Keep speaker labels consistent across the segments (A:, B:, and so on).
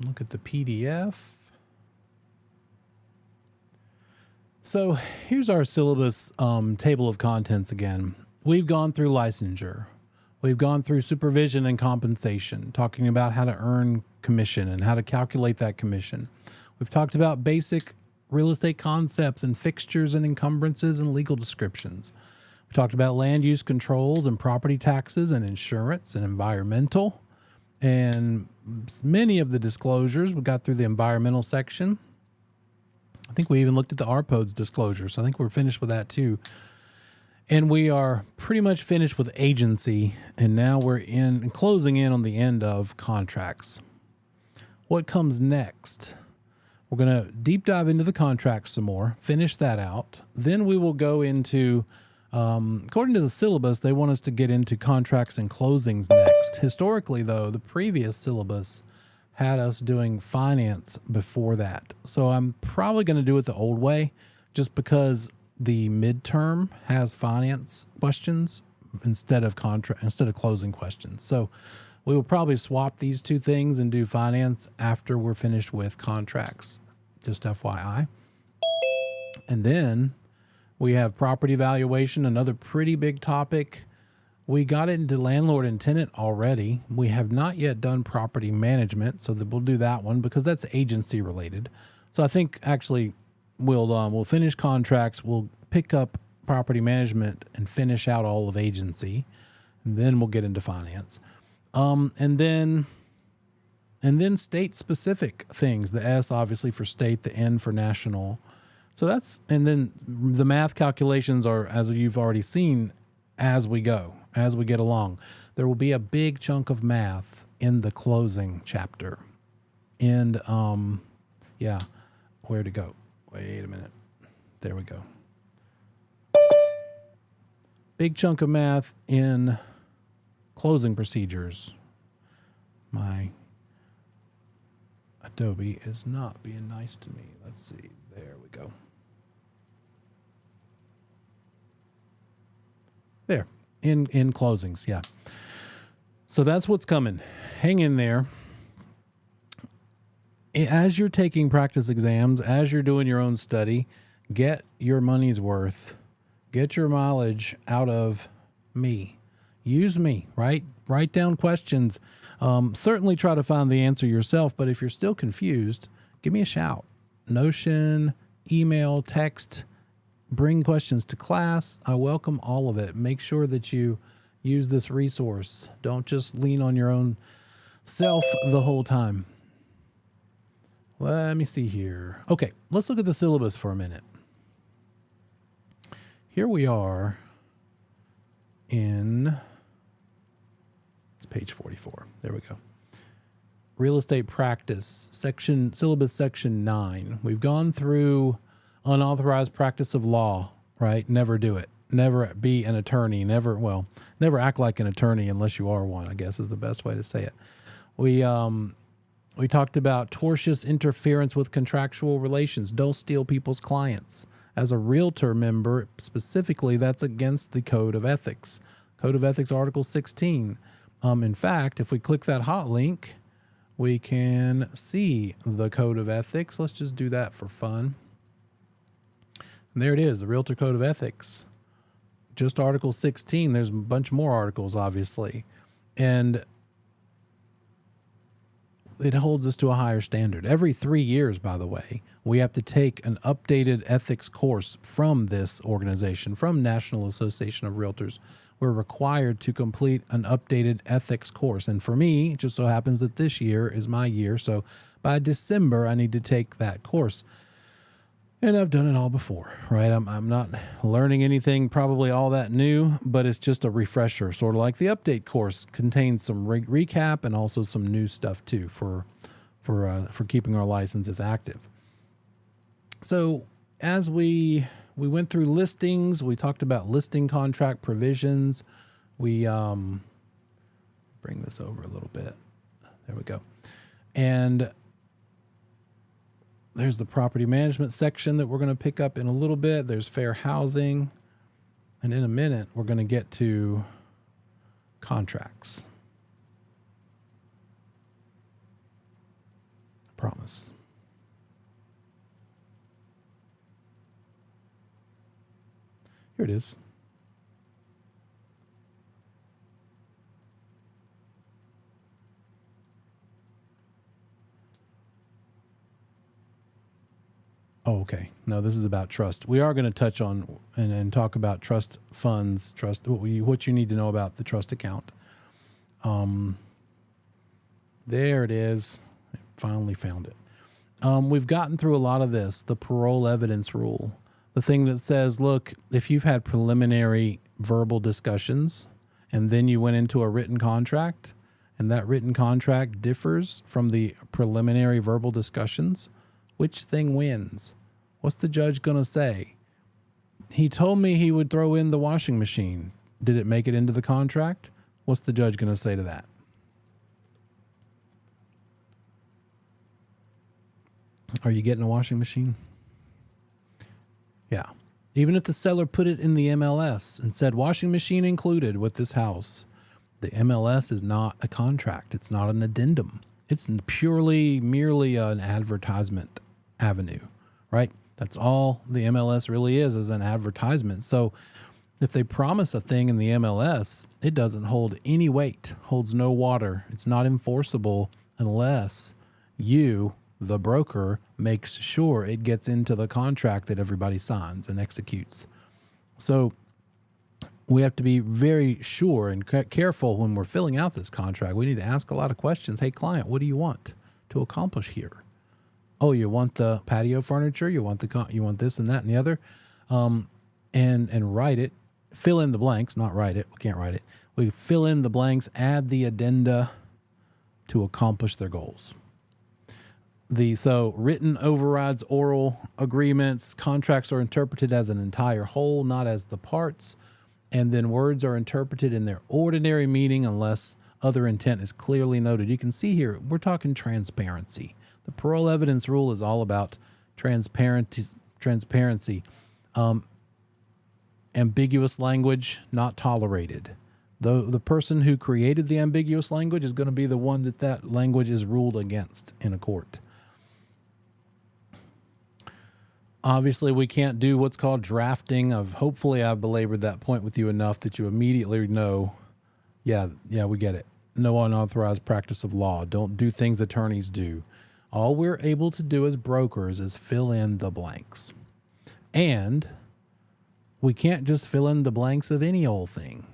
A: look at the PDF. So here's our syllabus table of contents again. We've gone through licensure. We've gone through supervision and compensation, talking about how to earn commission and how to calculate that commission. We've talked about basic real estate concepts and fixtures and encumbrances and legal descriptions. We talked about land use controls and property taxes and insurance and environmental and many of the disclosures. We got through the environmental section. I think we even looked at the RPOD's disclosure, so I think we're finished with that too. And we are pretty much finished with agency, and now we're closing in on the end of contracts. What comes next? We're going to deep dive into the contracts some more, finish that out. Then we will go into, according to the syllabus, they want us to get into contracts and closings next. Historically, though, the previous syllabus had us doing finance before that. So I'm probably going to do it the old way, just because the midterm has finance questions instead of closing questions. So we will probably swap these two things and do finance after we're finished with contracts, just FYI. And then we have property valuation, another pretty big topic. We got into landlord and tenant already. We have not yet done property management, so we'll do that one because that's agency related. So I think actually we'll finish contracts. We'll pick up property management and finish out all of agency, and then we'll get into finance. And then state specific things, the S obviously for state, the N for national. So and then the math calculations are, as you've already seen, as we go, as we get along. There will be a big chunk of math in the closing chapter. And yeah, where to go? Wait a minute. There we go. Big chunk of math in closing procedures. My Adobe is not being nice to me. Let's see. There we go. There. In closings, yeah. So that's what's coming. Hang in there. As you're taking practice exams, as you're doing your own study, get your money's worth. Get your mileage out of me. Use me, right? Write down questions. Certainly try to find the answer yourself, but if you're still confused, give me a shout. Notion, email, text, bring questions to class. I welcome all of it. Make sure that you use this resource. Don't just lean on your own self the whole time. Let me see here. Okay, let's look at the syllabus for a minute. Here we are it's page 44. There we go. Real estate practice, syllabus section 9. We've gone through unauthorized practice of law, right? Never do it. Never be an attorney. Never act like an attorney unless you are one, I guess is the best way to say it. We talked about tortious interference with contractual relations. Don't steal people's clients. As a realtor member, specifically, that's against the Code of Ethics. Code of Ethics, Article 16. In fact, if we click that hot link, we can see the Code of Ethics. Let's just do that for fun. And there it is, the Realtor Code of Ethics. Just Article 16. There's a bunch more articles, obviously. And it holds us to a higher standard. Every 3 years, by the way, we have to take an updated ethics course from this organization, from National Association of Realtors. We're required to complete an updated ethics course. And for me, it just so happens that this year is my year. So by December, I need to take that course. And I've done it all before, right? I'm not learning anything probably all that new, but it's just a refresher, sort of like the update course contains some recap and also some new stuff too for keeping our licenses active. So as we went through listings, we talked about listing contract provisions. We bring this over a little bit. There we go. And there's the property management section that we're going to pick up in a little bit. There's fair housing. And in a minute, we're going to get to contracts. Promise. Here it is. Oh, okay. No, this is about trust. We are going to touch on and talk about trust funds, what you need to know about the trust account. There it is. I finally found it. We've gotten through a lot of this, the parole evidence rule, the thing that says, look, if you've had preliminary verbal discussions and then you went into a written contract and that written contract differs from the preliminary verbal discussions, which thing wins? What's the judge going to say? He told me he would throw in the washing machine. Did it make it into the contract? What's the judge going to say to that? Are you getting a washing machine? Yeah. Even if the seller put it in the MLS and said washing machine included with this house, the MLS is not a contract. It's not an addendum. It's merely an advertisement avenue, right? That's all the MLS really is an advertisement. So if they promise a thing in the MLS, it doesn't hold any weight, holds no water. It's not enforceable unless you, the broker, makes sure it gets into the contract that everybody signs and executes. So we have to be very sure and careful when we're filling out this contract. We need to ask a lot of questions. Hey, client, what do you want to accomplish here? Oh, you want the patio furniture? You want you want this and that and the other, and write it. Fill in the blanks, not write it. We can't write it. We fill in the blanks. Add the addenda to accomplish their goals. So written overrides oral agreements. Contracts are interpreted as an entire whole, not as the parts. And then words are interpreted in their ordinary meaning unless other intent is clearly noted. You can see here, we're talking transparency. The parole evidence rule is all about transparency. Ambiguous language, not tolerated. The person who created the ambiguous language is going to be the one that language is ruled against in a court. Obviously, we can't do what's called drafting of, hopefully I've belabored that point with you enough that you immediately know, yeah, we get it. No unauthorized practice of law. Don't do things attorneys do. All we're able to do as brokers is fill in the blanks. And we can't just fill in the blanks of any old thing.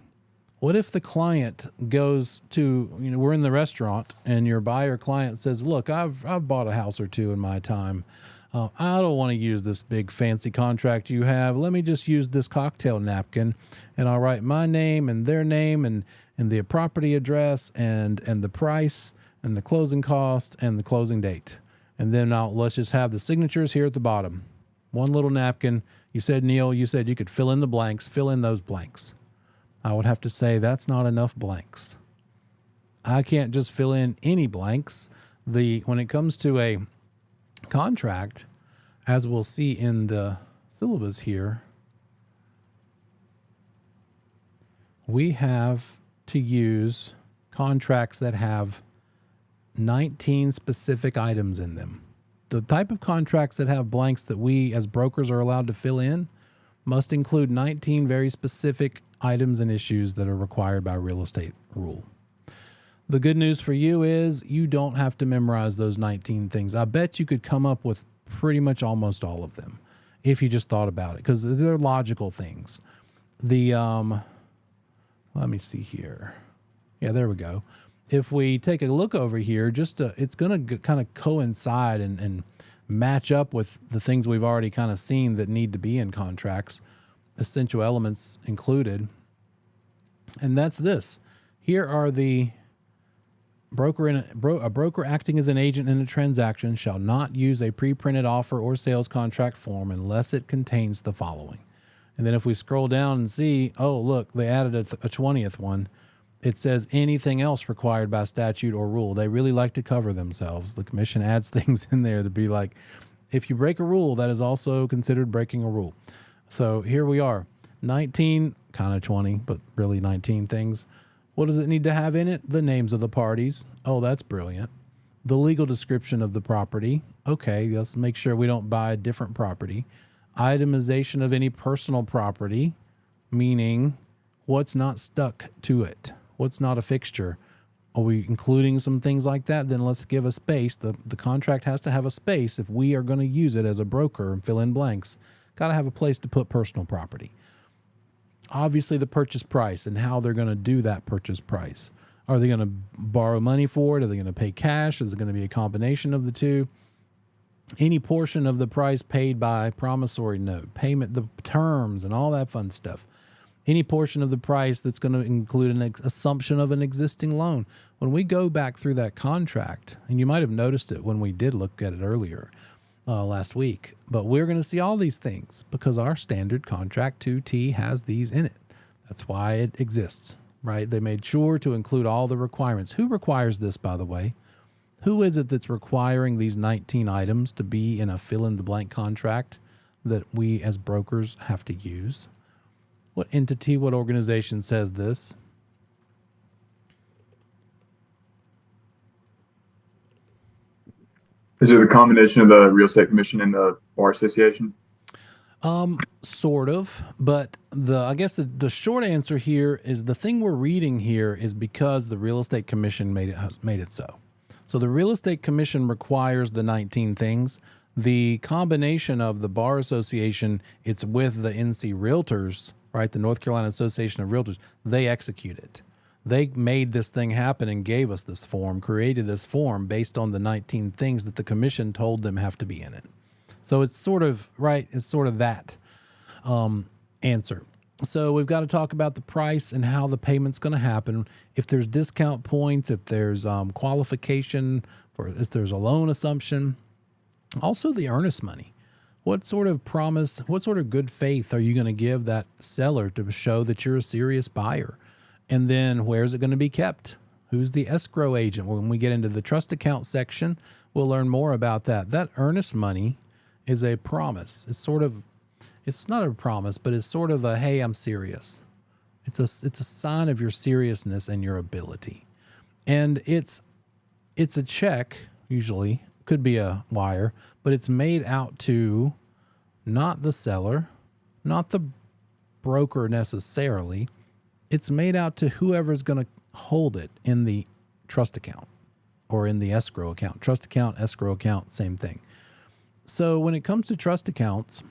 A: What if the client goes to, we're in the restaurant and your buyer client says, look, I've bought a house or two in my time. I don't want to use this big fancy contract you have. Let me just use this cocktail napkin and I'll write my name and their name and the property address and the price and the closing cost and the closing date. And then let's just have the signatures here at the bottom. One little napkin. You said, Neil, you said you could fill in the blanks, fill in those blanks. I would have to say that's not enough blanks. I can't just fill in any blanks. When it comes to a contract, as we'll see in the syllabus here, we have to use contracts that have 19 specific items in them. The type of contracts that have blanks that we as brokers are allowed to fill in must include 19 very specific items and issues that are required by real estate rule. The good news for you is you don't have to memorize those 19 things. I bet you could come up with pretty much almost all of them if you just thought about it, because they're logical things. Let me see here. Yeah, there we go. If we take a look over here, it's going to kind of coincide and match up with the things we've already kind of seen that need to be in contracts, essential elements included. And that's this. Here are the a broker acting as an agent in a transaction shall not use a pre-printed offer or sales contract form unless it contains the following. And then if we scroll down and see, oh, look, they added a 20th one. It says anything else required by statute or rule. They really like to cover themselves. The commission adds things in there to be like, if you break a rule, that is also considered breaking a rule. So here we are, 19, kind of 20, but really 19 things. What does it need to have in it? The names of the parties. Oh, that's brilliant. The legal description of the property. Okay, let's make sure we don't buy a different property. Itemization of any personal property, meaning what's not stuck to it, what's not a fixture. Are we including some things like that? Then let's give a space. The contract has to have a space if we are going to use it as a broker and fill in blanks. Got to have a place to put personal property. Obviously, the purchase price and how they're going to do that purchase price. Are they going to borrow money for it? Are they going to pay cash? Is it going to be a combination of the two? Any portion of the price paid by promissory note, payment, the terms, and all that fun stuff. Any portion of the price that's going to include an assumption of an existing loan. When we go back through that contract, and you might have noticed it when we did look at it earlier last week, but we're going to see all these things because our standard contract 2T has these in it. That's why it exists, right? They made sure to include all the requirements. Who requires this, by the way? Who is it that's requiring these 19 items to be in a fill-in-the-blank contract that we as brokers have to use? What entity, what organization says this?
B: Is it a combination of the Real Estate Commission and the Bar Association?
A: Sort of, but I guess the short answer here is the thing we're reading here is because the Real Estate Commission made it so. So the Real Estate Commission requires the 19 things. The combination of the Bar Association, it's with the NC Realtors, right? The North Carolina Association of Realtors, they execute it. They made this thing happen and gave us this form, created this form based on the 19 things that the commission told them have to be in it. So it's sort of, right, it's sort of that answer. So we've got to talk about the price and how the payment's going to happen. If there's discount points, if there's qualification, or if there's a loan assumption, also the earnest money. What sort of promise, what sort of good faith are you going to give that seller to show that you're a serious buyer? And then where's it going to be kept? Who's the escrow agent? When we get into the trust account section, we'll learn more about that. That earnest money is a promise. It's not a promise, but it's sort of a, hey, I'm serious. It's a sign of your seriousness and your ability. And it's a check, usually, could be a wire, but it's made out to not the seller, not the broker necessarily. It's made out to whoever's going to hold it in the trust account or in the escrow account. Trust account, escrow account, same thing. So when it comes to trust accounts,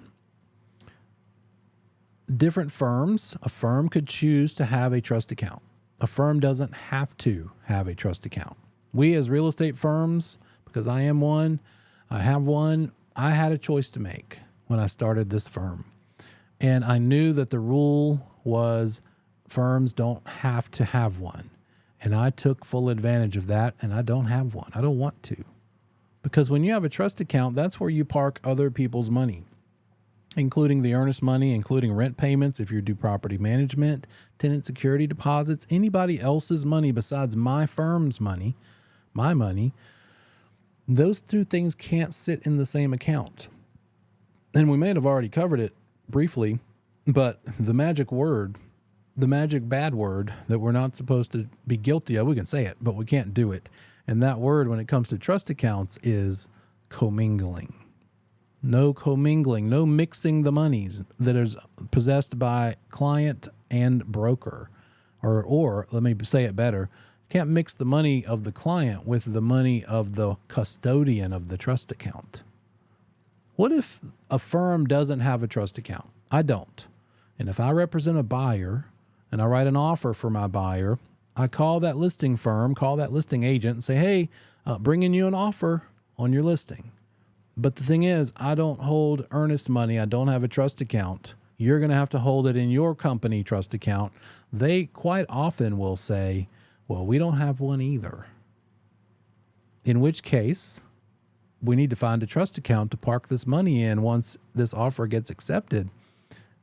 A: different firms, a firm could choose to have a trust account. A firm doesn't have to have a trust account. We as real estate firms, because I am one, I have one, I had a choice to make when I started this firm. And I knew that the rule was firms don't have to have one. And I took full advantage of that, and I don't have one. I don't want to. Because when you have a trust account, that's where you park other people's money, including the earnest money, including rent payments, if you do property management, tenant security deposits, anybody else's money besides my firm's money, my money. Those two things can't sit in the same account. And we may have already covered it briefly, but the magic word, the magic bad word that we're not supposed to be guilty of, we can say it, but we can't do it. And that word when it comes to trust accounts is commingling. No commingling, no mixing the monies that is possessed by client and broker. Or let me say it better, can't mix the money of the client with the money of the custodian of the trust account. What if a firm doesn't have a trust account? I don't. And if I represent a buyer and I write an offer for my buyer, I call that listing firm, call that listing agent and say, hey, bringing you an offer on your listing. But the thing is, I don't hold earnest money. I don't have a trust account. You're going to have to hold it in your company trust account. They quite often will say, well, we don't have one either. In which case, we need to find a trust account to park this money in once this offer gets accepted.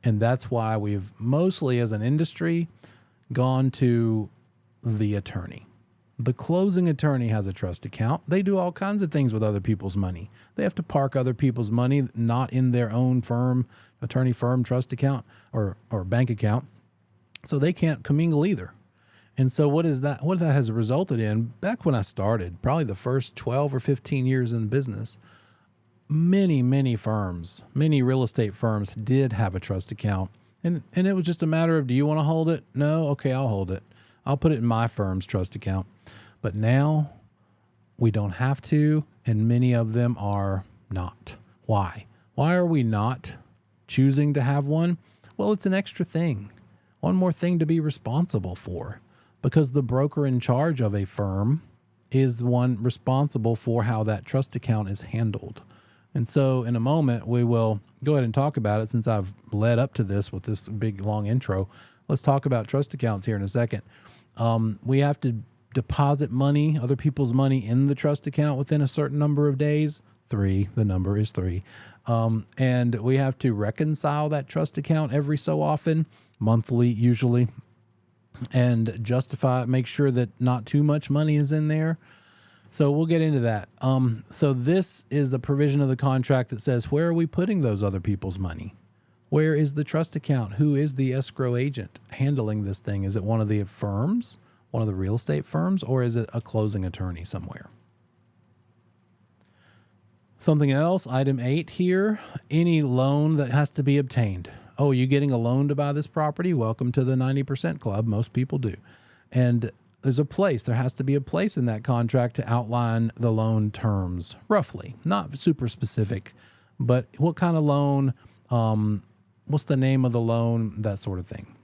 A: And that's why we've mostly as an industry gone to the attorney. The closing attorney has a trust account. They do all kinds of things with other people's money. They have to park other people's money, not in their own firm, attorney firm trust account or bank account. So they can't commingle either. And so what that has resulted in, back when I started, probably the first 12 or 15 years in business, many real estate firms did have a trust account. And it was just a matter of, do you want to hold it? No? Okay, I'll hold it. I'll put it in my firm's trust account. But now we don't have to, and many of them are not. Why? Why are we not choosing to have one? Well, it's an extra thing. One more thing to be responsible for, because the broker in charge of a firm is the one responsible for how that trust account is handled. And so in a moment, we will go ahead and talk about it. Since I've led up to this with this big, long intro, let's talk about trust accounts here in a second. We have to deposit money, other people's money, in the trust account within a certain number of days. 3, the number is 3. And we have to reconcile that trust account every so often, monthly usually, and make sure that not too much money is in there. So we'll get into that. So this is the provision of the contract that says, where are we putting those other people's money? Where is the trust account? Who is the escrow agent handling this thing? Is it one of the firms, one of the real estate firms, or is it a closing attorney somewhere? Something else, item 8 here, any loan that has to be obtained. Oh, you getting a loan to buy this property? Welcome to the 90% club. Most people do. And there has to be a place in that contract to outline the loan terms, roughly, not super specific, but what kind of loan, what's the name of the loan, that sort of thing.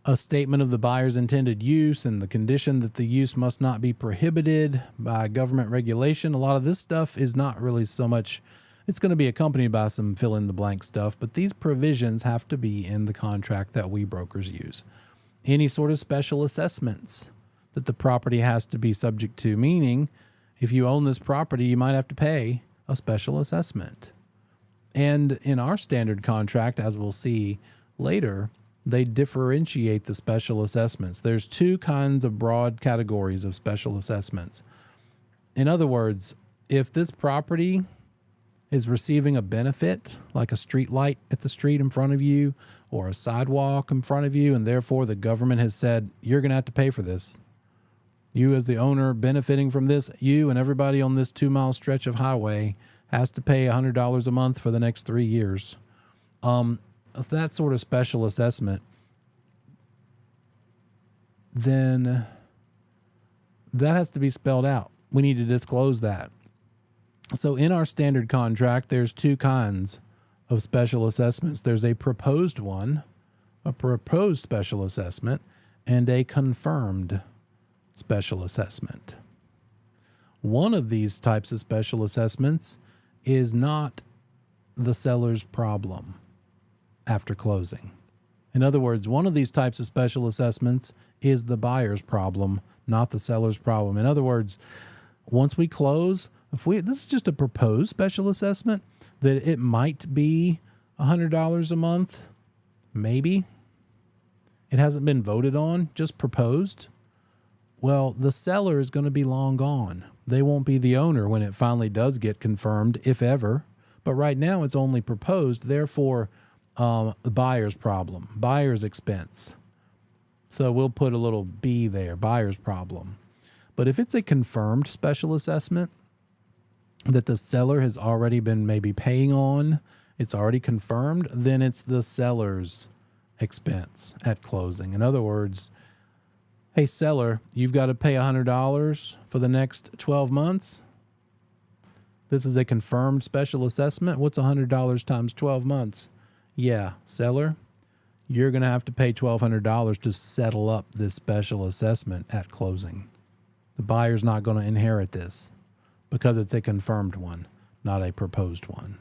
A: A statement of the buyer's intended use and the condition that the use must not be prohibited by government regulation. A lot of this stuff is not really so much, it's going to be accompanied by some fill in the blank stuff, but these provisions have to be in the contract that we brokers use. Any sort of special assessments that the property has to be subject to, meaning if you own this property, you might have to pay a special assessment. And in our standard contract, as we'll see later, they differentiate the special assessments. There's 2 kinds of broad categories of special assessments. In other words, if this property is receiving a benefit, like a street light at the street in front of you or a sidewalk in front of you, and therefore the government has said, you're going to have to pay for this. You as the owner benefiting from this, you and everybody on this 2-mile stretch of highway has to pay $100 a month for the next 3 years. That sort of special assessment, then that has to be spelled out. We need to disclose that. So in our standard contract, there's 2 kinds of special assessments. There's a proposed one, a proposed special assessment, and a confirmed special assessment. One of these types of special assessments is not the seller's problem after closing. In other words, one of these types of special assessments is the buyer's problem, not the seller's problem. In other words, once we close, this is just a proposed special assessment, that it might be $100 a month, maybe. It hasn't been voted on, just proposed. Well, the seller is going to be long gone. They won't be the owner when it finally does get confirmed, if ever. But right now it's only proposed, therefore the buyer's problem, buyer's expense. So we'll put a little B there, buyer's problem. But if it's a confirmed special assessment that the seller has already been maybe paying on, it's already confirmed, then it's the seller's expense at closing. In other words, hey, seller, you've got to pay $100 for the next 12 months. This is a confirmed special assessment. What's $100 times 12 months? Yeah, seller, you're going to have to pay $1,200 to settle up this special assessment at closing. The buyer's not going to inherit this because it's a confirmed one, not a proposed one.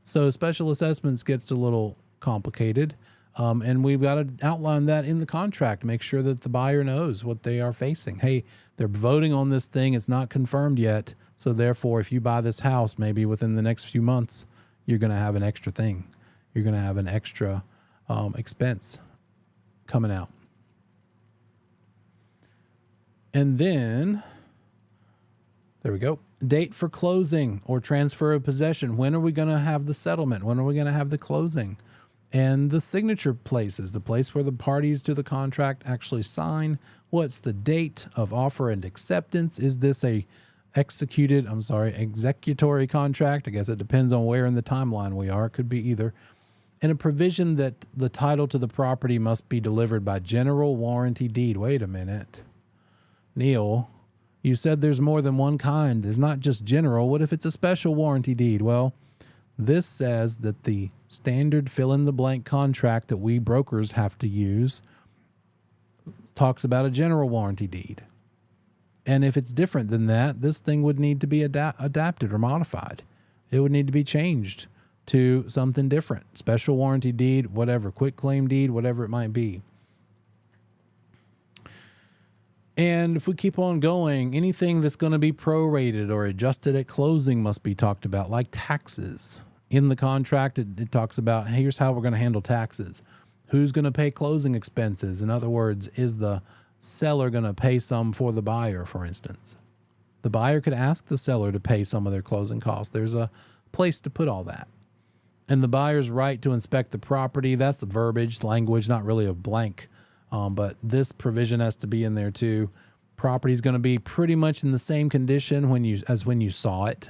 A: So special assessments gets a little complicated. And we've got to outline that in the contract, make sure that the buyer knows what they are facing. Hey, they're voting on this thing. It's not confirmed yet. So therefore, if you buy this house, maybe within the next few months, you're going to have an extra thing. You're going to have an extra expense coming out. And then, there we go. Date for closing or transfer of possession. When are we going to have the settlement? When are we going to have the closing? And the signature places, the place where the parties to the contract actually sign. What's the date of offer and acceptance? Is this a executory contract? I guess it depends on where in the timeline we are. It could be either. And a provision that the title to the property must be delivered by general warranty deed. Wait a minute. Neil, you said there's more than one kind. There's not just general. What if it's a special warranty deed? Well, this says that the standard fill-in-the-blank contract that we brokers have to use talks about a general warranty deed. And if it's different than that, this thing would need to be adapted or modified. It would need to be changed to something different. Special warranty deed, whatever, quick claim deed, whatever it might be. And if we keep on going, anything that's going to be prorated or adjusted at closing must be talked about, like taxes. In the contract, it talks about, hey, here's how we're going to handle taxes. Who's going to pay closing expenses? In other words, is the seller going to pay some for the buyer, for instance? The buyer could ask the seller to pay some of their closing costs. There's a place to put all that. And the buyer's right to inspect the property. That's the verbiage, language, not really a blank. But this provision has to be in there too. Property's going to be pretty much in the same condition as when you saw it.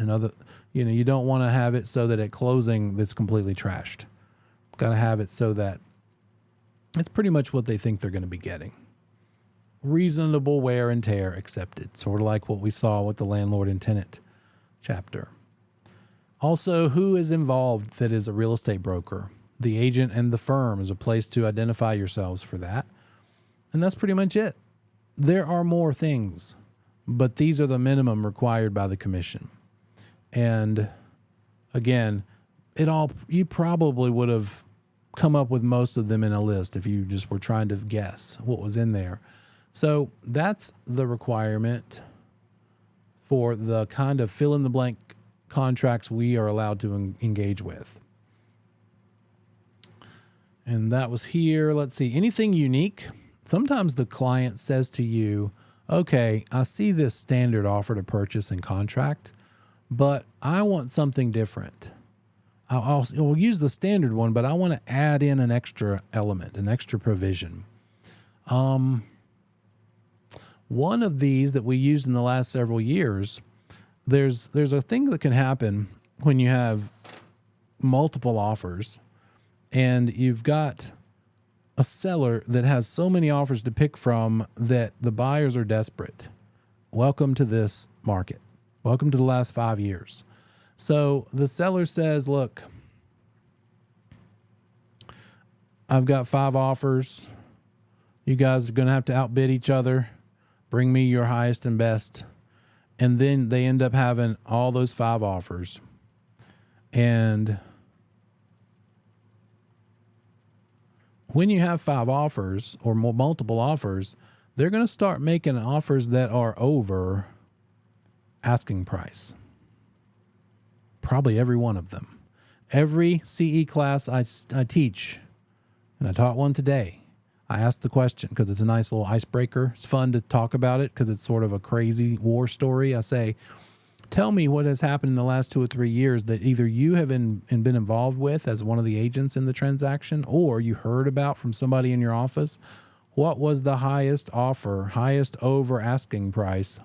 A: You don't want to have it so that at closing it's completely trashed. Got to have it so that it's pretty much what they think they're going to be getting. Reasonable wear and tear accepted, sort of like what we saw with the landlord and tenant chapter. Also, who is involved that is a real estate broker? The agent and the firm is a place to identify yourselves for that. And that's pretty much it. There are more things, but these are the minimum required by the commission. And again, you probably would have come up with most of them in a list if you just were trying to guess what was in there. So that's the requirement for the kind of fill in the blank contracts we are allowed to engage with. And that was here. Let's see, anything unique? Sometimes the client says to you, okay, I see this standard offer to purchase and contract, but I want something different. We'll use the standard one, but I want to add in an extra element, an extra provision. One of these that we used in the last several years, there's a thing that can happen when you have multiple offers and you've got a seller that has so many offers to pick from that the buyers are desperate. Welcome to this market. Welcome to the last 5 years. So the seller says, look, I've got 5 offers. You guys are going to have to outbid each other. Bring me your highest and best. And then they end up having all those 5 offers. And when you have 5 offers or multiple offers, they're going to start making offers that are over asking price. Probably every one of them. Every CE class I teach, and I taught one today, I asked the question because it's a nice little icebreaker. It's fun to talk about it because it's sort of a crazy war story. I say, tell me what has happened in the last 2 or 3 years that either you have been involved with as one of the agents in the transaction, or you heard about from somebody in your office. What was the highest offer, highest over asking price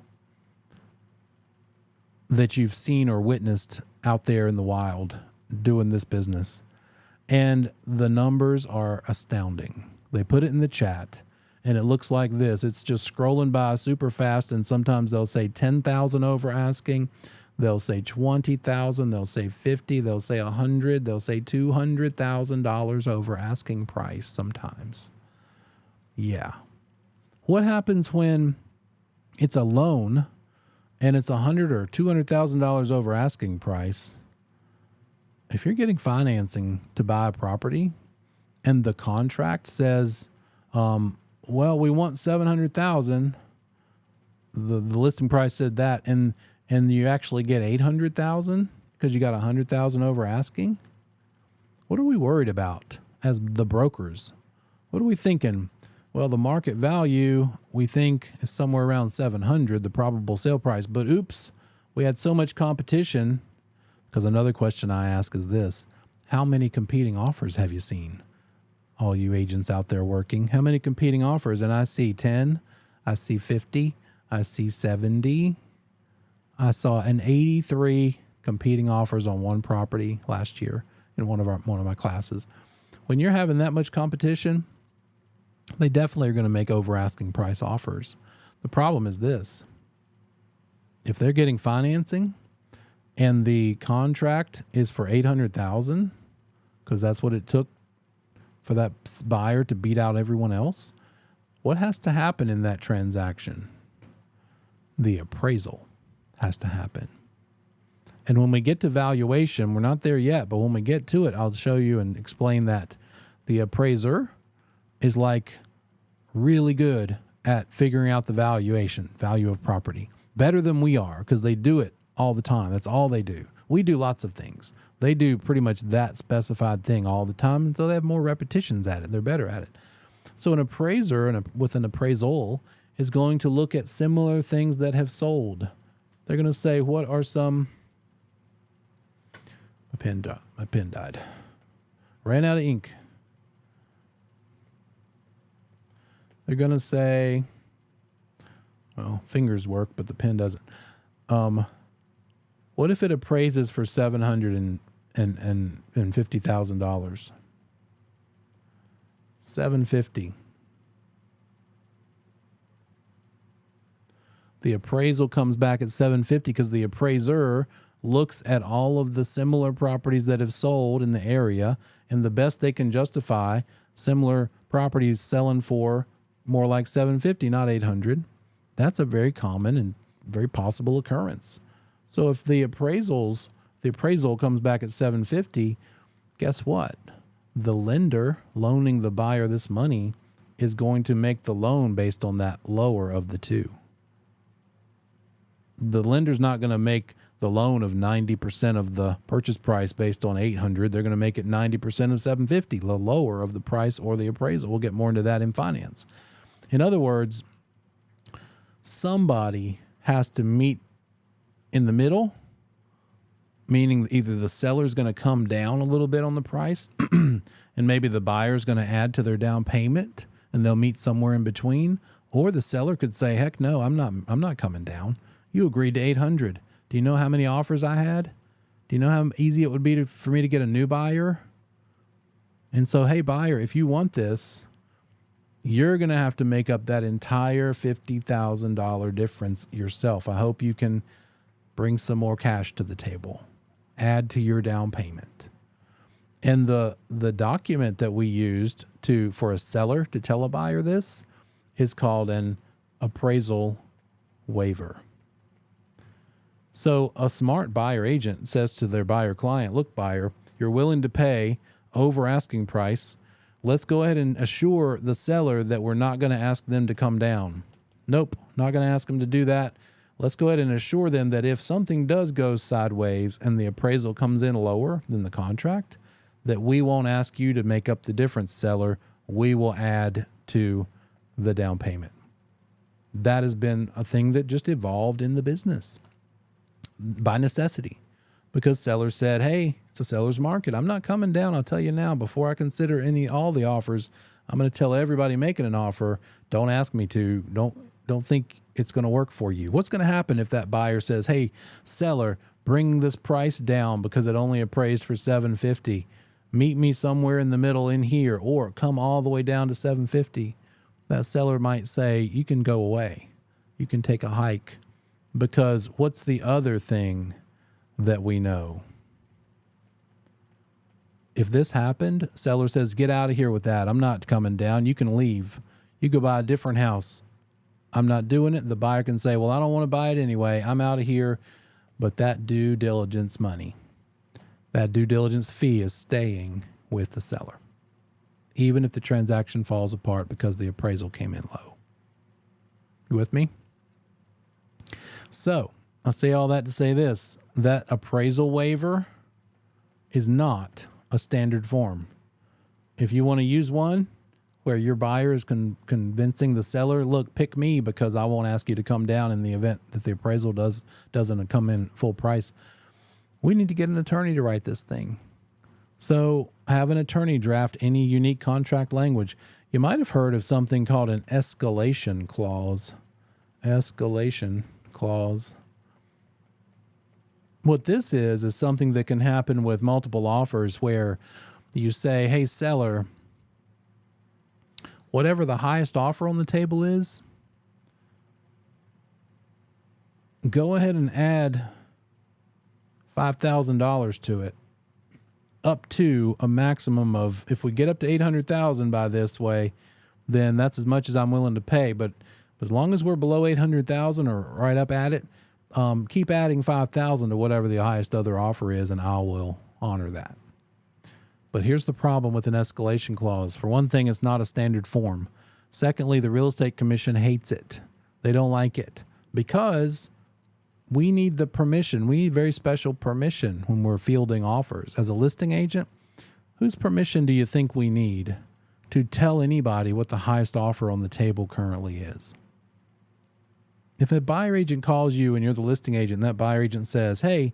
A: that you've seen or witnessed out there in the wild doing this business? And the numbers are astounding. They put it in the chat and it looks like this. It's just scrolling by super fast, and sometimes they'll say 10,000 over asking. They'll say 20,000, they'll say 50, they'll say 100, they'll say $200,000 over asking price sometimes. Yeah. What happens when it's a loan and it's $100,000 or $200,000 over asking price? If you're getting financing to buy a property and the contract says, well, we want 700,000. The listing price said that, and you actually get 800,000 because you got 100,000 over asking. What are we worried about as the brokers? What are we thinking? Well, the market value we think is somewhere around 700, the probable sale price. But oops, we had so much competition. Because another question I ask is this: how many competing offers have you seen? all you agents out there working. How many competing offers? And I see 10, I see 50, I see 70. I saw an 83 competing offers on one property last year in one of my classes. When you're having that much competition, they definitely are going to make over asking price offers. The problem is this: if they're getting financing and the contract is for $800,000, because that's what it took for that buyer to beat out everyone else, what has to happen in that transaction? The appraisal has to happen. And when we get to valuation, we're not there yet, but when we get to it, I'll show you and explain that the appraiser is like really good at figuring out the value of property, better than we are, because they do it all the time. That's all they do. We do lots of things. They do pretty much that specified thing all the time, and so they have more repetitions at it. They're better at it. So an appraiser with an appraisal is going to look at similar things that have sold. They're going to say, what are some... My pen died. Ran out of ink. They're going to say, well, fingers work, but the pen doesn't. What if it appraises for $750,000? $750,000. The appraisal comes back at $750,000 because the appraiser looks at all of the similar properties that have sold in the area, and the best they can justify similar properties selling for more like $750,000, not $800,000. That's a very common and very possible occurrence. So if the appraisal comes back at $750,000, guess what? The lender loaning the buyer this money is going to make the loan based on that lower of the two. The lender's not going to make the loan of 90% of the purchase price based on $800,000. They're going to make it 90% of $750,000, the lower of the price or the appraisal. We'll get more into that in finance. In other words, somebody has to meet in the middle, meaning either the seller's going to come down a little bit on the price and maybe the buyer's going to add to their down payment and they'll meet somewhere in between, or the seller could say, heck no, I'm not coming down. You agreed to $800,000. Do you know how many offers I had? Do you know how easy it would be for me to get a new buyer? And so, hey, buyer, if you want this, you're going to have to make up that entire $50,000 difference yourself. I hope you can bring some more cash to the table, add to your down payment. And the document that we used for a seller to tell a buyer this is called an appraisal waiver. So a smart buyer agent says to their buyer client, look, buyer, you're willing to pay over asking price. Let's go ahead and assure the seller that we're not going to ask them to come down. Nope, not going to ask them to do that. Let's go ahead and assure them that if something does go sideways and the appraisal comes in lower than the contract, that we won't ask you to make up the difference, seller. We will add to the down payment. That has been a thing that just evolved in the business by necessity, because sellers said, hey, it's a seller's market. I'm not coming down. I'll tell you now, before I consider all the offers, I'm going to tell everybody making an offer, don't ask me to, don't think it's going to work for you. What's going to happen if that buyer says, hey, seller, bring this price down because it only appraised for $750. Meet me somewhere in the middle in here, or come all the way down to $750. That seller might say, you can go away. You can take a hike. Because what's the other thing that we know? If this happened, seller says, get out of here with that. I'm not coming down. You can leave. You go buy a different house. I'm not doing it. The buyer can say, well, I don't want to buy it anyway. I'm out of here. But that due diligence money, that due diligence fee is staying with the seller, even if the transaction falls apart because the appraisal came in low. You with me? So I'll say all that to say this: that appraisal waiver is not a standard form. If you want to use one where your buyer is convincing the seller, look, pick me because I won't ask you to come down in the event that the appraisal doesn't come in full price, we need to get an attorney to write this thing. So have an attorney draft any unique contract language. You might have heard of something called an escalation clause. Escalation clause. What this is something that can happen with multiple offers where you say, hey, seller, whatever the highest offer on the table is, go ahead and add $5,000 to it, up to a maximum of, if we get up to 800,000 by this way, then that's as much as I'm willing to pay. But as long as we're below 800,000 or right up at it, keep adding 5,000 to whatever the highest other offer is, and I will honor that. But here's the problem with an escalation clause. For one thing, it's not a standard form. Secondly, the real estate commission hates it. They don't like it because we need the permission. We need very special permission when we're fielding offers. As a listing agent, whose permission do you think we need to tell anybody what the highest offer on the table currently is? If a buyer agent calls you and you're the listing agent, and that buyer agent says, hey,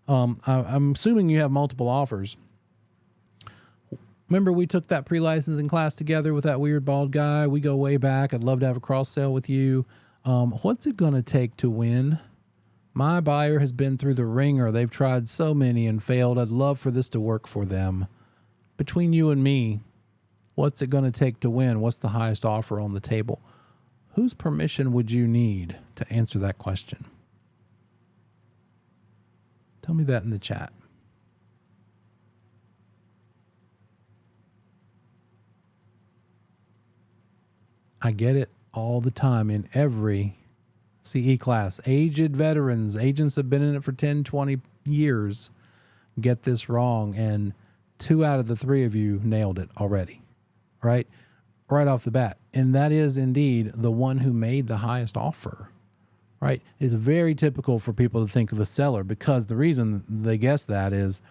A: I'm assuming you have multiple offers. Remember we took that pre-licensing class together with that weird bald guy? We go way back. I'd love to have a cross sale with you. What's it going to take to win? My buyer has been through the ringer. They've tried so many and failed. I'd love for this to work for them. Between you and me, what's it going to take to win? What's the highest offer on the table? Whose permission would you need to answer that question? Tell me that in the chat. I get it all the time in every CE class. Aged veterans, agents have been in it for 10, 20 years, get this wrong. And 2 out of the 3 of you nailed it already, right? Right off the bat. And that is indeed the one who made the highest offer, right? It's very typical for people to think of the seller, because the reason they guess that is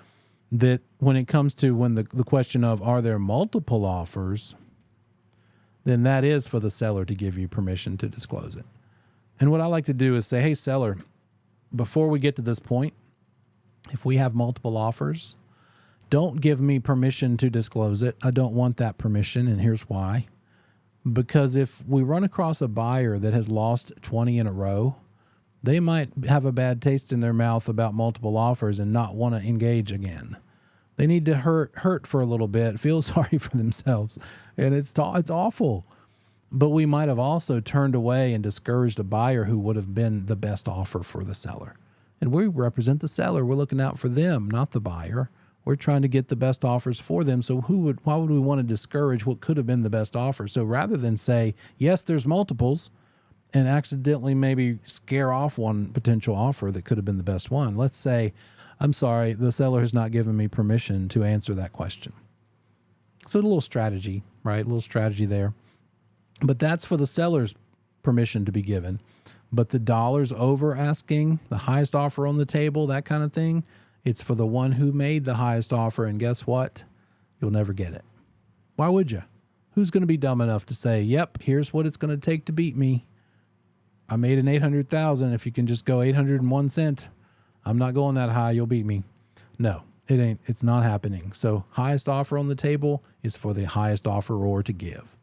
A: that when it comes to the question of, are there multiple offers, then that is for the seller to give you permission to disclose it. And what I like to do is say, hey, seller, before we get to this point, if we have multiple offers, don't give me permission to disclose it. I don't want that permission, and here's why. Because if we run across a buyer that has lost 20 in a row, they might have a bad taste in their mouth about multiple offers and not want to engage again. They need to hurt for a little bit, feel sorry for themselves, and it's awful. But we might have also turned away and discouraged a buyer who would have been the best offer for the seller. And we represent the seller. We're looking out for them, not the buyer. We're trying to get the best offers for them. So why would we want to discourage what could have been the best offer? So rather than say, yes, there's multiples, and accidentally maybe scare off one potential offer that could have been the best one, let's say, I'm sorry, the seller has not given me permission to answer that question. So a little strategy, right? A little strategy there. But that's for the seller's permission to be given. But the dollars over asking, the highest offer on the table, that kind of thing, it's for the one who made the highest offer. And guess what? You'll never get it. Why would you? Who's going to be dumb enough to say, yep, here's what it's going to take to beat me. I made an 800,000. If you can just go 801 cent, I'm not going that high. You'll beat me. No, it ain't. It's not happening. So highest offer on the table is for the highest offeror to give.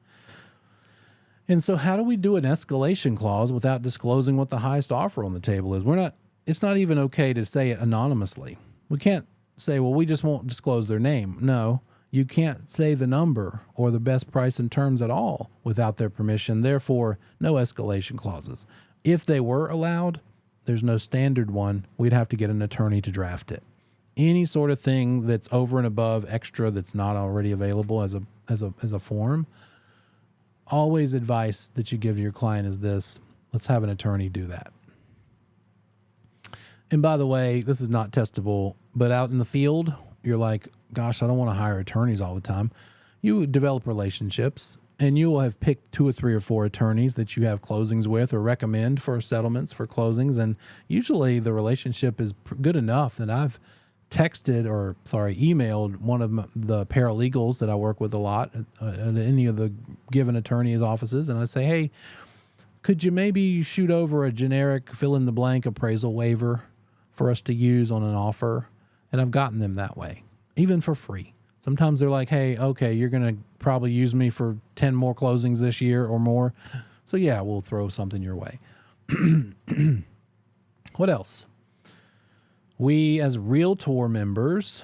A: And so how do we do an escalation clause without disclosing what the highest offer on the table is? It's not even okay to say it anonymously. We can't say, well, we just won't disclose their name. No, you can't say the number or the best price and terms at all without their permission. Therefore, no escalation clauses. If they were allowed, there's no standard one. We'd have to get an attorney to draft it. Any sort of thing that's over and above extra that's not already available as a form, always advice that you give to your client is this: let's have an attorney do that. And by the way, this is not testable, but out in the field, you're like, gosh, I don't want to hire attorneys all the time. You develop relationships, and you will have picked 2 or 3 or 4 attorneys that you have closings with or recommend for settlements, for closings. And usually the relationship is good enough that I've emailed one of the paralegals that I work with a lot at any of the given attorney's offices. And I say, hey, could you maybe shoot over a generic fill in the blank appraisal waiver for us to use on an offer? And I've gotten them that way, even for free. Sometimes they're like, hey, okay, you're going to probably use me for 10 more closings this year or more. So yeah, we'll throw something your way. What else? We as Realtor members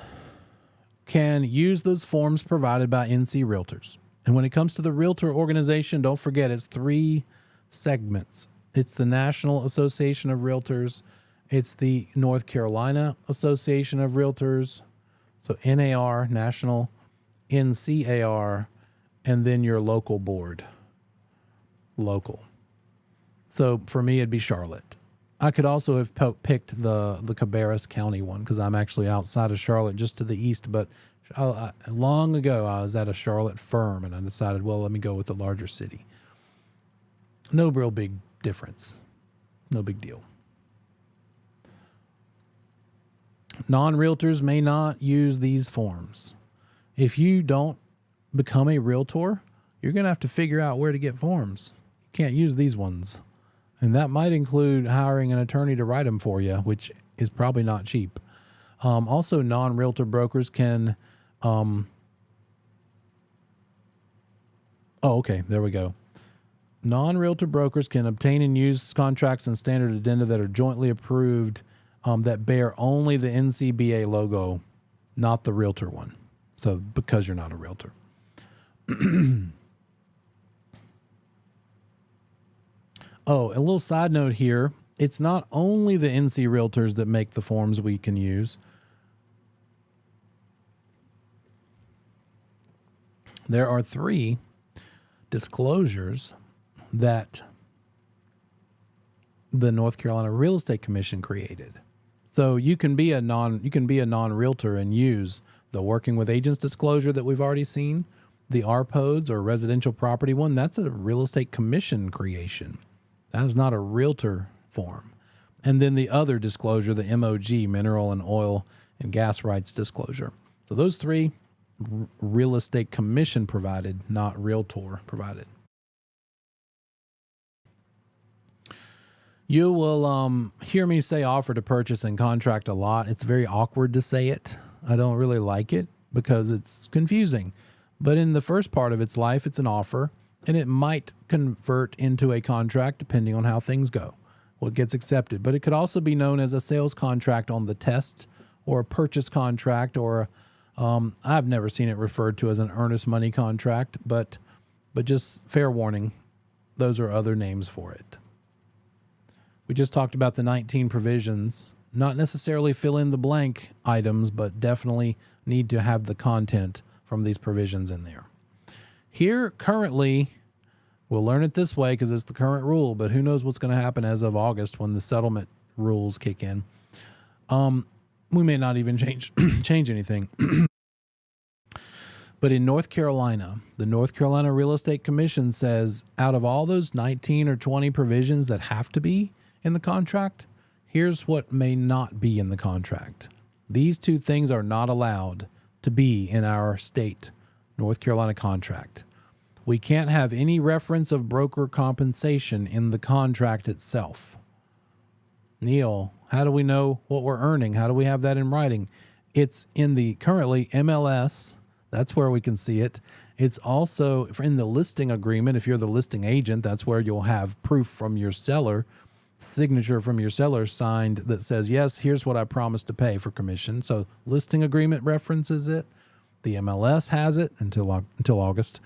A: can use those forms provided by NC Realtors. And when it comes to the Realtor organization, don't forget it's 3 segments. It's the National Association of Realtors. It's the North Carolina Association of Realtors. So NAR, National, NCAR, and then your local board. Local. So for me, it'd be Charlotte. I could also have picked the Cabarrus County one because I'm actually outside of Charlotte, just to the east. But long ago, I was at a Charlotte firm, and I decided, well, let me go with the larger city. No real big difference. No big deal. Non-realtors may not use these forms. If you don't become a realtor, you're going to have to figure out where to get forms. You can't use these ones. And that might include hiring an attorney to write them for you, which is probably not cheap. Also, non-realtor brokers can... okay, there we go. Non-realtor brokers can obtain and use contracts and standard addenda that are jointly approved that bear only the NCBA logo, not the realtor one. So because you're not a realtor. Oh, a little side note here. It's not only the NC Realtors that make the forms we can use. There are 3 disclosures that the North Carolina Real Estate Commission created. So you can be a non-realtor and use the working with agents disclosure that we've already seen, the RPODs or residential property one. That's a real estate commission creation. That is not a realtor form. And then the other disclosure, the MOG, mineral and oil and gas rights disclosure. So those 3 real estate commission provided, not realtor provided. You will hear me say offer to purchase and contract a lot. It's very awkward to say it. I don't really like it because it's confusing. But in the first part of its life, it's an offer, and it might convert into a contract depending on how things go, what gets accepted. But it could also be known as a sales contract on the test, or a purchase contract, or I've never seen it referred to as an earnest money contract, but just fair warning, those are other names for it. We just talked about the 19 provisions, not necessarily fill in the blank items, but definitely need to have the content from these provisions in there. Here, currently, we'll learn it this way because it's the current rule, but who knows what's going to happen as of August when the settlement rules kick in. We may not even change anything. But in North Carolina, the North Carolina Real Estate Commission says out of all those 19 or 20 provisions that have to be in the contract, here's what may not be in the contract. These 2 things are not allowed to be in our state, North Carolina contract. We can't have any reference of broker compensation in the contract itself. Neil, how do we know what we're earning? How do we have that in writing? It's in the currently MLS. That's where we can see it. It's also in the listing agreement. If you're the listing agent, that's where you'll have proof from your seller, signature from your seller signed that says, yes, here's what I promised to pay for commission. So listing agreement references it. The MLS has it until August.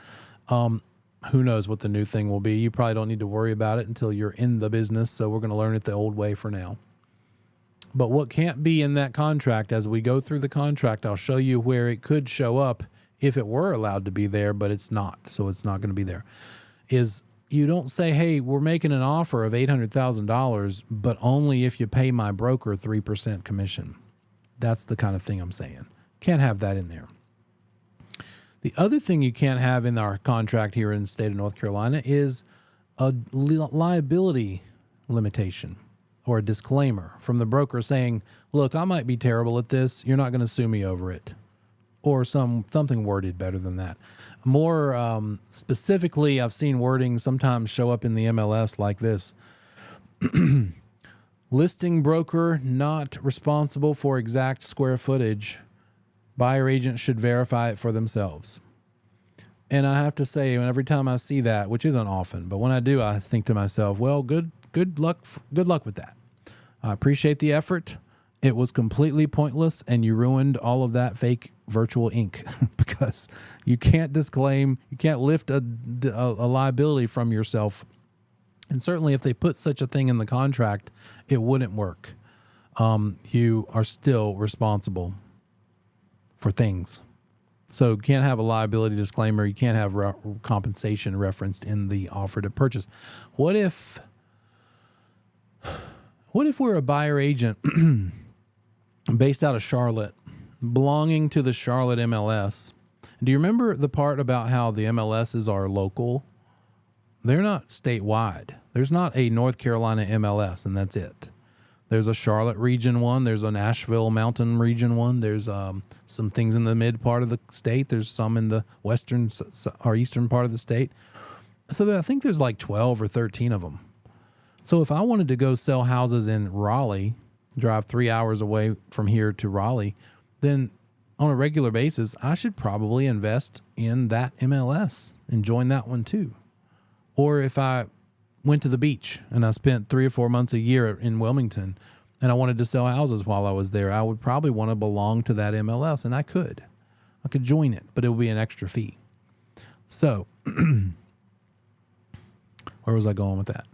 A: Who knows what the new thing will be? You probably don't need to worry about it until you're in the business. So we're going to learn it the old way for now. But what can't be in that contract, as we go through the contract, I'll show you where it could show up if it were allowed to be there, but it's not. So it's not going to be there. Is you don't say, hey, we're making an offer of $800,000, but only if you pay my broker 3% commission. That's the kind of thing I'm saying. Can't have that in there. The other thing you can't have in our contract here in the state of North Carolina is a liability limitation or a disclaimer from the broker saying, look, I might be terrible at this. You're not going to sue me over it. Or something worded better than that. More specifically, I've seen wording sometimes show up in the MLS like this. Listing broker not responsible for exact square footage Buyer agents should verify it for themselves. And I have to say, every time I see that, which isn't often, but when I do, I think to myself, well, good luck with that. I appreciate the effort. It was completely pointless, and you ruined all of that fake virtual ink because you can't disclaim, you can't lift a liability from yourself. And certainly if they put such a thing in the contract, it wouldn't work. You are still responsible for things. So you can't have a liability disclaimer. You can't have compensation referenced in the offer to purchase. What if we're a buyer agent based out of Charlotte, belonging to the Charlotte MLS? Do you remember the part about how the MLSs are local? They're not statewide. There's not a North Carolina MLS, and that's it. There's a Charlotte region one. There's a Nashville Mountain region one. There's some things in the mid part of the state. There's some in the western or eastern part of the state. So I think there's like 12 or 13 of them. So if I wanted to go sell houses in Raleigh, drive 3 hours away from here to Raleigh, then on a regular basis, I should probably invest in that MLS and join that one too. Or if I went to the beach and I spent 3 or 4 months a year in Wilmington and I wanted to sell houses while I was there, I would probably want to belong to that MLS, and I could join it, but it would be an extra fee. So where was I going with that?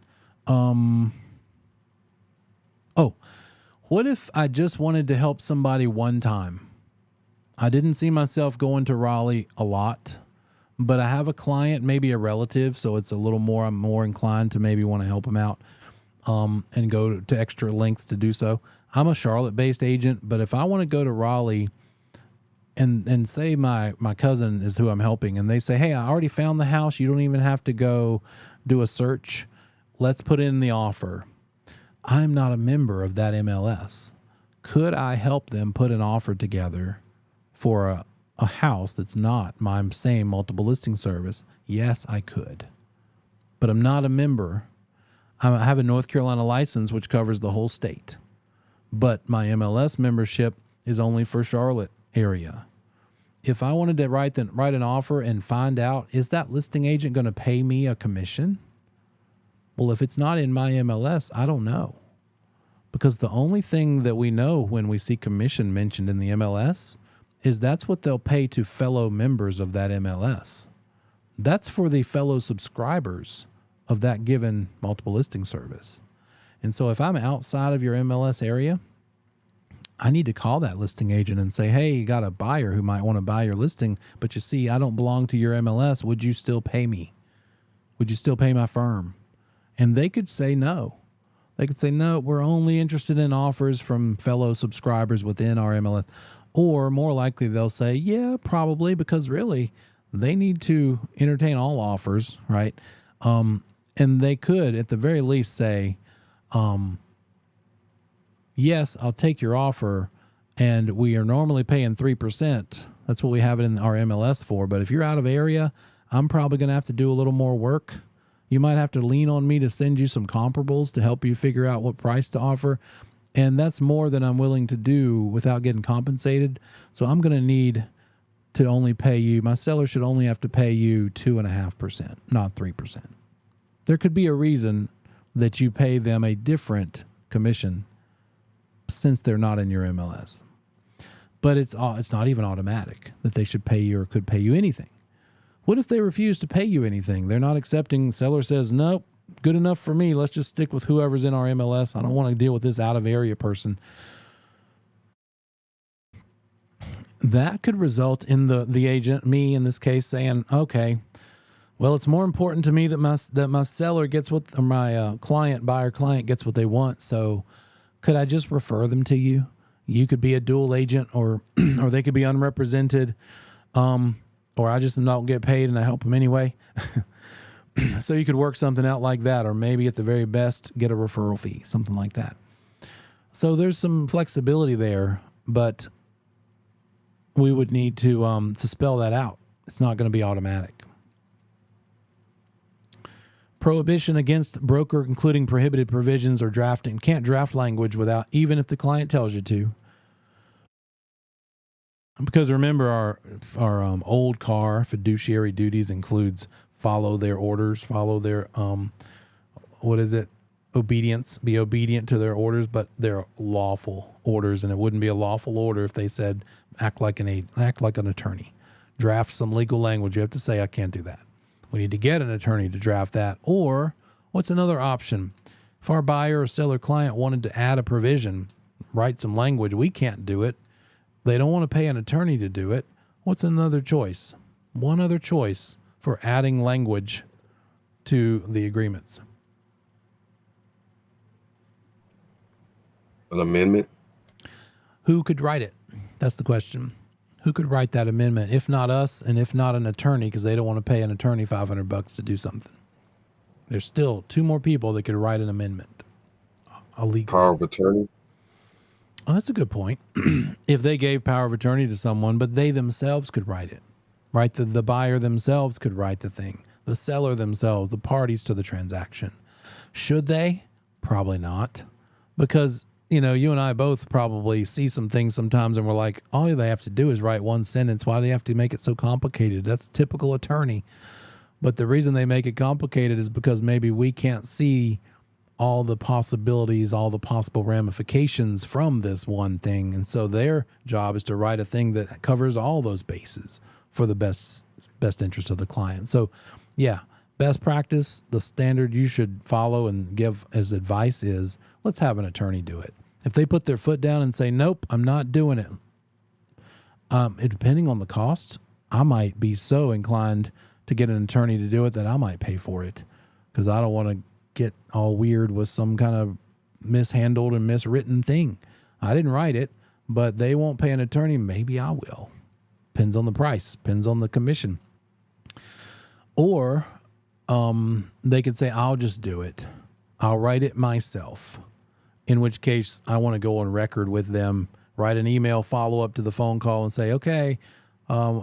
A: What if I just wanted to help somebody one time? I didn't see myself going to Raleigh a lot, but I have a client, maybe a relative, so it's a little more, I'm more inclined to maybe want to help them out and go to extra lengths to do so. I'm a Charlotte-based agent, but if I want to go to Raleigh and say my cousin is who I'm helping, and they say, hey, I already found the house, you don't even have to go do a search, let's put in the offer. I'm not a member of that MLS. Could I help them put an offer together for a house that's not my same multiple listing service? Yes, I could. But I'm not a member. I have a North Carolina license, which covers the whole state. But my MLS membership is only for Charlotte area. If I wanted to write an offer and find out, is that listing agent going to pay me a commission? Well, if it's not in my MLS, I don't know. Because the only thing that we know when we see commission mentioned in the MLS is that's what they'll pay to fellow members of that MLS. That's for the fellow subscribers of that given multiple listing service. And so if I'm outside of your MLS area, I need to call that listing agent and say, hey, you got a buyer who might want to buy your listing, but you see, I don't belong to your MLS. Would you still pay me? Would you still pay my firm? And they could say no. They could say, no, we're only interested in offers from fellow subscribers within our MLS. Or more likely, they'll say, yeah, probably, because really they need to entertain all offers, right? And they could, at the very least, say, yes, I'll take your offer, and we are normally paying 3%. That's what we have it in our MLS for. But if you're out of area, I'm probably going to have to do a little more work. You might have to lean on me to send you some comparables to help you figure out what price to offer. And that's more than I'm willing to do without getting compensated. So I'm going to need to only pay you, my seller should only have to pay you 2.5%, not 3%. There could be a reason that you pay them a different commission since they're not in your MLS. But it's not even automatic that they should pay you or could pay you anything. What if they refuse to pay you anything? They're not accepting. Seller says, nope, good enough for me. Let's just stick with whoever's in our MLS. I don't want to deal with this out of area person. That could result in the agent, me in this case, saying, okay, well, it's more important to me that my seller gets what, or my buyer client gets what they want. So could I just refer them to you? You could be a dual agent, or they could be unrepresented, or I just don't get paid and I help them anyway. So you could work something out like that, or maybe at the very best, get a referral fee, something like that. So there's some flexibility there, but we would need to spell that out. It's not going to be automatic. Prohibition against broker including prohibited provisions or drafting. Can't draft language without, even if the client tells you to. Because remember, our old car fiduciary duties includes follow their orders, follow their obedience, be obedient to their orders, but they're lawful orders, and it wouldn't be a lawful order if they said act like an attorney, draft some legal language. You have to say I can't do that. We need to get an attorney to draft that. Or what's another option? If our buyer or seller client wanted to add a provision, write some language, we can't do it. They don't want to pay an attorney to do it. What's another choice? One other choice for adding language to the agreements.
C: An amendment?
A: Who could write it? That's the question. Who could write that amendment? If not us, and if not an attorney, because they don't want to pay an attorney $500 to do something. There's still two more people that could write an amendment. A legal
C: Power of attorney?
A: Oh, that's a good point. If they gave power of attorney to someone, but they themselves could write it, right? The buyer themselves could write the thing. The seller themselves, the parties to the transaction. Should they? Probably not. Because, you and I both probably see some things sometimes and we're like, all they have to do is write one sentence. Why do they have to make it so complicated? That's typical attorney. But the reason they make it complicated is because maybe we can't see all the possibilities, all the possible ramifications from this one thing. And so their job is to write a thing that covers all those bases for the best interest of the client. So yeah, best practice, the standard you should follow and give as advice is let's have an attorney do it. If they put their foot down and say, nope, I'm not doing it. Depending on the cost, I might be so inclined to get an attorney to do it that I might pay for it because I don't want to get all weird with some kind of mishandled and miswritten thing. I didn't write it, but they won't pay an attorney. Maybe I will. Depends on the price, depends on the commission. Or they could say, I'll just do it. I'll write it myself. In which case I want to go on record with them, write an email, follow up to the phone call and say, okay,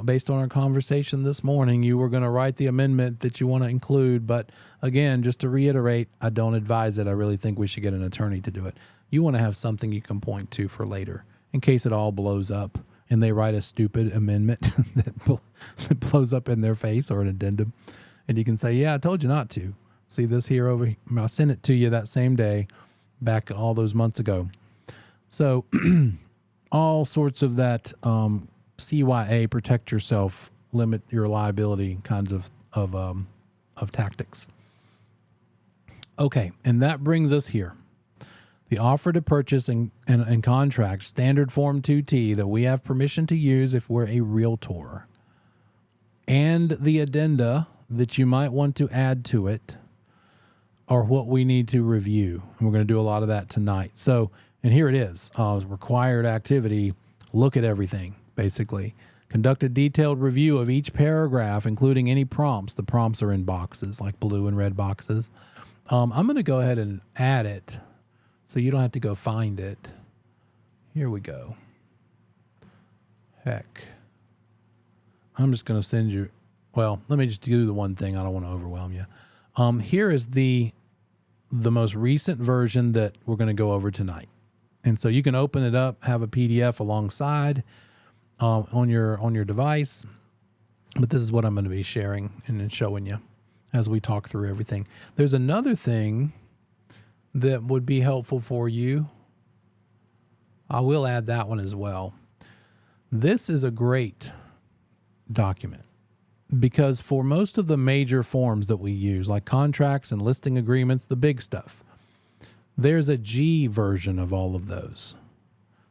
A: based on our conversation this morning, you were going to write the amendment that you want to include. But again, just to reiterate, I don't advise it. I really think we should get an attorney to do it. You want to have something you can point to for later in case it all blows up and they write a stupid amendment that blows up in their face or an addendum. And you can say, yeah, I told you not to. See this here over here. I sent it to you that same day back all those months ago. So all sorts of that CYA, protect yourself, limit your liability kinds of tactics. Okay, and that brings us here. The offer to purchase and contract standard form 2T that we have permission to use if we're a realtor. And the addenda that you might want to add to it are what we need to review. And we're going to do a lot of that tonight. So, and here it is, required activity, look at everything. Basically, conduct a detailed review of each paragraph, including any prompts. The prompts are in boxes, like blue and red boxes. I'm going to go ahead and add it so you don't have to go find it. Here we go. Heck. I'm just going to send you, well, let me just do the one thing. I don't want to overwhelm you. Here is the most recent version that we're going to go over tonight. And so you can open it up, have a PDF alongside on your device, but this is what I'm going to be sharing and then showing you as we talk through everything. There's another thing that would be helpful for you. I will add that one as well. This is a great document because for most of the major forms that we use, like contracts and listing agreements, the big stuff, there's a G version of all of those,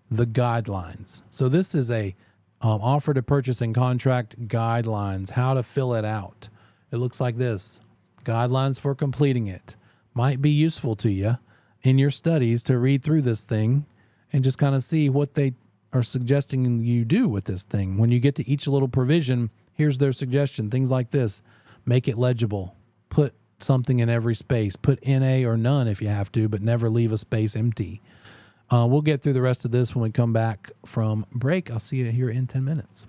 A: the guidelines. So this is a offer to purchase and contract guidelines, how to fill it out. It looks like this. Guidelines for completing it. Might be useful to you in your studies to read through this thing and just kind of see what they are suggesting you do with this thing. When you get to each little provision, here's their suggestion. Things like this. Make it legible. Put something in every space. Put NA or none if you have to, but never leave a space empty. We'll get through the rest of this when we come back from break. I'll see you here in 10 minutes.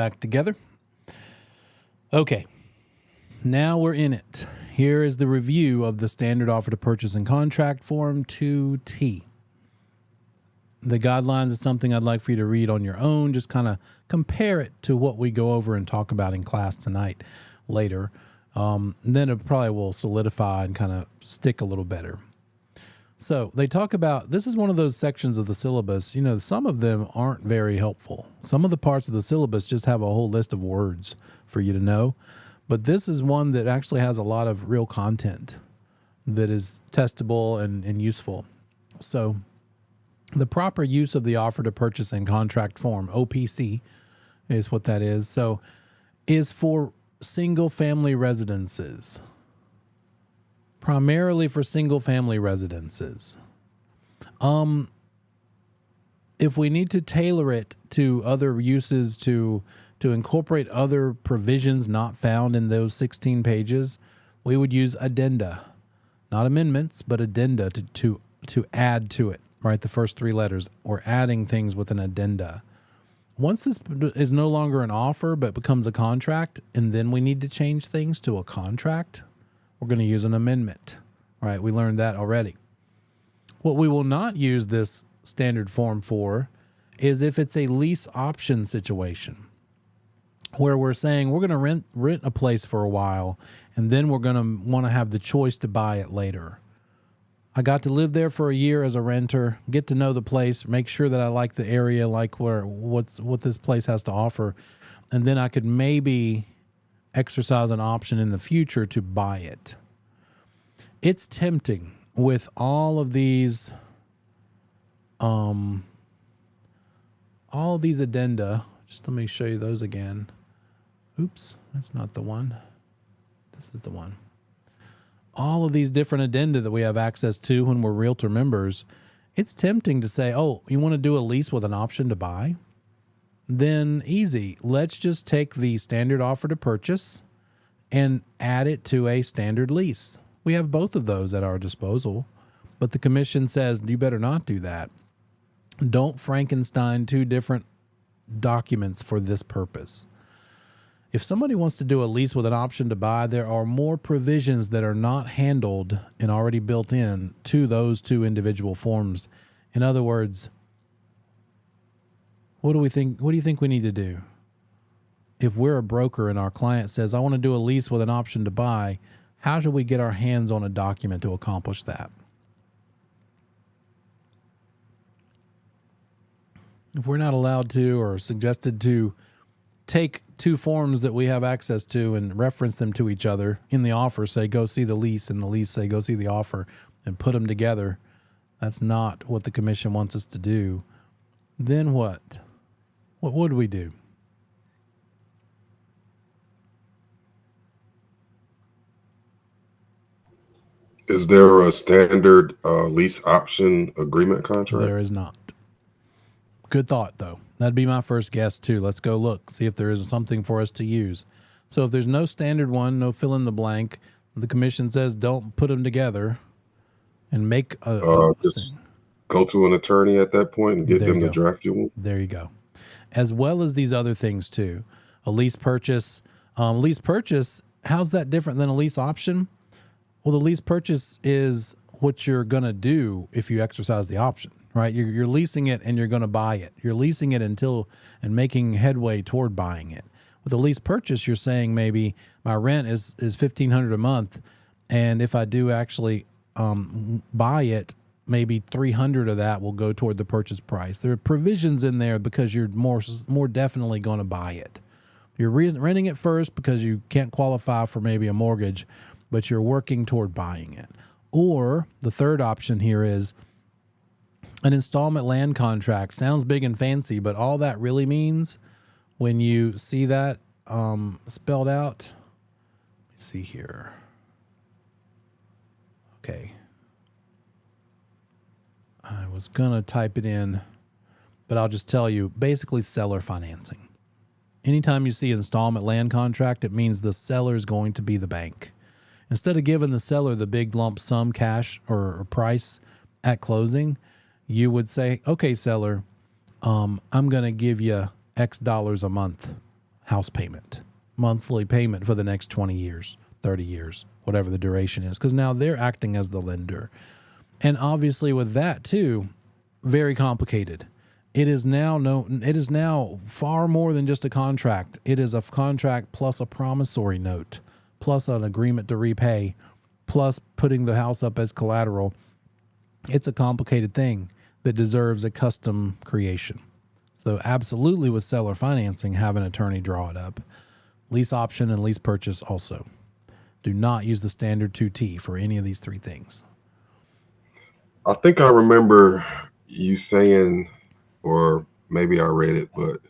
A: back together. Okay, now we're in it. Here is the review of the standard offer to purchase and contract form 2T. The guidelines is something I'd like for you to read on your own. Just kind of compare it to what we go over and talk about in class tonight later. Then it probably will solidify and kind of stick a little better. So they talk about, this is one of those sections of the syllabus, you know, some of them aren't very helpful. Some of the parts of the syllabus just have a whole list of words for you to know. But this is one that actually has a lot of real content that is testable and useful. So the proper use of the offer to purchase and contract form, OPC is what that is. So is for single family residences. Primarily for single family residences. If we need to tailor it to other uses to incorporate other provisions not found in those 16 pages, we would use addenda, not amendments, but addenda to add to it, right? The first three letters, or adding things with an addenda. Once this is no longer an offer, but becomes a contract, and then we need to change things to a contract, we're going to use an amendment, right? We learned that already. What we will not use this standard form for is if it's a lease option situation where we're saying we're going to rent a place for a while, and then we're going to want to have the choice to buy it later. I got to live there for a year as a renter, get to know the place, make sure that I like the area, like what this place has to offer, and then I could maybe exercise an option in the future to buy it. It's tempting with all of these addenda. Just let me show you those again. Oops, that's not the one. This is the one. All of these different addenda that we have access to when we're Realtor members, it's tempting to say, oh, you want to do a lease with an option to buy? Then easy. Let's just take the standard offer to purchase and add it to a standard lease. We have both of those at our disposal, but the commission says you better not do that. Don't Frankenstein two different documents for this purpose. If somebody wants to do a lease with an option to buy, there are more provisions that are not handled and already built in to those two individual forms. In other words, what do we think? What do you think we need to do? If we're a broker and our client says, I want to do a lease with an option to buy, how should we get our hands on a document to accomplish that? If we're not allowed to or suggested to take two forms that we have access to and reference them to each other in the offer, say, go see the lease, and the lease say, go see the offer, and put them together, that's not what the commission wants us to do. Then what? What would we do?
C: Is there a standard lease option agreement contract?
A: There is not. Good thought, though. That'd be my first guess, too. Let's go look, see if there is something for us to use. So if there's no standard one, no fill in the blank, the commission says don't put them together and make
C: just go to an attorney at that point and get them to draft you one.
A: There you go. As well as these other things, too. A lease purchase. Lease purchase, how's that different than a lease option? Well, the lease purchase is what you're going to do if you exercise the option, right? You're leasing it and you're going to buy it. You're leasing it and making headway toward buying it. With a lease purchase, you're saying maybe my rent is $1,500 a month, and if I do actually buy it, maybe $300 of that will go toward the purchase price. There are provisions in there because you're more definitely going to buy it. You're renting it first because you can't qualify for maybe a mortgage, but you're working toward buying it. Or the third option here is an installment land contract. Sounds big and fancy, but all that really means when you see that spelled out, let me see here. Okay. I was going to type it in, but I'll just tell you, basically seller financing. Anytime you see installment land contract, it means the seller is going to be the bank. Instead of giving the seller the big lump sum cash or price at closing, you would say, okay, seller, I'm going to give you X dollars a month. house payment, monthly payment for the next 20 years, 30 years, whatever the duration is, because now they're acting as the lender. And obviously with that too, very complicated. It is now far more than just a contract. It is a contract plus a promissory note, plus an agreement to repay, plus putting the house up as collateral. It's a complicated thing that deserves a custom creation. So absolutely with seller financing, have an attorney draw it up. Lease option and lease purchase also. Do not use the standard 2T for any of these three things.
C: I think I remember you saying, or maybe I read it, but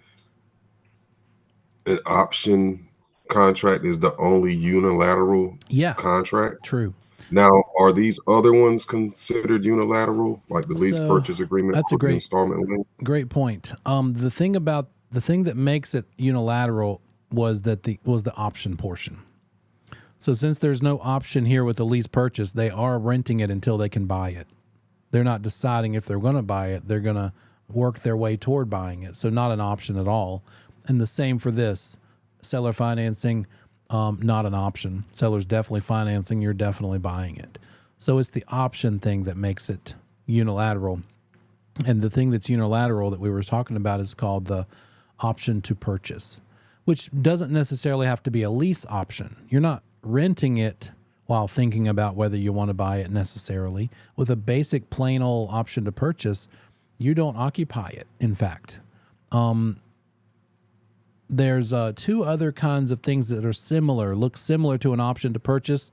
C: an option contract is the only unilateral contract.
A: True.
C: Now, are these other ones considered unilateral, like the lease purchase agreement?
A: That's a
C: or the installment loan?
A: Great point. The thing that makes it unilateral was the option portion. So since there's no option here with the lease purchase, they are renting it until they can buy it. They're not deciding if they're going to buy it. They're going to work their way toward buying it. So not an option at all. And the same for this seller financing. Not an option. Seller's definitely financing. You're definitely buying it. So it's the option thing that makes it unilateral. And the thing that's unilateral that we were talking about is called the option to purchase, which doesn't necessarily have to be a lease option. You're not renting it while thinking about whether you want to buy it necessarily. With a basic plain old option to purchase, you don't occupy it, in fact. There's two other kinds of things that are look similar to an option to purchase,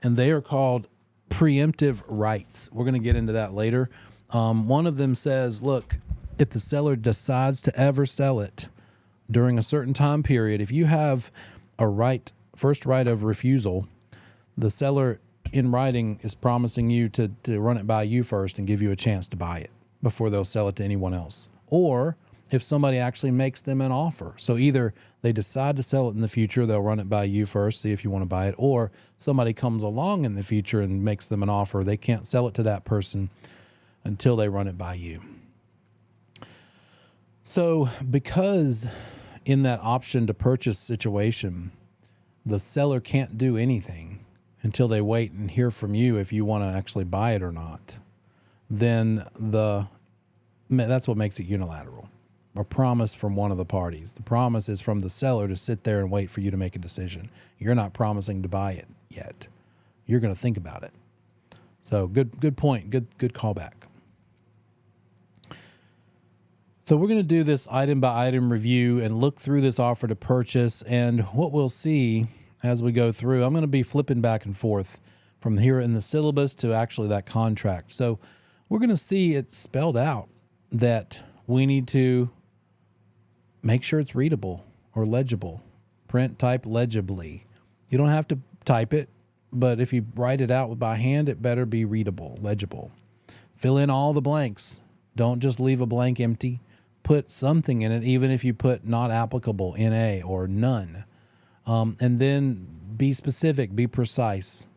A: and they are called preemptive rights. We're going to get into that later. One of them says, look, if the seller decides to ever sell it during a certain time period, if you have a first right of refusal, the seller in writing is promising you to run it by you first and give you a chance to buy it before they'll sell it to anyone else. Or if somebody actually makes them an offer. So either they decide to sell it in the future, they'll run it by you first, see if you want to buy it, or somebody comes along in the future and makes them an offer. They can't sell it to that person until they run it by you. So because in that option to purchase situation, the seller can't do anything until they wait and hear from you if you want to actually buy it or not, then that's what makes it unilateral. A promise from one of the parties. The promise is from the seller to sit there and wait for you to make a decision. You're not promising to buy it yet. You're going to think about it. So good point. Good callback. So we're going to do this item by item review and look through this offer to purchase. And what we'll see as we go through, I'm going to be flipping back and forth from here in the syllabus to actually that contract. So we're going to see it spelled out that we need to make sure it's readable or legible. Print, type legibly. You don't have to type it, but if you write it out by hand, it better be readable, legible. Fill in all the blanks. Don't just leave a blank empty. Put something in it, even if you put not applicable, NA, or none. And then be specific, be precise.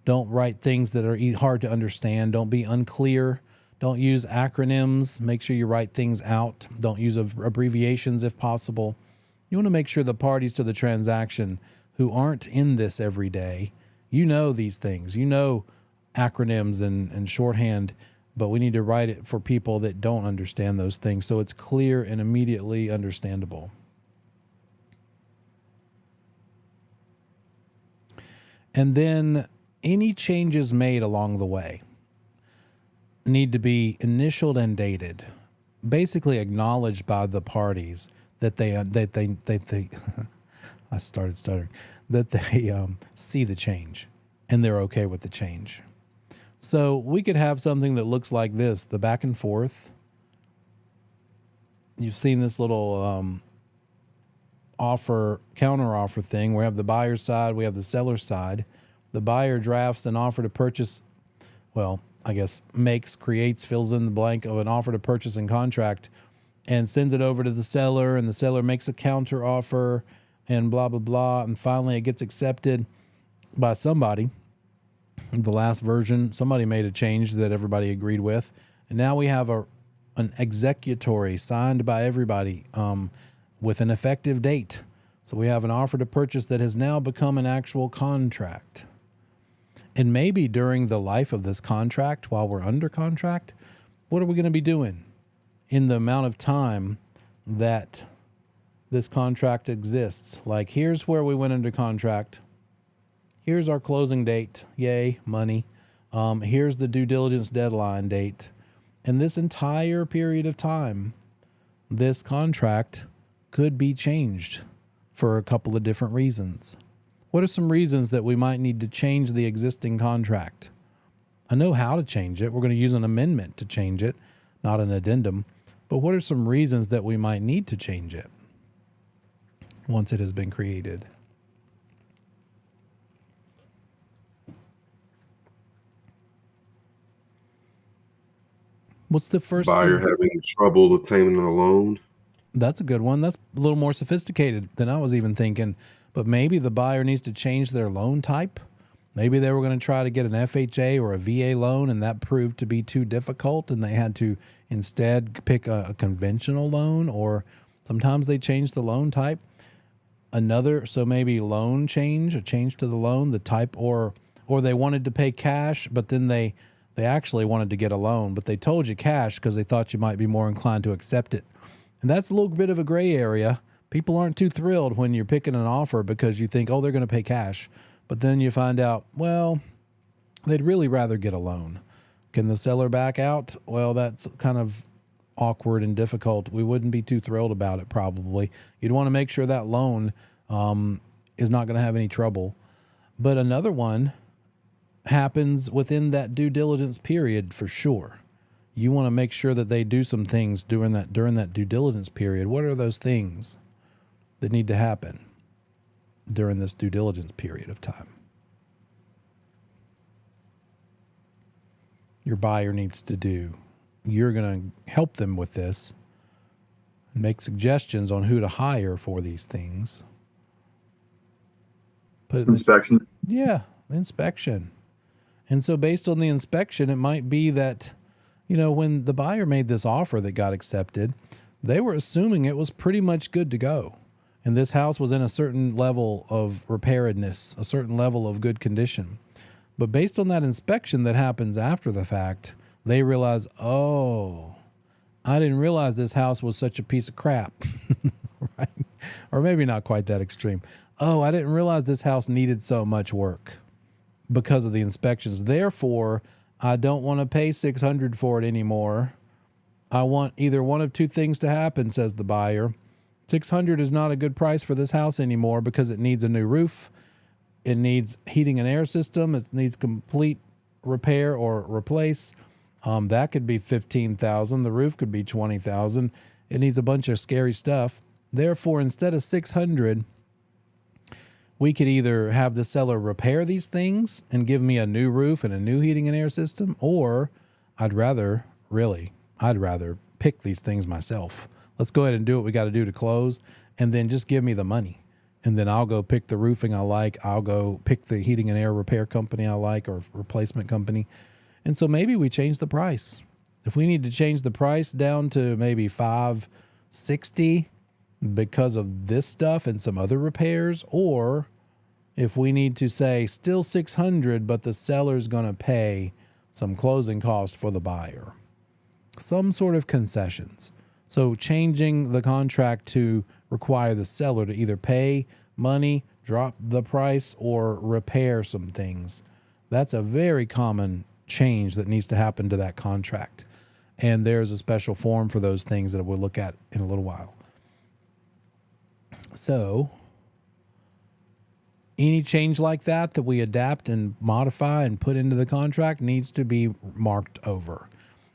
A: Don't write things that are hard to understand. Don't be unclear. Don't use acronyms. Make sure you write things out. Don't use abbreviations if possible. You want to make sure the parties to the transaction who aren't in this every day, you know these things. You know acronyms and shorthand, but we need to write it for people that don't understand those things so it's clear and immediately understandable. And then any changes made along the way need to be initialed and dated, basically acknowledged by the parties that they I started stuttering, that they see the change and they're okay with the change. So we could have something that looks like this, the back and forth. You've seen this little counter offer thing. We have the buyer's side, we have the seller's side. The buyer drafts an offer to purchase, creates, fills in the blank of an offer to purchase and contract and sends it over to the seller, and the seller makes a counter offer and blah, blah, blah. And finally it gets accepted by somebody. The last version, somebody made a change that everybody agreed with. And now we have an executory signed by everybody with an effective date. So we have an offer to purchase that has now become an actual contract. And maybe during the life of this contract, while we're under contract, what are we going to be doing in the amount of time that this contract exists? Like, here's where we went under contract. Here's our closing date. Yay, money. Here's the due diligence deadline date. And this entire period of time, this contract could be changed for a couple of different reasons. What are some reasons that we might need to change the existing contract? I know how to change it. We're going to use an amendment to change it, not an addendum. But what are some reasons that we might need to change it once it has been created? What's the first
C: Buyer
A: thing?
C: having trouble obtaining a loan.
A: That's a good one. That's a little more sophisticated than I was even thinking. But maybe the buyer needs to change their loan type. Maybe they were going to try to get an FHA or a VA loan, and that proved to be too difficult, and they had to instead pick a conventional loan, or sometimes they change the loan type. So maybe loan change, a change to the loan, the type, or they wanted to pay cash, but then they actually wanted to get a loan, but they told you cash because they thought you might be more inclined to accept it. And that's a little bit of a gray area. People aren't too thrilled when you're picking an offer because you think, oh, they're going to pay cash. But then you find out, well, they'd really rather get a loan. Can the seller back out? Well, that's kind of awkward and difficult. We wouldn't be too thrilled about it probably. You'd want to make sure that loan is not going to have any trouble. But another one happens within that due diligence period for sure. You want to make sure that they do some things during that due diligence period. What are those things that need to happen during this due diligence period of time? Your buyer needs to do. You're going to help them with this and make suggestions on who to hire for these things.
B: Inspection.
A: Yeah, inspection. And so based on the inspection, it might be that, when the buyer made this offer that got accepted, they were assuming it was pretty much good to go. And this house was in a certain level of repairedness, a certain level of good condition. But based on that inspection that happens after the fact, they realize, oh, I didn't realize this house was such a piece of crap. Right? Or maybe not quite that extreme. Oh, I didn't realize this house needed so much work because of the inspections. Therefore, I don't want to pay $600 for it anymore. I want either one of two things to happen, says the buyer. $600 is not a good price for this house anymore because it needs a new roof. It needs heating and air system. It needs complete repair or replace. That could be $15,000. The roof could be $20,000. It needs a bunch of scary stuff. Therefore, instead of $600, we could either have the seller repair these things and give me a new roof and a new heating and air system, or I'd rather pick these things myself. Let's go ahead and do what we got to do to close, and then just give me the money. And then I'll go pick the roofing I like. I'll go pick the heating and air repair company I like, or replacement company. And so maybe we change the price. If we need to change the price down to maybe $560 because of this stuff and some other repairs, or if we need to say still $600, but the seller's going to pay some closing cost for the buyer, some sort of concessions. So changing the contract to require the seller to either pay money, drop the price, or repair some things. That's a very common change that needs to happen to that contract. And there's a special form for those things that we'll look at in a little while. So any change like that we adapt and modify and put into the contract needs to be marked over.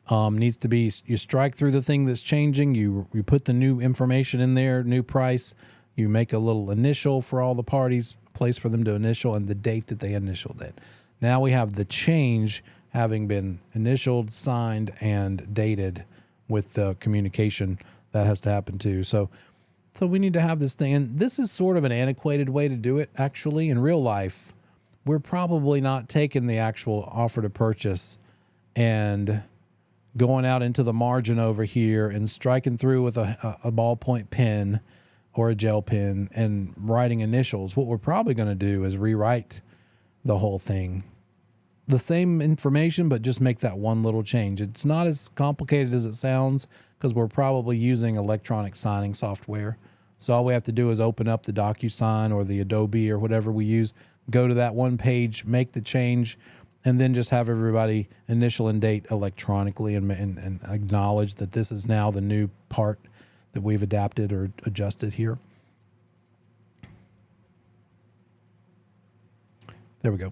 A: Needs to be, you strike through the thing that's changing, you put the new information in there, new price, you make a little initial for all the parties, place for them to initial, and the date that they initialed it. Now we have the change having been initialed, signed, and dated with the communication that has to happen too. So we need to have this thing. And this is sort of an antiquated way to do it, actually. In real life, we're probably not taking the actual offer to purchase and going out into the margin over here and striking through with a ballpoint pen or a gel pen and writing initials. What we're probably going to do is rewrite the whole thing. The same information, but just make that one little change. It's not as complicated as it sounds because we're probably using electronic signing software. So all we have to do is open up the DocuSign or the Adobe or whatever we use, go to that one page, make the change, and then just have everybody initial and date electronically and acknowledge that this is now the new part that we've adapted or adjusted here. There we go.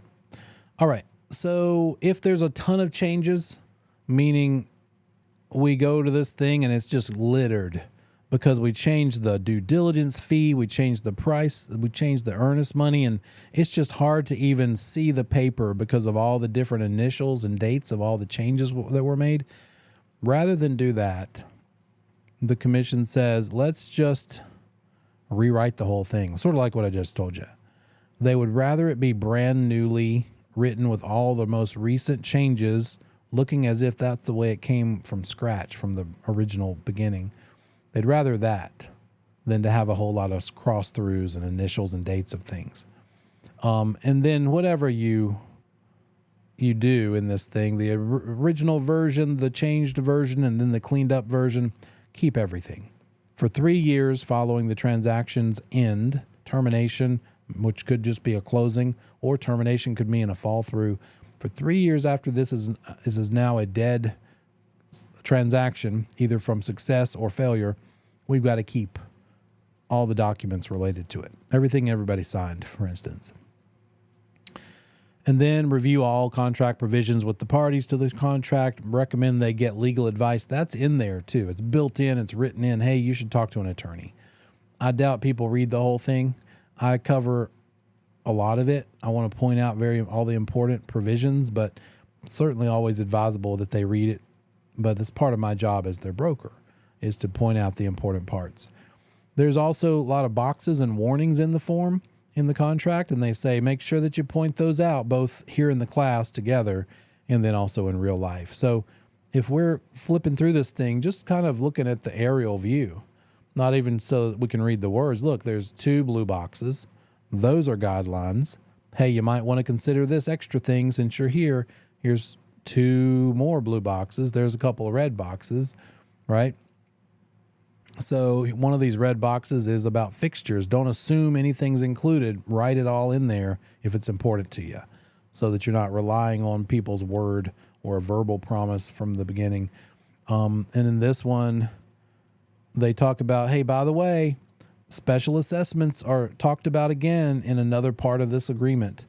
A: All right. So if there's a ton of changes, meaning we go to this thing and it's just littered because we changed the due diligence fee, we changed the price, we changed the earnest money, and it's just hard to even see the paper because of all the different initials and dates of all the changes that were made. Rather than do that, the commission says, let's just rewrite the whole thing. Sort of like what I just told you. They would rather it be brand newly written with all the most recent changes, looking as if that's the way it came from scratch, from the original beginning. They'd rather that than to have a whole lot of cross-throughs and initials and dates of things. And then whatever you do in this thing, the original version, the changed version, and then the cleaned up version, keep everything. For 3 years following the transaction's end, termination, which could just be a closing, or termination could mean a fall through. For 3 years after this is now a dead transaction, either from success or failure, we've got to keep all the documents related to it. Everything everybody signed, for instance. And then review all contract provisions with the parties to the contract. Recommend they get legal advice. That's in there too. It's built in. It's written in. Hey, you should talk to an attorney. I doubt people read the whole thing. I cover a lot of it. I want to point out all the important provisions, but certainly always advisable that they read it. But it's part of my job as their broker, is to point out the important parts. There's also a lot of boxes and warnings in the form, in the contract, and they say make sure that you point those out both here in the class together and then also in real life. So if we're flipping through this thing, just kind of looking at the aerial view, not even so that we can read the words. Look, there's 2 blue boxes. Those are guidelines. Hey, you might want to consider this extra thing since you're here. Here's 2 more blue boxes. There's a couple of red boxes, right? So one of these red boxes is about fixtures. Don't assume anything's included. Write it all in there if it's important to you, so that you're not relying on people's word or a verbal promise from the beginning. And in this one, they talk about, hey, by the way, special assessments are talked about again in another part of this agreement.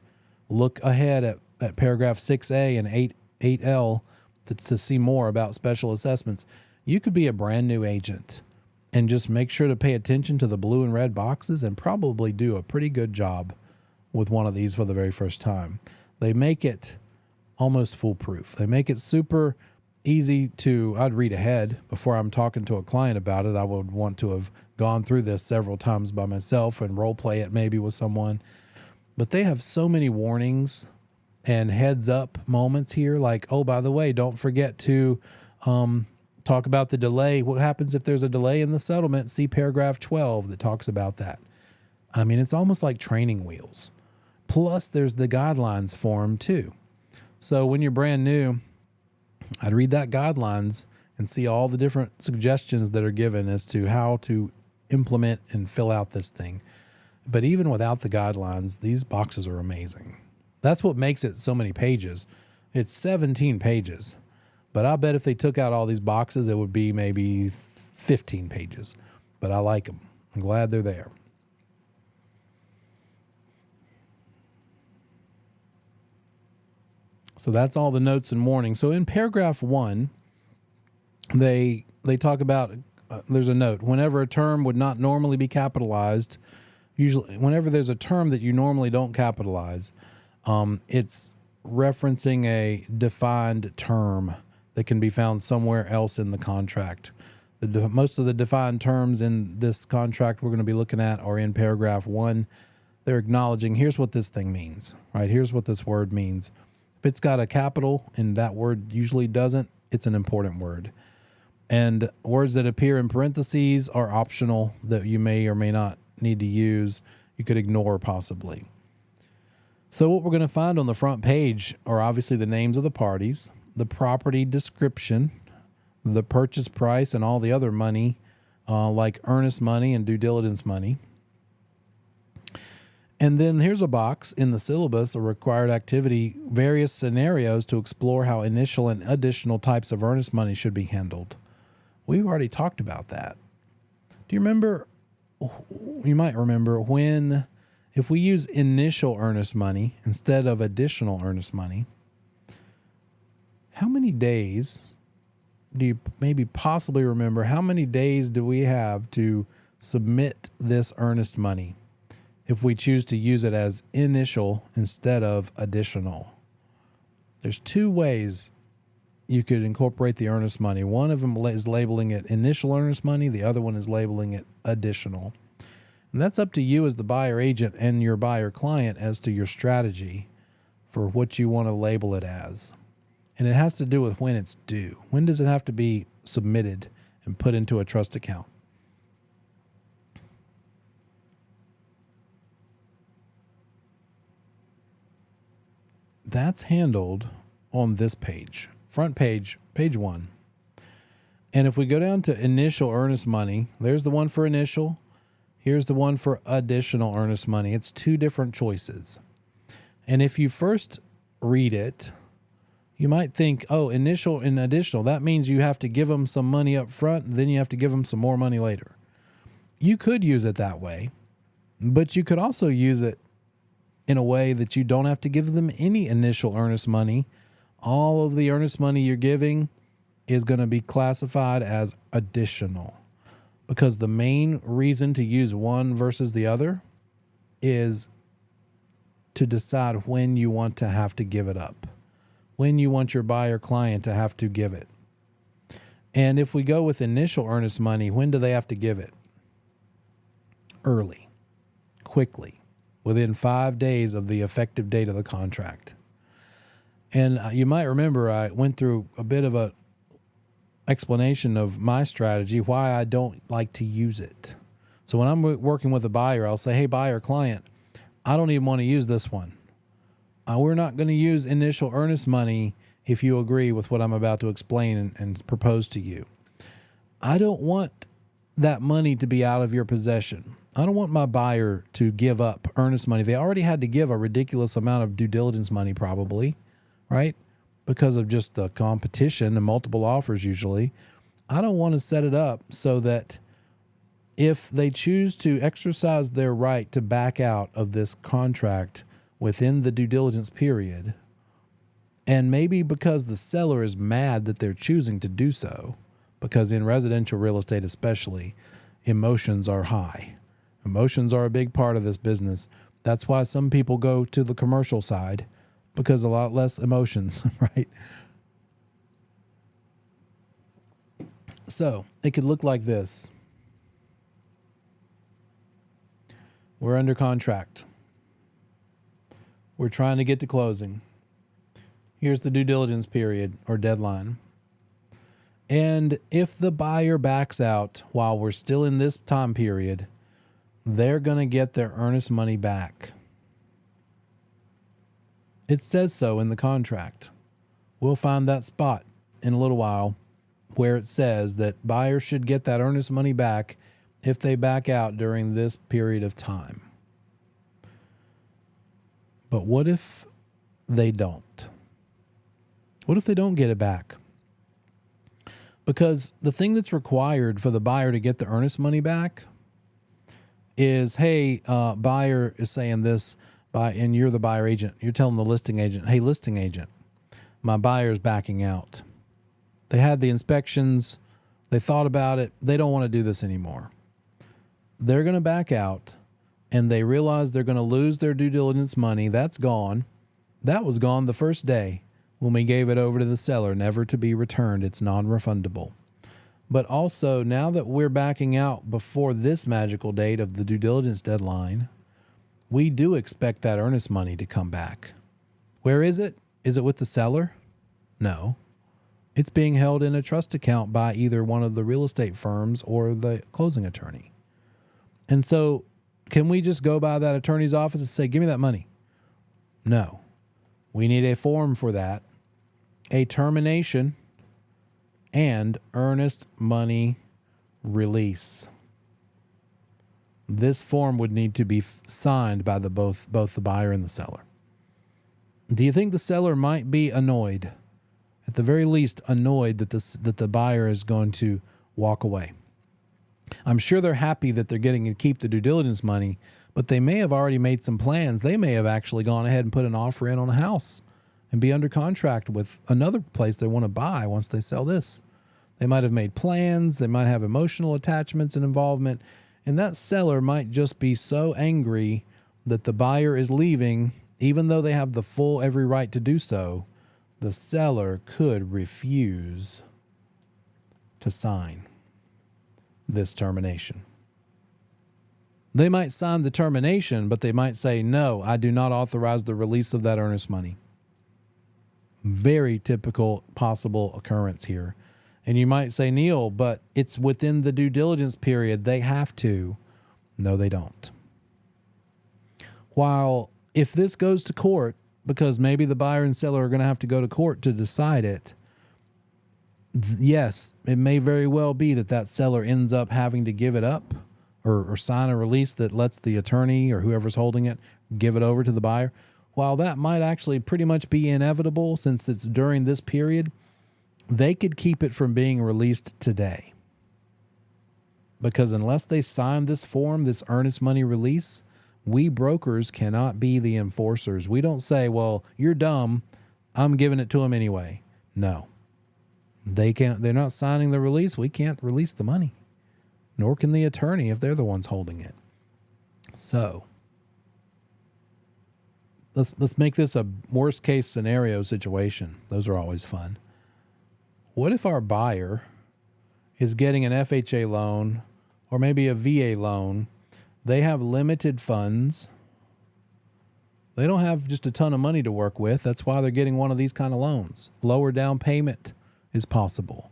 A: Look ahead at paragraph 6A and 8L to see more about special assessments. You could be a brand new agent and just make sure to pay attention to the blue and red boxes and probably do a pretty good job with one of these for the very first time. They make it almost foolproof. They make it super easy I'd read ahead before I'm talking to a client about it. I would want to have gone through this several times by myself and role play it maybe with someone. But they have so many warnings and heads up moments here, like, oh, by the way, don't forget to talk about the delay. What happens if there's a delay in the settlement? See paragraph 12 that talks about that. I mean, it's almost like training wheels. Plus, there's the guidelines form too. So when you're brand new, I'd read that guidelines and see all the different suggestions that are given as to how to implement and fill out this thing. But even without the guidelines, these boxes are amazing. That's what makes it so many pages. It's 17 pages. But I bet if they took out all these boxes, it would be maybe 15 pages. But I like them. I'm glad they're there. So that's all the notes and warnings. So in paragraph 1, they talk about, there's a note, whenever a term would not normally be capitalized, usually whenever there's a term that you normally don't capitalize, it's referencing a defined term that can be found somewhere else in the contract. Most of the defined terms in this contract we're going to be looking at are in paragraph 1. They're acknowledging, here's what this thing means, right? Here's what this word means. If it's got a capital and that word usually doesn't, it's an important word. And words that appear in parentheses are optional that you may or may not need to use. You could ignore possibly. So what we're going to find on the front page are obviously the names of the parties, the property description, the purchase price, and all the other money, like earnest money and due diligence money. And then here's a box in the syllabus, a required activity, various scenarios to explore how initial and additional types of earnest money should be handled. We've already talked about that. Do you remember? You might remember when, if we use initial earnest money instead of additional earnest money, how many days do you maybe possibly remember? How many days do we have to submit this earnest money if we choose to use it as initial instead of additional? There's two ways you could incorporate the earnest money. One of them is labeling it initial earnest money. The other one is labeling it additional. And that's up to you as the buyer agent and your buyer client as to your strategy for what you want to label it as. And it has to do with when it's due. When does it have to be submitted and put into a trust account? That's handled on this page, front page, page 1. And if we go down to initial earnest money, there's the one for initial. Here's the one for additional earnest money. It's two different choices. And if you first read it, you might think, oh, initial and additional, that means you have to give them some money up front, and then you have to give them some more money later. You could use it that way, but you could also use it in a way that you don't have to give them any initial earnest money. All of the earnest money you're giving is going to be classified as additional, because the main reason to use one versus the other is to decide when you want to have to give it up, when you want your buyer client to have to give it. And if we go with initial earnest money, when do they have to give it? Early, quickly, within 5 days of the effective date of the contract. And you might remember I went through a bit of a explanation of my strategy, why I don't like to use it. So when I'm working with a buyer, I'll say, hey, buyer client, I don't even want to use this one. We're not going to use initial earnest money if you agree with what I'm about to explain and propose to you. I don't want that money to be out of your possession. I don't want my buyer to give up earnest money. They already had to give a ridiculous amount of due diligence money probably, right? Because of just the competition and multiple offers usually. I don't want to set it up so that if they choose to exercise their right to back out of this contract within the due diligence period, and maybe because the seller is mad that they're choosing to do so, because in residential real estate especially, emotions are high. Emotions are a big part of this business. That's why some people go to the commercial side, because a lot less emotions, right? So it could look like this. We're under contract. We're trying to get to closing. Here's the due diligence period or deadline. And if the buyer backs out while we're still in this time period, they're going to get their earnest money back. It says so in the contract. We'll find that spot in a little while where it says that buyers should get that earnest money back if they back out during this period of time. But what if they don't? What if they don't get it back? Because the thing that's required for the buyer to get the earnest money back is, hey, buyer is saying this, and you're the buyer agent. You're telling the listing agent, hey, listing agent, my buyer's backing out. They had the inspections. They thought about it. They don't want to do this anymore. They're going to back out, and they realize they're going to lose their due diligence money. That's gone. That was gone the first day when we gave it over to the seller, never to be returned. It's non-refundable. But also, now that we're backing out before this magical date of the due diligence deadline, we do expect that earnest money to come back. Where is it? Is it with the seller? No. It's being held in a trust account by either one of the real estate firms or the closing attorney. And so can we just go by that attorney's office and say, give me that money? No. We need a form for that, a termination, and earnest money release. This form would need to be signed by both the buyer and the seller. Do you think the seller might be annoyed? At the very least, annoyed that the buyer is going to walk away. I'm sure they're happy that they're getting to keep the due diligence money, but they may have already made some plans. They may have actually gone ahead and put an offer in on a house and be under contract with another place they want to buy once they sell this. They might have made plans. They might have emotional attachments and involvement. And that seller might just be so angry that the buyer is leaving, even though they have the full every right to do so. The seller could refuse to sign this termination. They might sign the termination, but they might say, no, I do not authorize the release of that earnest money. Very typical possible occurrence here. And you might say, Neil, but it's within the due diligence period. They have to. No, they don't. While if this goes to court, because maybe the buyer and seller are going to have to go to court to decide it, yes, it may very well be that seller ends up having to give it up or sign a release that lets the attorney or whoever's holding it give it over to the buyer. While that might actually pretty much be inevitable since it's during this period, they could keep it from being released today. Because unless they sign this form, this earnest money release, we brokers cannot be the enforcers. We don't say, well, you're dumb, I'm giving it to them anyway. No. They can't. They're not signing the release. We can't release the money. Nor can the attorney if they're the ones holding it. So let's make this a worst case scenario situation. Those are always fun. What if our buyer is getting an FHA loan or maybe a VA loan? They have limited funds. They don't have just a ton of money to work with. That's why they're getting one of these kind of loans. Lower down payment is possible.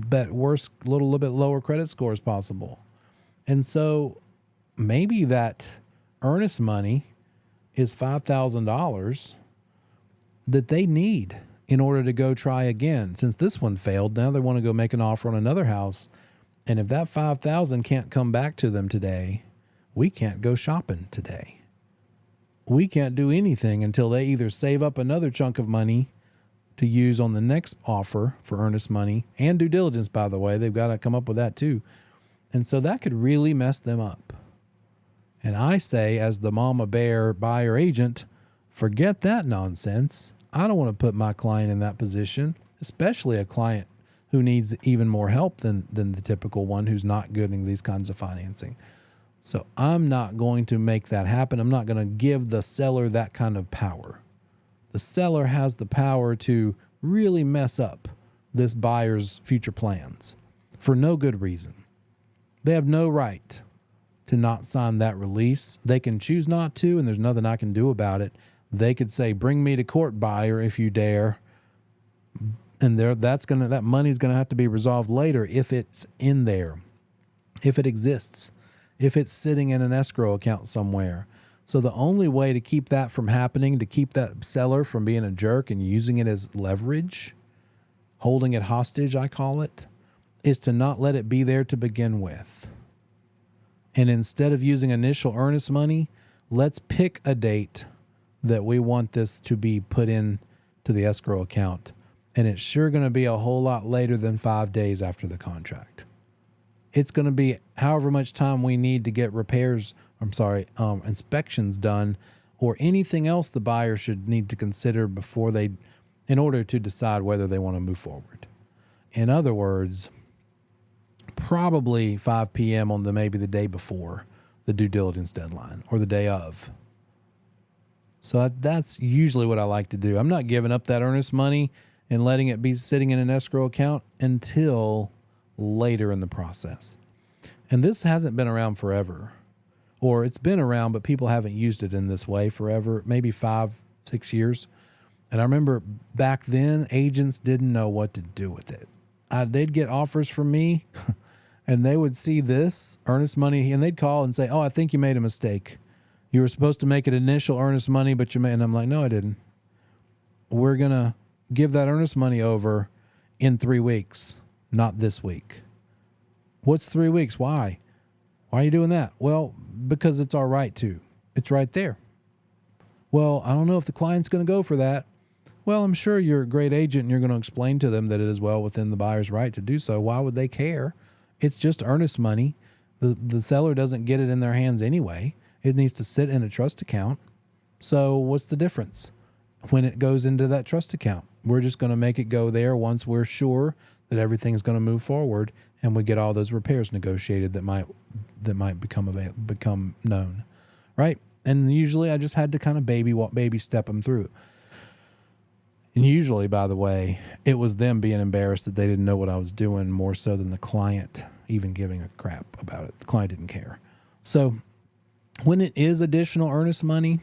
A: Worse, little bit lower credit score is possible. And so maybe that earnest money is $5,000 that they need in order to go try again. Since this one failed, now they want to go make an offer on another house. And if that $5,000 can't come back to them today, we can't go shopping today. We can't do anything until they either save up another chunk of money to use on the next offer for earnest money and due diligence, by the way. They've got to come up with that too. And so that could really mess them up. And I say, as the mama bear buyer agent, forget that nonsense. I don't want to put my client in that position, especially a client who needs even more help than the typical one who's not getting these kinds of financing. So I'm not going to make that happen. I'm not going to give the seller that kind of power. The seller has the power to really mess up this buyer's future plans for no good reason. They have no right to not sign that release. They can choose not to, and there's nothing I can do about it. They could say, bring me to court, buyer, if you dare. And that money's going to have to be resolved later if it's in there, if it exists, if it's sitting in an escrow account somewhere. So the only way to keep that from happening, to keep that seller from being a jerk and using it as leverage, holding it hostage, I call it, is to not let it be there to begin with. And instead of using initial earnest money, let's pick a date that we want this to be put in to the escrow account. And it's sure going to be a whole lot later than 5 days after the contract. It's going to be however much time we need to get inspections done or anything else the buyer should need to consider in order to decide whether they want to move forward. In other words, probably 5 p.m. on maybe the day before the due diligence deadline or the day of. So that's usually what I like to do. I'm not giving up that earnest money and letting it be sitting in an escrow account until later in the process. And this hasn't been around forever, or it's been around, but people haven't used it in this way forever, maybe 5-6 years. And I remember back then, agents didn't know what to do with it. They'd get offers from me and they would see this earnest money and they'd call and say, "Oh, I think you made a mistake. You were supposed to make an initial earnest money, but you made," and I'm like, "No, I didn't. We're going to give that earnest money over in 3 weeks, not this week." "What's 3 weeks? Why? Why are you doing that?" "Well, because it's our right to. It's right there." "Well, I don't know if the client's going to go for that." "Well, I'm sure you're a great agent and you're going to explain to them that it is well within the buyer's right to do so. Why would they care? It's just earnest money. The seller doesn't get it in their hands anyway. It needs to sit in a trust account. So what's the difference when it goes into that trust account? We're just going to make it go there once we're sure that everything's going to move forward and we get all those repairs negotiated that might become known." Right? And usually I just had to kind of baby step them through it. And usually, by the way, it was them being embarrassed that they didn't know what I was doing more so than the client even giving a crap about it. The client didn't care. So when it is additional earnest money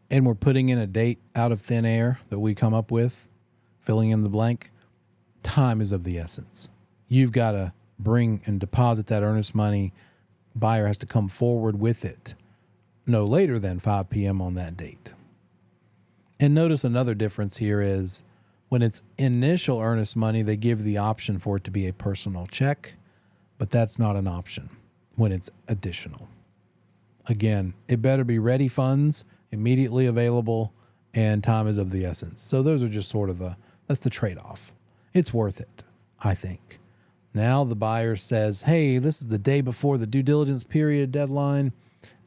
A: and we're putting in a date out of thin air that we come up with, filling in the blank, time is of the essence. You've got to bring and deposit that earnest money. Buyer has to come forward with it no later than 5 p.m. on that date. And notice another difference here is when it's initial earnest money, they give the option for it to be a personal check, but that's not an option when it's additional. Again, it better be ready funds, immediately available, and time is of the essence. So those are just sort of that's the trade-off. It's worth it, I think. Now the buyer says, "Hey, this is the day before the due diligence period deadline,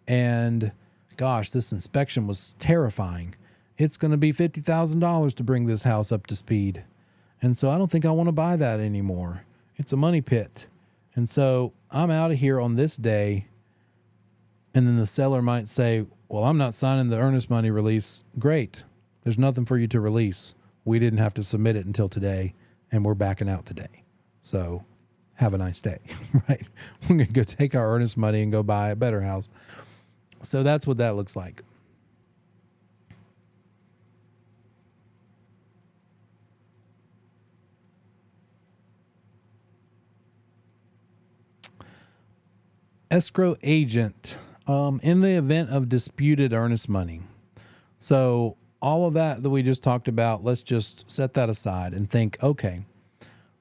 A: and gosh, this inspection was terrifying. It's going to be $50,000 to bring this house up to speed. And so I don't think I want to buy that anymore. It's a money pit. And so I'm out of here on this day." And then the seller might say, "Well, I'm not signing the earnest money release." Great. There's nothing for you to release. We didn't have to submit it until today, and we're backing out today. So have a nice day, right? We're going to go take our earnest money and go buy a better house. So that's what that looks like. Escrow agent, in the event of disputed earnest money. So all of that we just talked about, let's just set that aside and think, okay,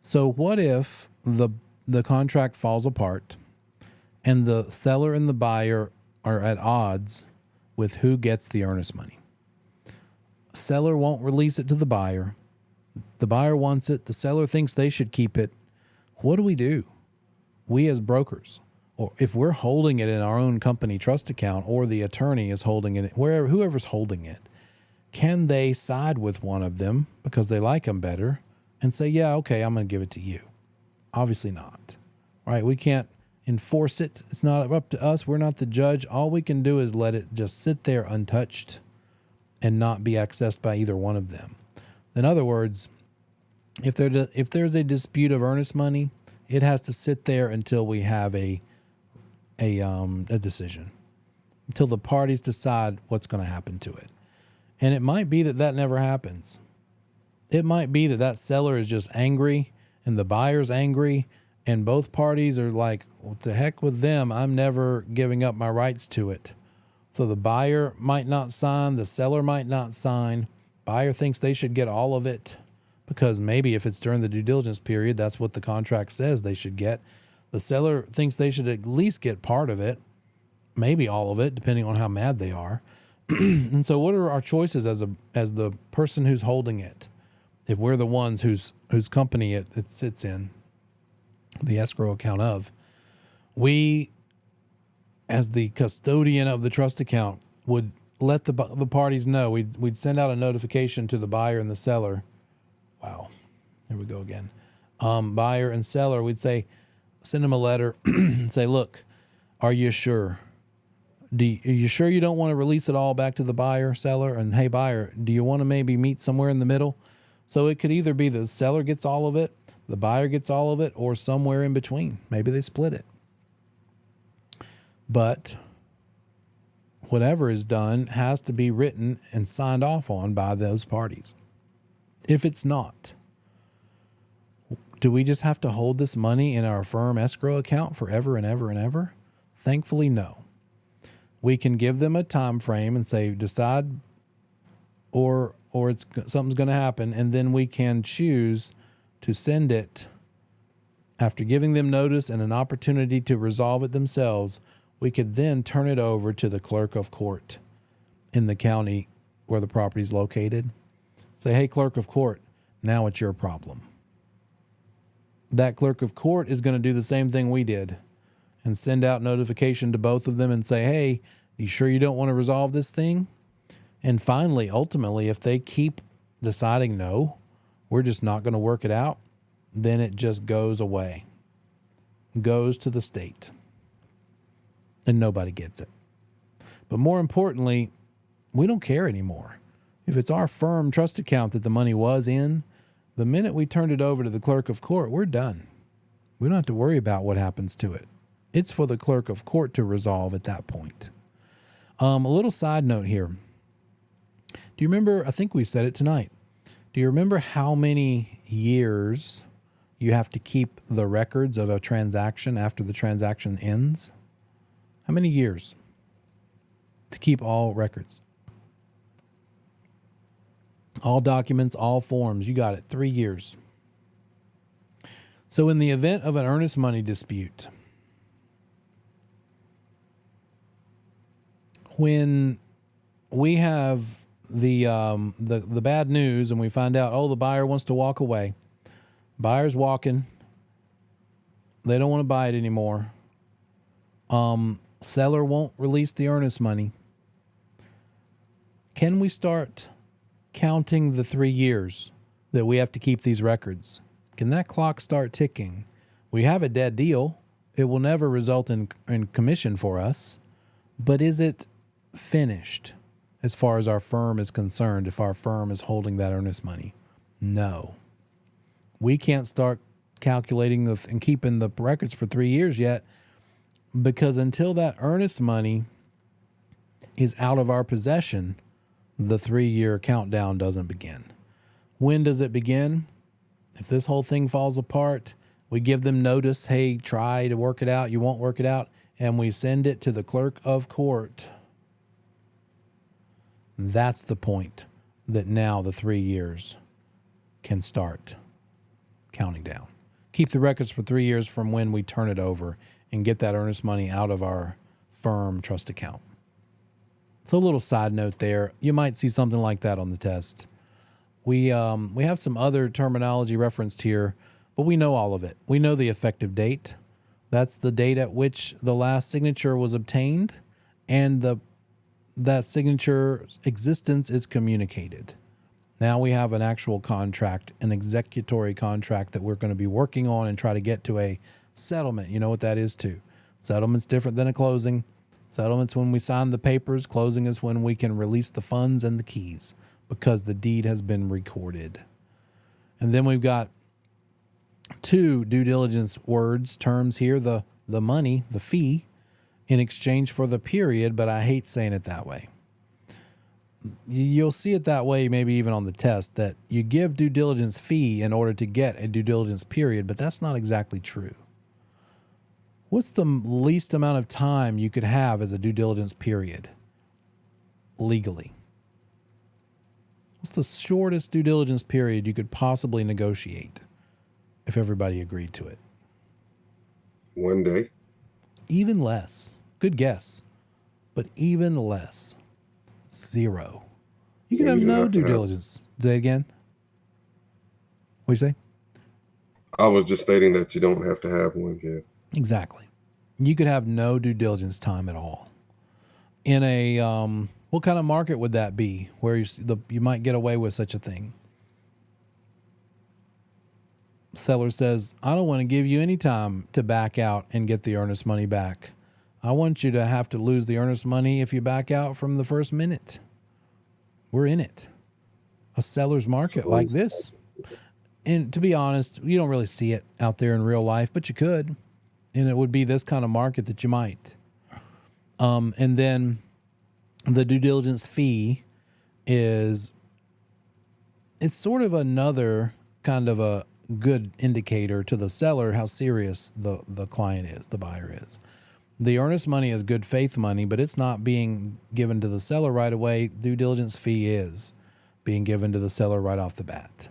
A: so what if the contract falls apart and the seller and the buyer are at odds with who gets the earnest money? Seller won't release it to the buyer. The buyer wants it. The seller thinks they should keep it. What do? We as brokers, or if we're holding it in our own company trust account, or the attorney is holding it, whoever's holding it, can they side with one of them because they like them better and say, "Yeah, okay, I'm going to give it to you"? Obviously not, right? We can't enforce it. It's not up to us. We're not the judge. All we can do is let it just sit there untouched and not be accessed by either one of them. In other words, if there's a dispute of earnest money, it has to sit there until we have a decision, until the parties decide what's going to happen to it. And it might be that never happens. It might be that seller is just angry and the buyer's angry and both parties are like, "Well, to heck with them. I'm never giving up my rights to it." So the buyer might not sign, the seller might not sign. Buyer thinks they should get all of it because maybe if it's during the due diligence period, that's what the contract says they should get. The seller thinks they should at least get part of it, maybe all of it, depending on how mad they are. And so what are our choices as the person who's holding it? If we're the ones whose company it sits in, the escrow account of, we, as the custodian of the trust account, would let the parties know. We'd send out a notification to the buyer and the seller. Wow, here we go again. Buyer and seller, we'd say, send them a letter and say, "Look, are you sure? Are you sure you don't want to release it all back to the buyer, seller? And hey, buyer, do you want to maybe meet somewhere in the middle?" So it could either be the seller gets all of it, the buyer gets all of it, or somewhere in between. Maybe they split it. But whatever is done has to be written and signed off on by those parties. If it's not, do we just have to hold this money in our firm escrow account forever and ever and ever? Thankfully, no. We can give them a time frame and say, decide, or something's going to happen, and then we can choose to send it after giving them notice and an opportunity to resolve it themselves. We could then turn it over to the clerk of court in the county where the property is located. Say, hey, clerk of court, now it's your problem. That clerk of court is going to do the same thing we did and send out notification to both of them and say, hey, you sure you don't want to resolve this thing? And finally, ultimately, if they keep deciding, no, we're just not going to work it out, then it just goes away, goes to the state, and nobody gets it. But more importantly, we don't care anymore. If it's our firm trust account that the money was in, the minute we turned it over to the clerk of court, we're done. We don't have to worry about what happens to it. It's for the clerk of court to resolve at that point. A little side note here. Do you remember, I think we said it tonight, do you remember how many years you have to keep the records of a transaction after the transaction ends? How many years to keep all records? All documents, all forms, you got it, 3 years. So in the event of an earnest money dispute, when we have the bad news and we find out, oh, the buyer wants to walk away. Buyer's walking. They don't want to buy it anymore. Seller won't release the earnest money. Can we start counting the 3 years that we have to keep these records? Can that clock start ticking? We have a dead deal. It will never result in commission for us. But is it finished as far as our firm is concerned if our firm is holding that earnest money? No. We can't start calculating and keeping the records for 3 years yet, because until that earnest money is out of our possession, the 3-year countdown doesn't begin. When does it begin? If this whole thing falls apart, we give them notice, hey, try to work it out, you won't work it out, and we send it to the clerk of court. That's the point that now the 3 years can start counting down. Keep the records for 3 years from when we turn it over and get that earnest money out of our firm trust account. So a little side note there. You might see something like that on the test. We have some other terminology referenced here, but we know all of it. We know the effective date. That's the date at which the last signature was obtained, and that signature's existence is communicated. Now we have an actual contract, an executory contract that we're going to be working on and try to get to a settlement. You know what that is too. Settlement's different than a closing. Settlement's when we sign the papers. Closing is when we can release the funds and the keys because the deed has been recorded. And then we've got 2 due diligence words, terms here, the money, the fee, in exchange for the period, but I hate saying it that way. You'll see it that way maybe even on the test, that you give due diligence fee in order to get a due diligence period, but that's not exactly true. What's the least amount of time you could have as a due diligence period legally? What's the shortest due diligence period you could possibly negotiate if everybody agreed to it?
C: 1 day.
A: Even less. Good guess. But even less. 0. You can have no due diligence. Say it again. What'd you say?
C: I was just stating that you don't have to have one yet.
A: Exactly. You could have no due diligence time at all. In a, what kind of market would that be where you might get away with such a thing? Seller says, I don't want to give you any time to back out and get the earnest money back. I want you to have to lose the earnest money if you back out from the first minute. We're in it. A seller's market like this. And to be honest, you don't really see it out there in real life, but you could. And it would be this kind of market that you might. And then the due diligence fee it's sort of another kind of a good indicator to the seller how serious the client is, the buyer is. The earnest money is good faith money, but it's not being given to the seller right away. Due diligence fee is being given to the seller right off the bat.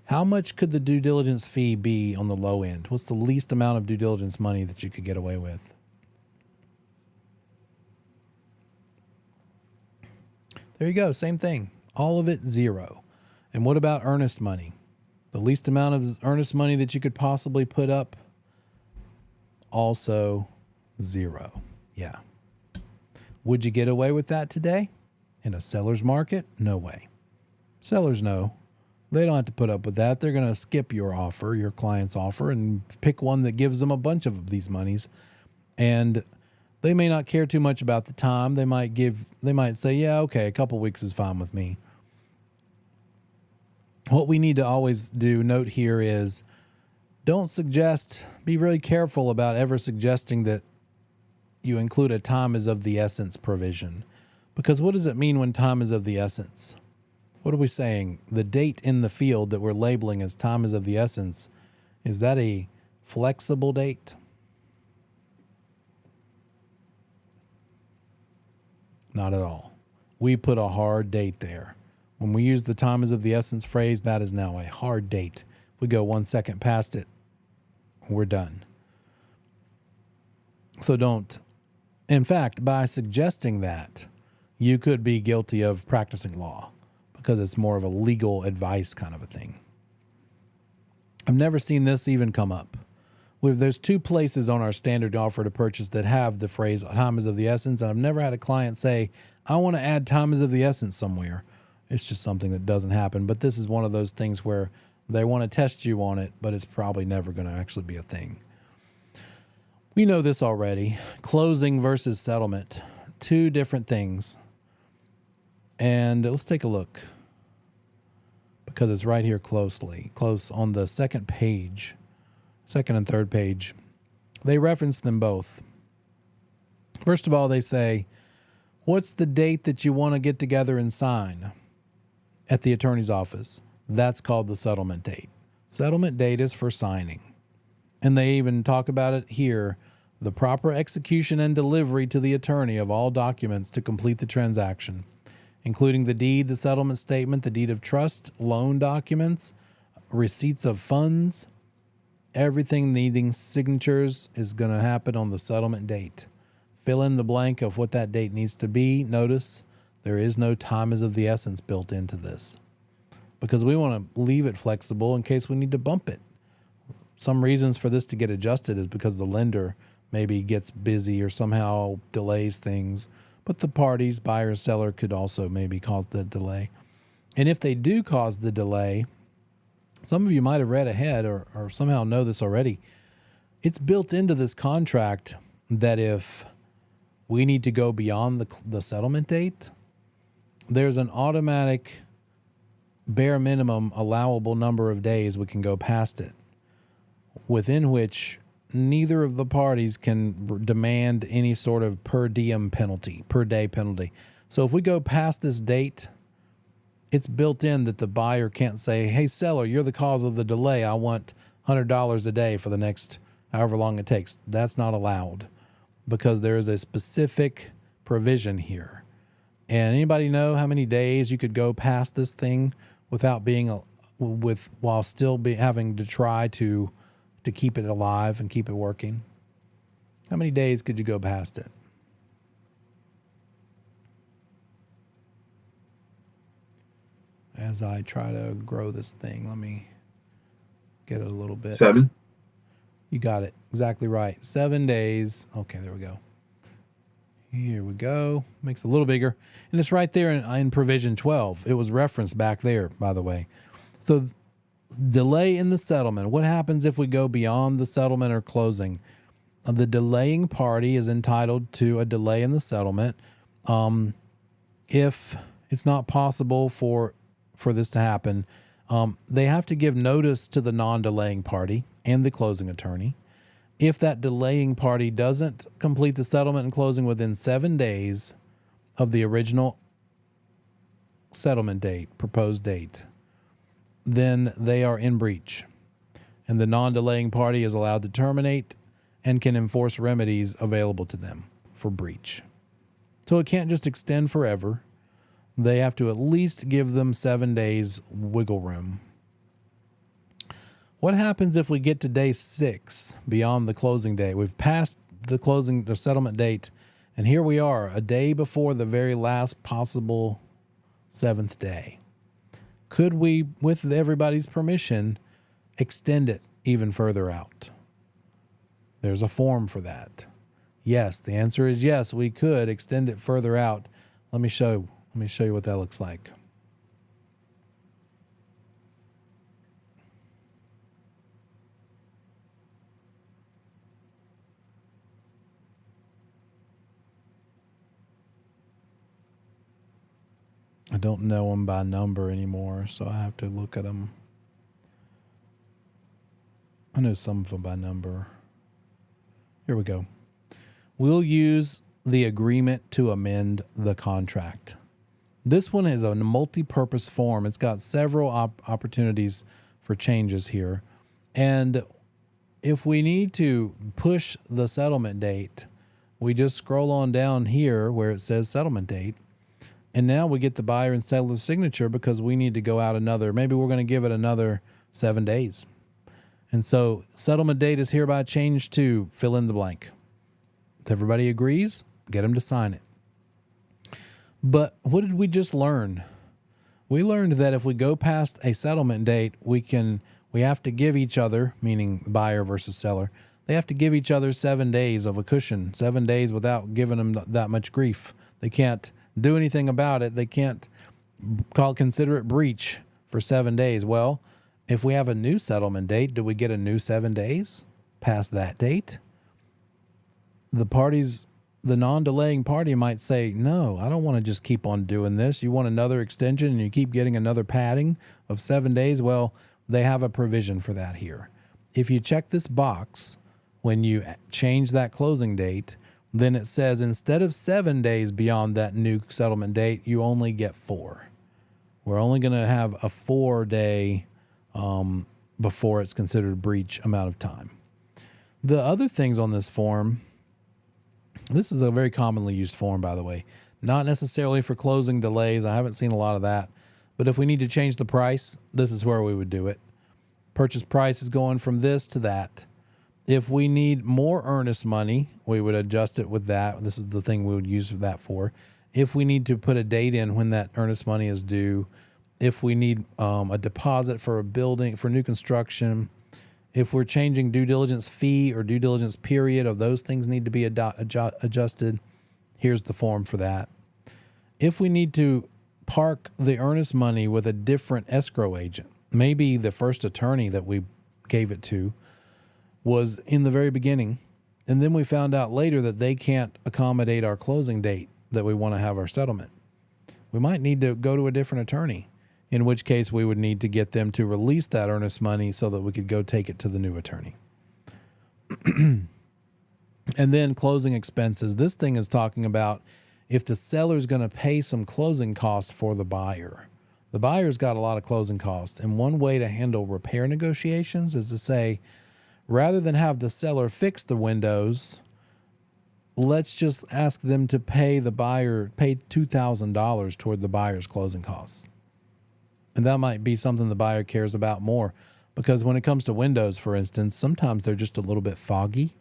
A: How much could the due diligence fee be on the low end? What's the least amount of due diligence money that you could get away with? There you go. Same thing. All of it, 0. And what about earnest money? The least amount of earnest money that you could possibly put up, also 0. Yeah. Would you get away with that today? In a seller's market? No way. Sellers know. They don't have to put up with that. They're going to skip your offer, your client's offer, and pick one that gives them a bunch of these monies. And they may not care too much about the time. They might say, yeah, okay, a couple weeks is fine with me. What we need to always note here is be really careful about ever suggesting that you include a time is of the essence provision. Because what does it mean when time is of the essence? What are we saying? The date in the field that we're labeling as time is of the essence, is that a flexible date? Not at all. We put a hard date there. When we use the time is of the essence phrase, that is now a hard date. If we go 1 second past it, we're done. So don't. In fact, by suggesting that, you could be guilty of practicing law because it's more of a legal advice kind of a thing. I've never seen this even come up. There's 2 places on our standard offer to purchase that have the phrase time is of the essence, and I've never had a client say, I want to add time is of the essence somewhere. It's just something that doesn't happen. But this is one of those things where they want to test you on it, but it's probably never going to actually be a thing. We know this already. Closing versus settlement. 2 different things. And let's take a look, because it's right here close on the second and third page. They reference them both. First of all, they say, what's the date that you want to get together and sign at the attorney's office? That's called the settlement date. Settlement date is for signing. And they even talk about it here, the proper execution and delivery to the attorney of all documents to complete the transaction, including the deed, the settlement statement, the deed of trust, loan documents, receipts of funds. Everything needing signatures is going to happen on the settlement date. Fill in the blank of what that date needs to be. Notice there is no time is of the essence built into this, because we want to leave it flexible in case we need to bump it. Some reasons for this to get adjusted is because the lender maybe gets busy or somehow delays things. But the parties, buyer, seller, could also maybe cause the delay. And if they do cause the delay, some of you might have read ahead or somehow know this already. It's built into this contract that if we need to go beyond the settlement date, there's an automatic bare minimum allowable number of days we can go past it, within which neither of the parties can demand any sort of per day penalty. So if we go past this date, it's built in that the buyer can't say, hey, seller, you're the cause of the delay. I want $100 a day for the next however long it takes. That's not allowed, because there is a specific provision here. And anybody know how many days you could go past this thing without while still having to try to keep it alive and keep it working? How many days could you go past it? As I try to grow this thing, let me get it a little bit.
B: 7.
A: You got it. Exactly right. 7 days. Okay, there we go. Here we go. Makes it a little bigger. And it's right there in provision 12. It was referenced back there, by the way. So delay in the settlement. What happens if we go beyond the settlement or closing? The delaying party is entitled to a delay in the settlement. If it's not possible for this to happen, they have to give notice to the non-delaying party and the closing attorney. If that delaying party doesn't complete the settlement and closing within 7 days of the original settlement date, proposed date, then they are in breach. And the non-delaying party is allowed to terminate and can enforce remedies available to them for breach. So it can't just extend forever. They have to at least give them 7 days wiggle room. What happens if we get to day 6 beyond the closing date? We've passed the settlement date, and here we are, a day before the very last possible 7th day. Could we, with everybody's permission, extend it even further out? There's a form for that. Yes, the answer is yes, we could extend it further out. Let me show you what that looks like. I don't know them by number anymore, so I have to look at them. I know some of them by number. Here we go. We'll use the agreement to amend the contract. This one is a multi-purpose form. It's got several opportunities for changes here. And if we need to push the settlement date, we just scroll on down here where it says settlement date. And now we get the buyer and seller's signature because we need to go out maybe we're going to give it another 7 days. And so settlement date is hereby changed to fill in the blank. If everybody agrees, get them to sign it. But what did we just learn? We learned that if we go past a settlement date, we have to give each other, meaning the buyer versus seller, they have to give each other 7 days of a cushion, 7 days without giving them that much grief. They can't do anything about it. They can't consider it breach for 7 days. Well, if we have a new settlement date, do we get a new 7 days past that date? The non-delaying party might say, no, I don't want to just keep on doing this. You want another extension and you keep getting another padding of 7 days? Well, they have a provision for that here. If you check this box when you change that closing date, then it says instead of 7 days beyond that new settlement date, you only get 4. We're only going to have a 4-day before it's considered breach amount of time. The other things on this form, this is a very commonly used form, by the way, not necessarily for closing delays. I haven't seen a lot of that. But if we need to change the price, this is where we would do it. Purchase price is going from this to that. If we need more earnest money, we would adjust it with that. This is the thing we would use that for. If we need to put a date in when that earnest money is due, if we need a deposit for a building, for new construction, if we're changing due diligence fee or due diligence period, of those things need to be adjusted, here's the form for that. If we need to park the earnest money with a different escrow agent, maybe the first attorney that we gave it to was in the very beginning, and then we found out later that they can't accommodate our closing date that we want to have our settlement, we might need to go to a different attorney, in which case we would need to get them to release that earnest money so that we could go take it to the new attorney. And then closing expenses. This thing is talking about if the seller's going to pay some closing costs for the buyer. The buyer's got a lot of closing costs, and one way to handle repair negotiations is to say, rather than have the seller fix the windows, let's just ask them to pay $2,000 toward the buyer's closing costs. And that might be something the buyer cares about more, because when it comes to windows, for instance, sometimes they're just a little bit foggy.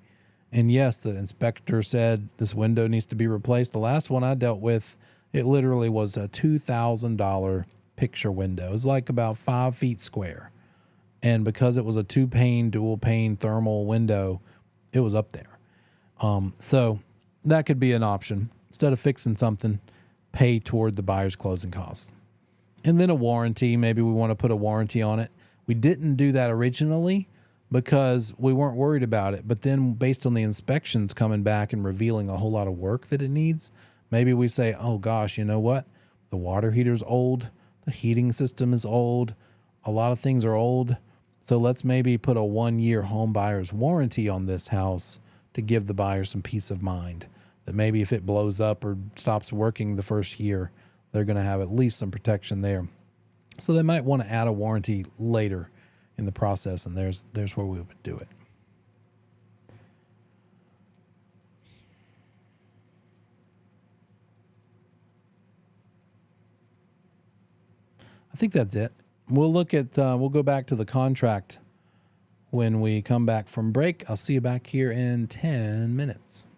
A: And yes, the inspector said this window needs to be replaced. The last one I dealt with, it literally was a $2,000 picture window. It was like about 5 feet square. And because it was a 2-pane, dual-pane thermal window, it was up there. So that could be an option. Instead of fixing something, pay toward the buyer's closing costs. And then a warranty. Maybe we want to put a warranty on it. We didn't do that originally because we weren't worried about it. But then based on the inspections coming back and revealing a whole lot of work that it needs, maybe we say, oh gosh, you know what? The water heater's old. The heating system is old. A lot of things are old. So let's maybe put a 1-year home buyer's warranty on this house to give the buyer some peace of mind that maybe if it blows up or stops working the first year, they're going to have at least some protection there. So they might want to add a warranty later in the process, and there's where we would do it. I think that's it. We'll look at we'll go back to the contract when we come back from break. I'll see you back here in 10 minutes.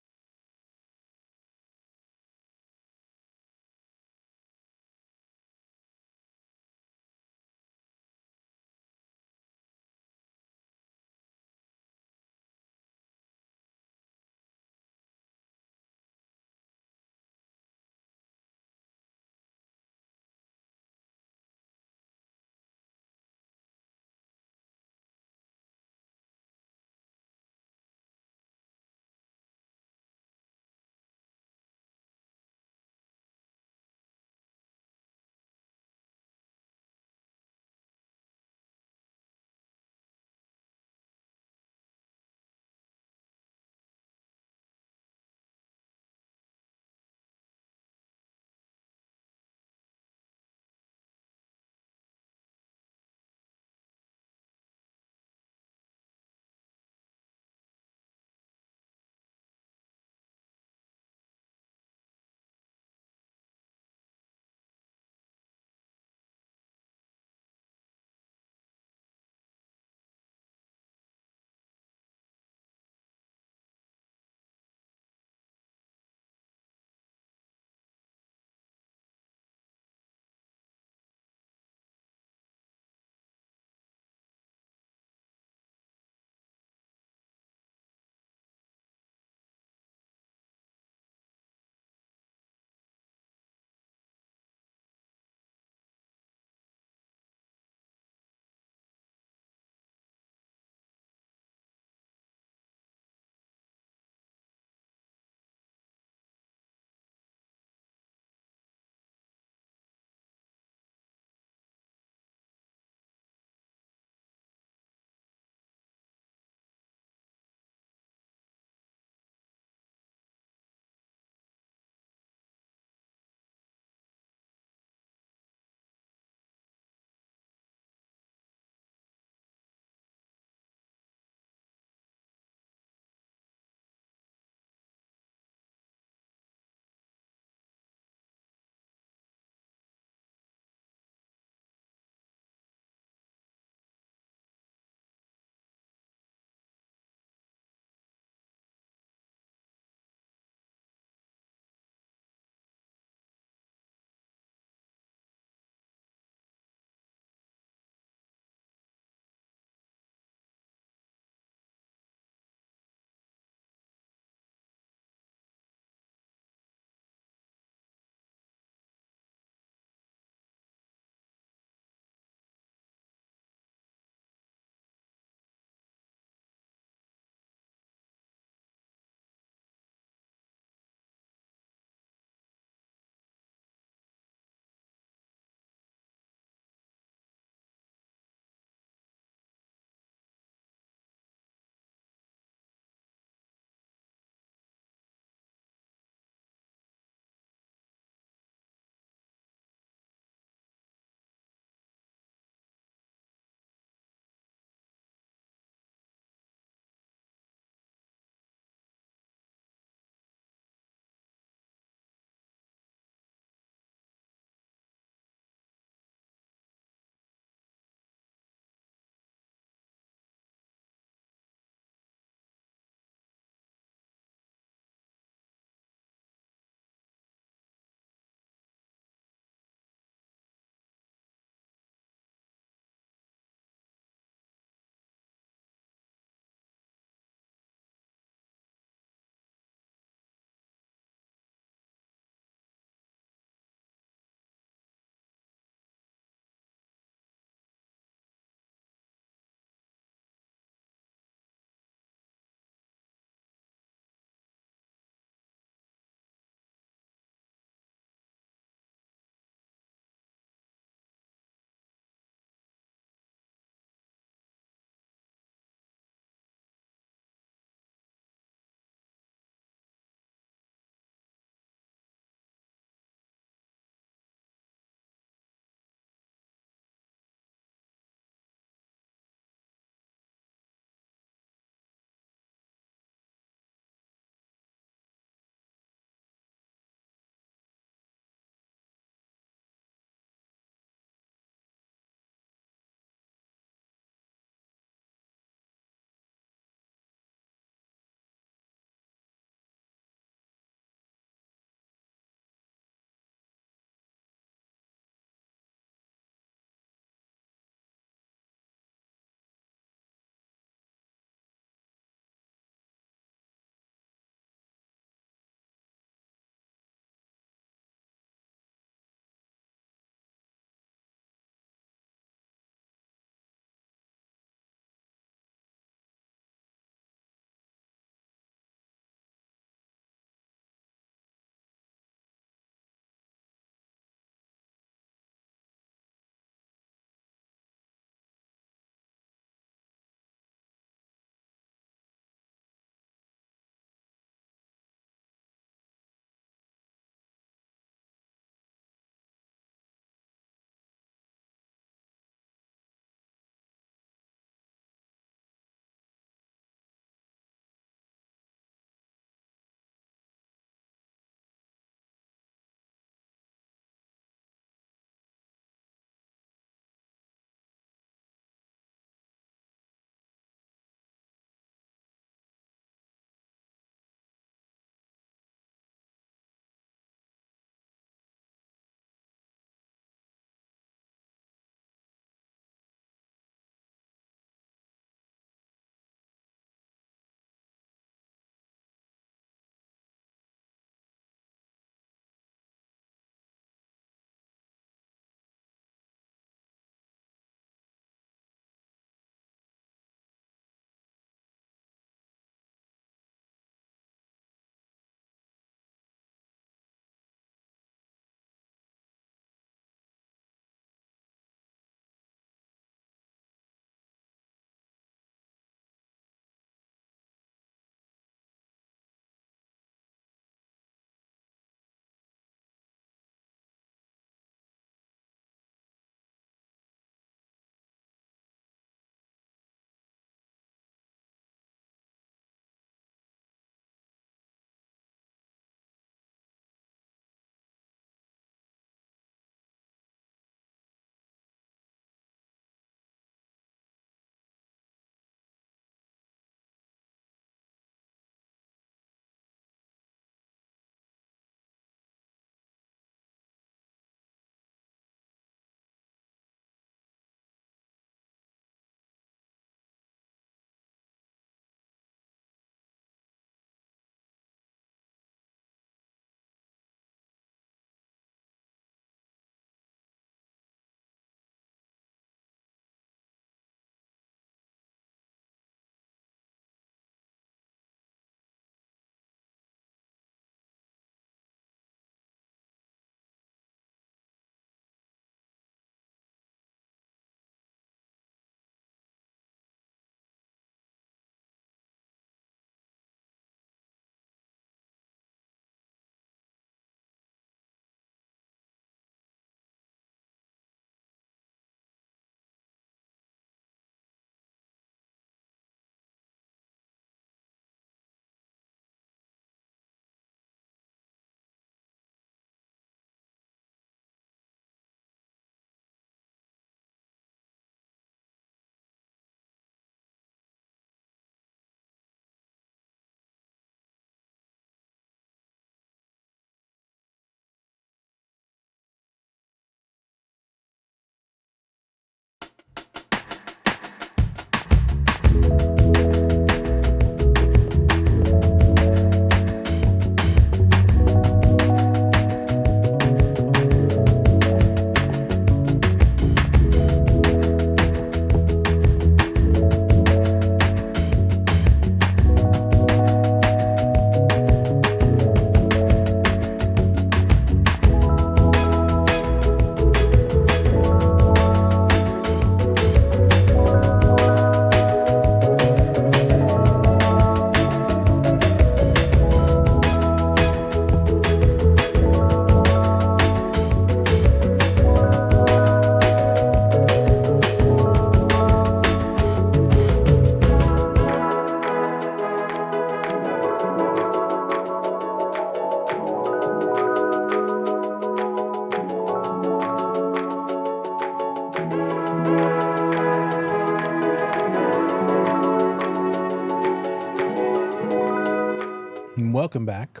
A: And welcome back.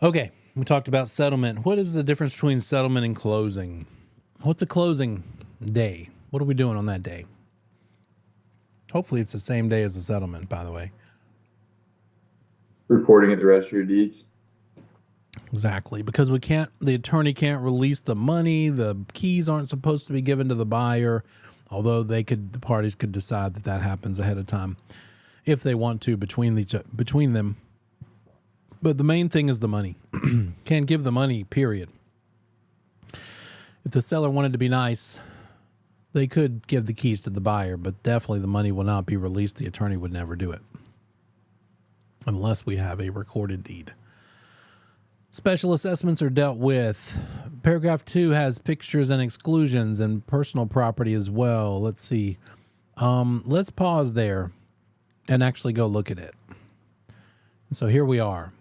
A: Okay, we talked about settlement. What is the difference between settlement and closing? What's a closing day? What are we doing on that day? Hopefully it's the same day as the settlement, by the way.
B: Reporting at the registry of deeds.
A: Exactly, because the attorney can't release the money. The keys aren't supposed to be given to the buyer, although the parties could decide that happens ahead of time if they want to between them. But the main thing is the money. Can't give the money, period. If the seller wanted to be nice, they could give the keys to the buyer, but definitely the money will not be released. The attorney would never do it unless we have a recorded deed. Special assessments are dealt with. Paragraph 2 has pictures and exclusions and personal property as well. Let's see. Let's pause there and actually go look at it. So here we are.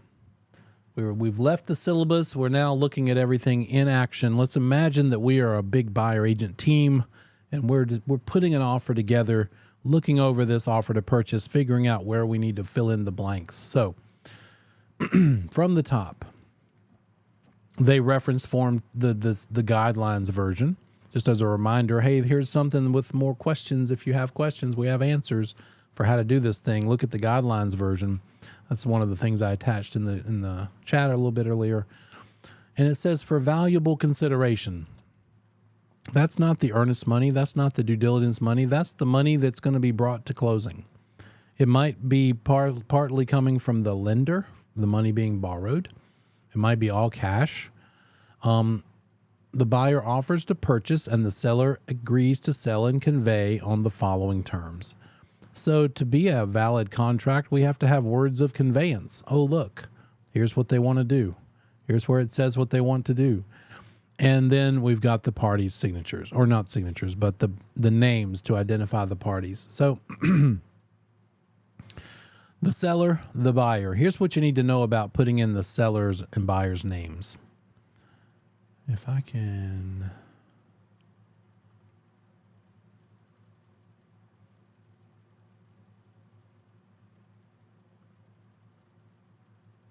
A: We've left the syllabus. We're now looking at everything in action. Let's imagine that we are a big buyer agent team and we're putting an offer together, looking over this offer to purchase, figuring out where we need to fill in the blanks. So from the top, they reference form the guidelines version, just as a reminder. Hey, here's something with more questions. If you have questions, we have answers for how to do this thing. Look at the guidelines version. That's one of the things I attached in the chat a little bit earlier. And it says for valuable consideration. That's not the earnest money. That's not the due diligence money. That's the money that's going to be brought to closing. It might be partly coming from the lender, the money being borrowed. It might be all cash. The buyer offers to purchase and the seller agrees to sell and convey on the following terms. So to be a valid contract, we have to have words of conveyance. Oh, look, here's what they want to do. Here's where it says what they want to do. And then we've got the parties' signatures, or not signatures, but the names to identify the parties. So the seller, the buyer. Here's what you need to know about putting in the seller's and buyer's names. If I can...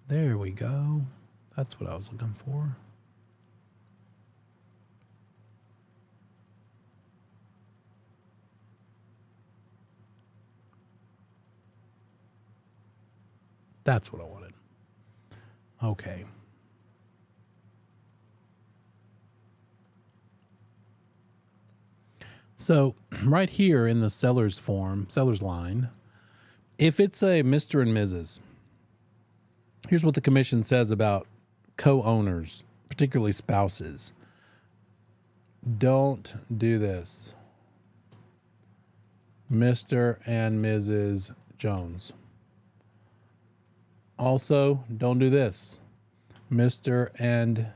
A: There we go. That's what I was looking for. That's what I wanted. Okay. So right here in the seller's line, if it's a Mr. and Mrs., here's what the commission says about co-owners, particularly spouses. Don't do this. Mr. and Mrs. Jones. Also, don't do this. Mr. and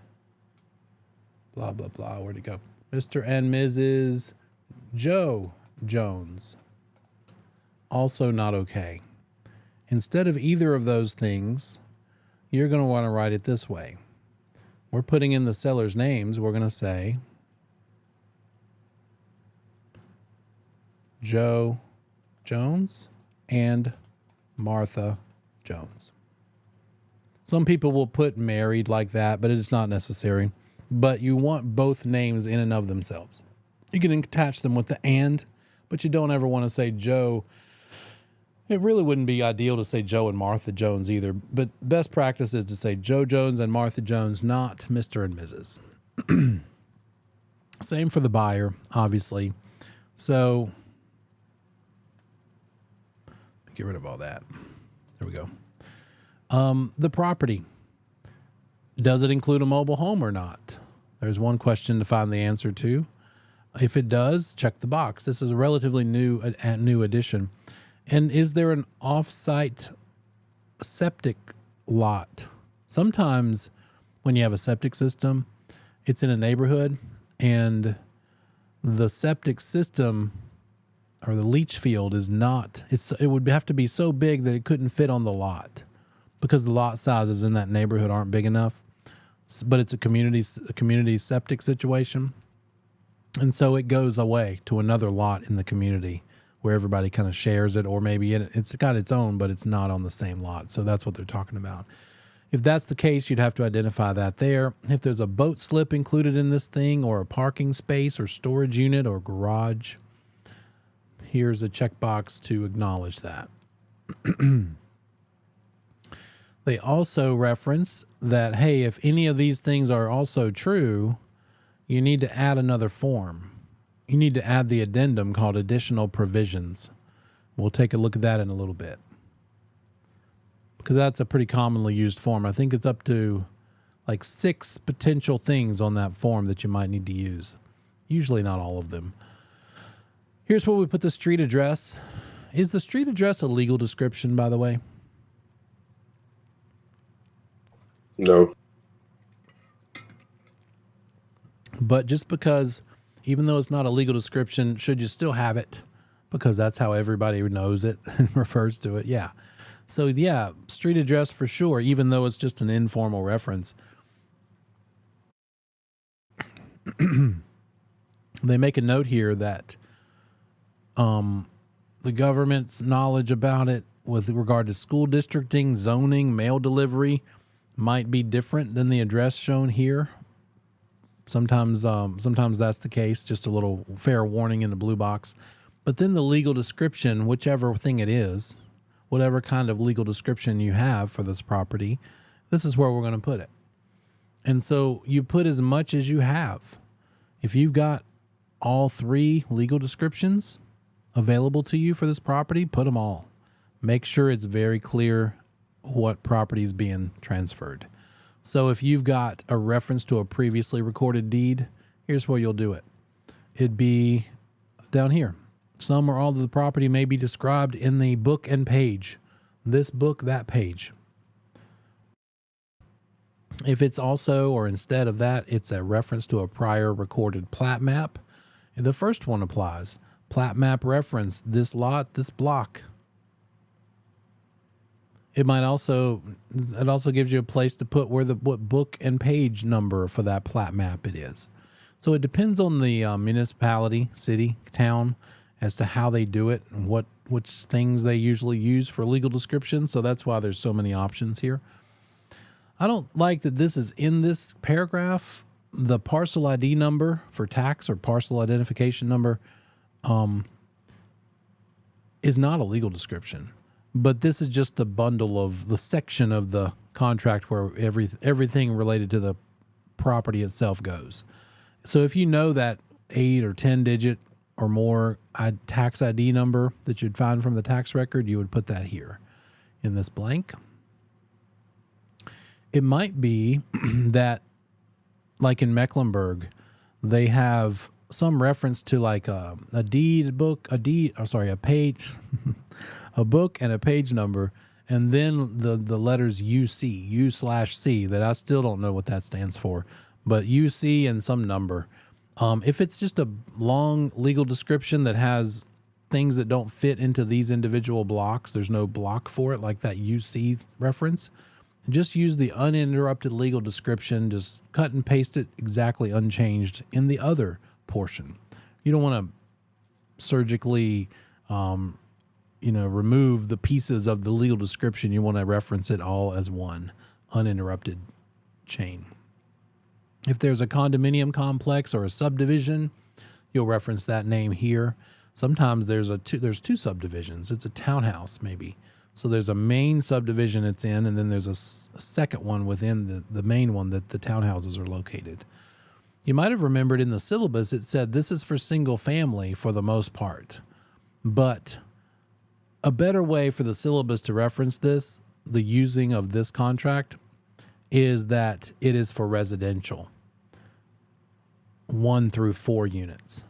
A: blah, blah, blah. Where'd it go? Mr. and Mrs. Joe Jones. Also not okay. Instead of either of those things, you're going to want to write it this way. We're putting in the seller's names. We're going to say Joe Jones and Martha Jones. Some people will put married like that, but it's not necessary. But you want both names in and of themselves. You can attach them with the and, but you don't ever want to say Joe. It really wouldn't be ideal to say Joe and Martha Jones either, but best practice is to say Joe Jones and Martha Jones, not Mr. and Mrs. Same for the buyer, obviously. So get rid of all that. There we go. The property. Does it include a mobile home or not? There's one question to find the answer to. If it does, check the box. This is a relatively new addition. And is there an off-site septic lot? Sometimes when you have a septic system, it's in a neighborhood and the septic system or the leach field is not, it would have to be so big that it couldn't fit on the lot because the lot sizes in that neighborhood aren't big enough. But it's a community septic situation. And so it goes away to another lot in the community where everybody kind of shares it, or maybe it's got its own, but it's not on the same lot. So that's what they're talking about. If that's the case, you'd have to identify that there. If there's a boat slip included in this thing, or a parking space or storage unit or garage, here's a checkbox to acknowledge that. They also reference that, hey, if any of these things are also true, you need to add another form. You need to add the addendum called additional provisions. We'll take a look at that in a little bit, because that's a pretty commonly used form. I think it's up to like 6 potential things on that form that you might need to use. Usually not all of them. Here's where we put the street address. Is the street address a legal description, by the way?
C: No.
A: But just because, even though it's not a legal description, should you still have it? Because that's how everybody knows it and refers to it. Yeah. So yeah, street address for sure, even though it's just an informal reference. They make a note here that the government's knowledge about it with regard to school districting, zoning, mail delivery might be different than the address shown here. Sometimes that's the case. Just a little fair warning in the blue box. But then the legal description, whichever thing it is, whatever kind of legal description you have for this property, this is where we're going to put it. And so you put as much as you have. If you've got all 3 legal descriptions available to you for this property, put them all. Make sure it's very clear what property is being transferred. So if you've got a reference to a previously recorded deed, here's where you'll do it. It'd be down here. Some or all of the property may be described in the book and page. This book, that page. If it's also, or instead of that, it's a reference to a prior recorded plat map, the first one applies. Plat map reference, this lot, this block. It also gives you a place to put what book and page number for that plat map it is. So it depends on the municipality, city, town, as to how they do it and which things they usually use for legal description. So that's why there's so many options here. I don't like that this is in this paragraph. The parcel ID number for tax, or parcel identification number, is not a legal description. But this is just the bundle of the section of the contract where everything related to the property itself goes. So if you know that 8 or 10 digit or more tax ID number that you'd find from the tax record, you would put that here in this blank. It might be that, like in Mecklenburg, they have some reference to like a page, a book and a page number, and then the letters UC, U/C, that I still don't know what that stands for, but UC and some number. If it's just a long legal description that has things that don't fit into these individual blocks, there's no block for it, like that UC reference, just use the uninterrupted legal description, just cut and paste it exactly unchanged in the other portion. You don't want to surgically, remove the pieces of the legal description. You want to reference it all as one uninterrupted chain. If there's a condominium complex or a subdivision, you'll reference that name here. Sometimes there's two subdivisions. It's a townhouse maybe. So there's a main subdivision it's in, and then there's a second one within the main one that the townhouses are located. You might have remembered in the syllabus it said this is for single family for the most part. But a better way for the syllabus to reference this, the using of this contract, is that it is for residential, 1 through 4 units.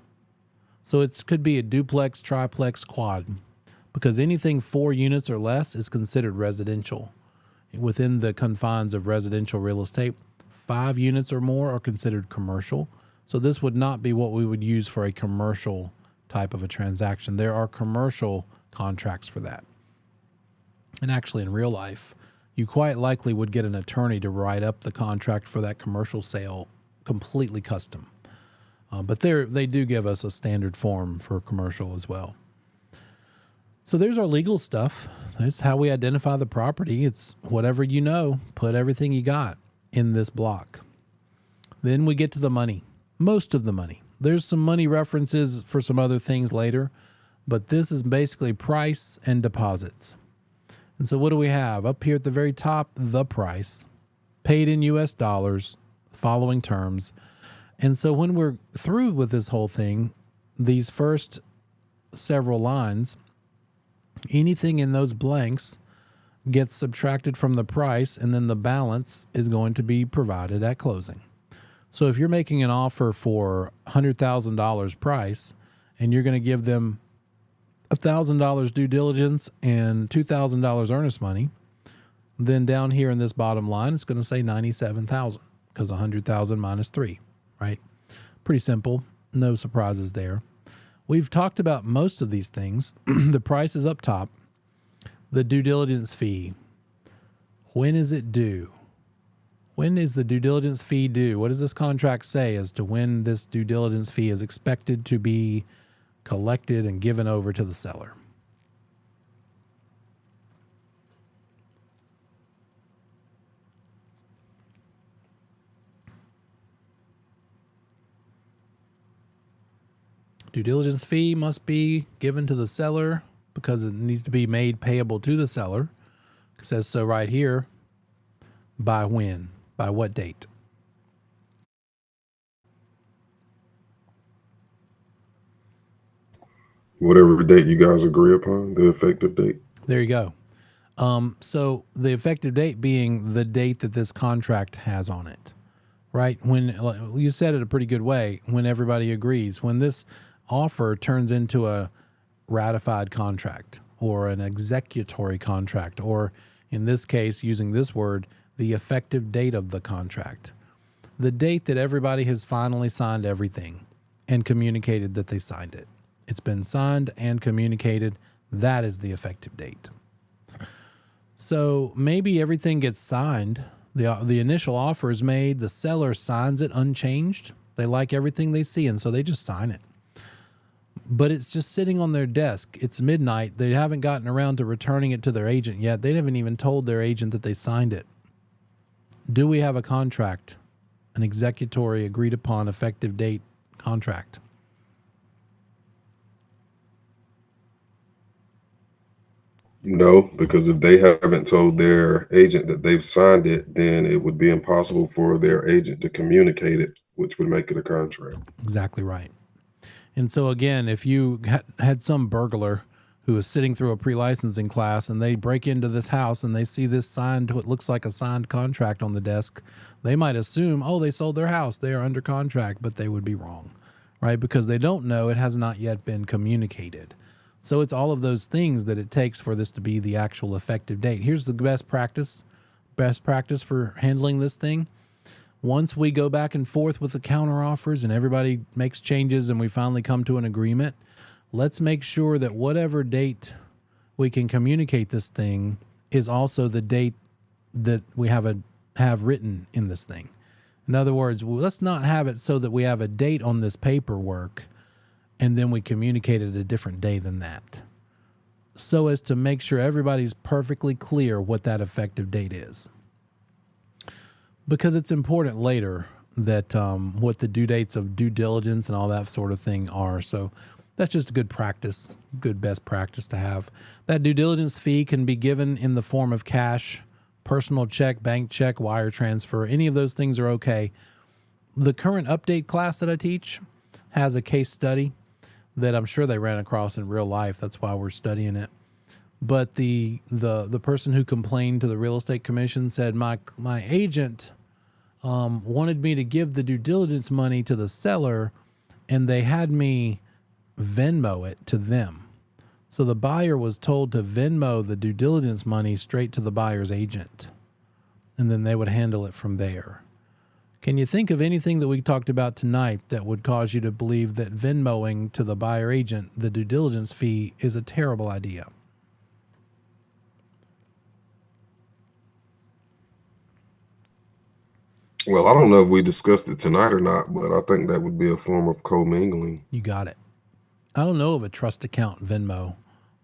A: So it could be a duplex, triplex, quad, because anything 4 units or less is considered residential. Within the confines of residential real estate, 5 units or more are considered commercial. So this would not be what we would use for a commercial type of a transaction. There are commercial contracts for that. And actually in real life, you quite likely would get an attorney to write up the contract for that commercial sale completely custom. But they do give us a standard form for commercial as well. So there's our legal stuff. That's how we identify the property. It's whatever you know, put everything you got in this block. Then we get to the money, most of the money. There's some money references for some other things later, but this is basically price and deposits. And so what do we have? Up here at the very top, the price, paid in US dollars, following terms. And so when we're through with this whole thing, these first several lines, anything in those blanks gets subtracted from the price, and then the balance is going to be provided at closing. So if you're making an offer for $100,000 price and you're going to give them $1,000 due diligence and $2,000 earnest money, then down here in this bottom line, it's going to say $97,000 because 100,000 minus 3, right? Pretty simple. No surprises there. We've talked about most of these things. The price is up top. The due diligence fee. When is it due? When is the due diligence fee due? What does this contract say as to when this due diligence fee is expected to be collected and given over to the seller? Due diligence fee must be given to the seller because it needs to be made payable to the seller. It says so right here. By when? By what date?
C: Whatever date you guys agree upon, the effective date.
A: There you go. So the effective date being the date that this contract has on it, right? When you said it a pretty good way, when everybody agrees, when this offer turns into a ratified contract or an executory contract, or in this case, using this word, the effective date of the contract, the date that everybody has finally signed everything and communicated that they signed it. It's been signed and communicated. That is the effective date. So maybe everything gets signed. The initial offer is made. The seller signs it unchanged. They like everything they see, and so they just sign it. But it's just sitting on their desk. It's midnight. They haven't gotten around to returning it to their agent yet. They haven't even told their agent that they signed it. Do we have a contract, an executory agreed upon effective date contract?
C: No, because if they haven't told their agent that they've signed it, then it would be impossible for their agent to communicate it, which would make it a contract.
A: Exactly right. And so again, if you had some burglar who is sitting through a pre-licensing class and they break into this house and they see this signed, what looks like a signed contract on the desk, they might assume, oh, they sold their house, they are under contract, but they would be wrong, right? Because they don't know, it has not yet been communicated. So it's all of those things that it takes for this to be the actual effective date. Here's the best practice for handling this thing. Once we go back and forth with the counter offers and everybody makes changes and we finally come to an agreement, let's make sure that whatever date we can communicate this thing is also the date that we have written in this thing. In other words, let's not have it so that we have a date on this paperwork and then we communicate it a different day than that, so as to make sure everybody's perfectly clear what that effective date is. Because it's important later that what the due dates of due diligence and all that sort of thing are. So that's just a good practice, good best practice to have. That due diligence fee can be given in the form of cash, personal check, bank check, wire transfer. Any of those things are okay. The current update class that I teach has a case study that I'm sure they ran across in real life. That's why we're studying it. But the person who complained to the real estate commission said, my agent wanted me to give the due diligence money to the seller, and they had me Venmo it to them. So the buyer was told to Venmo the due diligence money straight to the buyer's agent, and then they would handle it from there. Can you think of anything that we talked about tonight that would cause you to believe that Venmoing to the buyer agent the due diligence fee is a terrible idea?
C: Well, I don't know if we discussed it tonight or not, but I think that would be a form of commingling.
A: You got it. I don't know of a trust account Venmo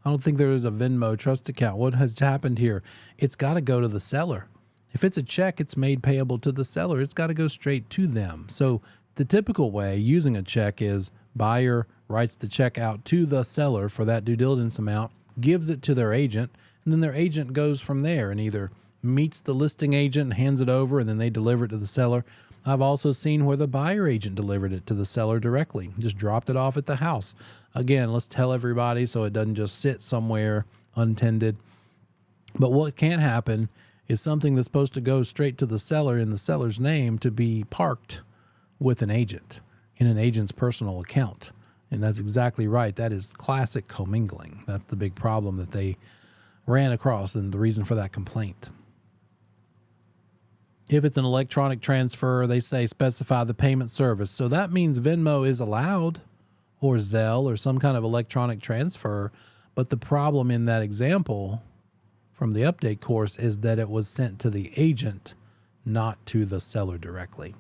A: I don't think there is a Venmo trust account. What has happened here? It's got to go to the seller. If it's a check, it's made payable to the seller. It's got to go straight to them. So the typical way using a check is buyer writes the check out to the seller for that due diligence amount, gives it to their agent, and then their agent goes from there and either meets the listing agent and hands it over, and then they deliver it to the seller. I've also seen where the buyer agent delivered it to the seller directly, just dropped it off at the house. Again, let's tell everybody so it doesn't just sit somewhere untended. But what can happen is something that's supposed to go straight to the seller in the seller's name to be parked with an agent in an agent's personal account. And that's exactly right. That is classic commingling. That's the big problem that they ran across and the reason for that complaint. If it's an electronic transfer, they say specify the payment service. So that means Venmo is allowed, or Zelle, or some kind of electronic transfer. But the problem in that example from the update course is that it was sent to the agent, not to the seller directly.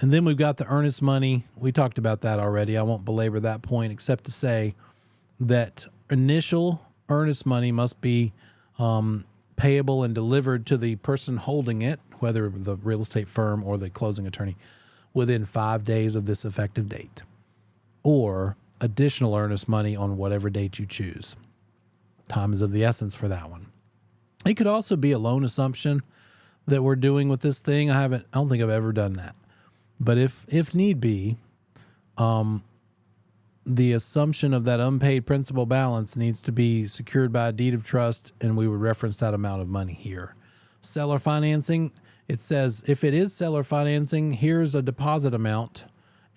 A: And then we've got the earnest money. We talked about that already. I won't belabor that point except to say that initial earnest money must be payable and delivered to the person holding it, whether the real estate firm or the closing attorney, within 5 days of this effective date, or additional earnest money on whatever date you choose. Time is of the essence for that one. It could also be a loan assumption that we're doing with this thing. I don't think I've ever done that. But if need be, the assumption of that unpaid principal balance needs to be secured by a deed of trust, and we would reference that amount of money here. Seller financing, it says if it is seller financing, here's a deposit amount,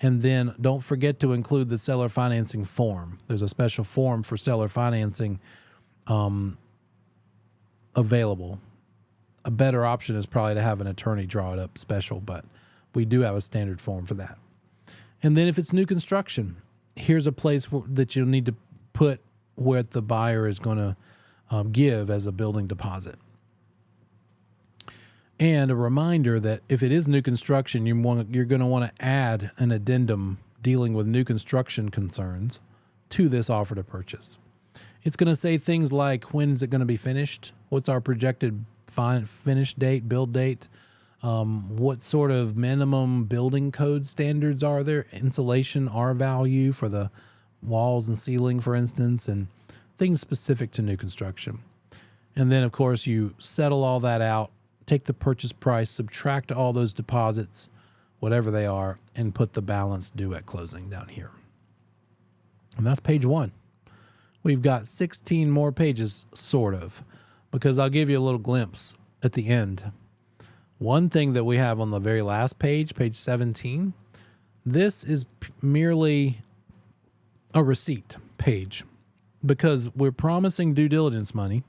A: and then don't forget to include the seller financing form. There's a special form for seller financing available. A better option is probably to have an attorney draw it up special, but we do have a standard form for that. And then if it's new construction, here's a place that you'll need to put what the buyer is going to give as a building deposit. And a reminder that if it is new construction, you're going to want to add an addendum dealing with new construction concerns to this offer to purchase. It's going to say things like, when is it going to be finished? What's our projected finish date, build date? What sort of minimum building code standards are there? Insulation, R value for the walls and ceiling, for instance, and things specific to new construction. And then, of course, you settle all that out, take the purchase price, subtract all those deposits, whatever they are, and put the balance due at closing down here. And that's page 1. We've got 16 more pages, sort of, because I'll give you a little glimpse at the end. One thing that we have on the very last page, page 17, this is merely a receipt page because we're promising due diligence money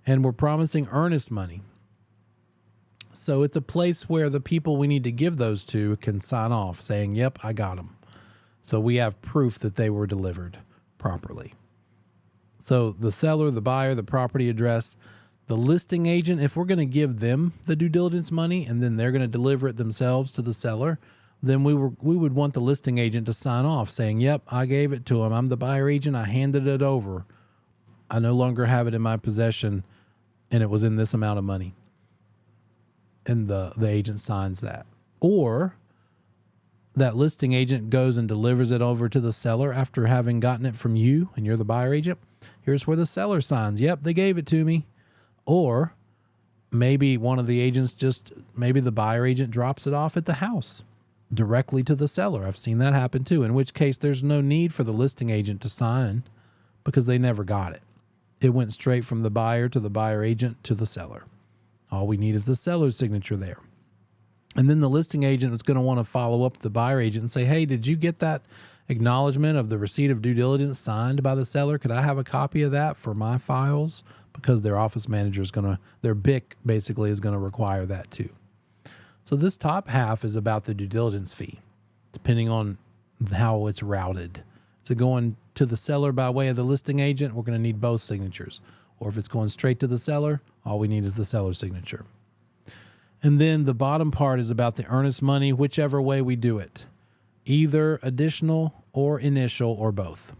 A: and we're promising earnest money. So it's a place where the people we need to give those to can sign off saying, yep, I got them. So we have proof that they were delivered properly. So the seller, the buyer, the property address, the listing agent, if we're going to give them the due diligence money and then they're going to deliver it themselves to the seller, then we would want the listing agent to sign off saying, yep, I gave it to him. I'm the buyer agent. I handed it over. I no longer have it in my possession and it was in this amount of money. And the agent signs that. Or that listing agent goes and delivers it over to the seller after having gotten it from you and you're the buyer agent. Here's where the seller signs. Yep, they gave it to me. Or maybe one of the agents maybe the buyer agent drops it off at the house directly to the seller. I've seen that happen too, in which case there's no need for the listing agent to sign because they never got it. It went straight from the buyer to the buyer agent to the seller. All we need is the seller's signature there. And then the listing agent is going to want to follow up with the buyer agent and say, hey, did you get that acknowledgement of the receipt of due diligence signed by the seller? Could I have a copy of that for my files? Because their office manager is their BIC basically is going to require that too. So this top half is about the due diligence fee, depending on how it's routed. Is it going to the seller by way of the listing agent? We're going to need both signatures. Or if it's going straight to the seller, all we need is the seller's signature. And then the bottom part is about the earnest money, whichever way we do it, either additional or initial or both.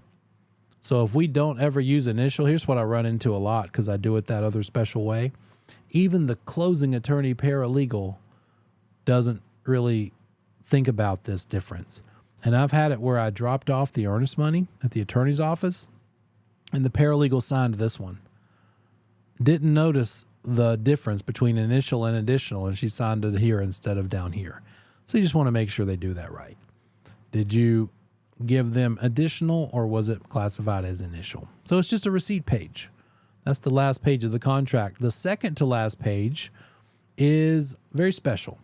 A: So if we don't ever use initial, here's what I run into a lot because I do it that other special way. Even the closing attorney paralegal doesn't really think about this difference. And I've had it where I dropped off the earnest money at the attorney's office and the paralegal signed this one. Didn't notice the difference between initial and additional, and she signed it here instead of down here. So you just want to make sure they do that right. Did you give them additional or was it classified as initial? So it's just a receipt page. That's the last page of the contract. The second to last page is very special.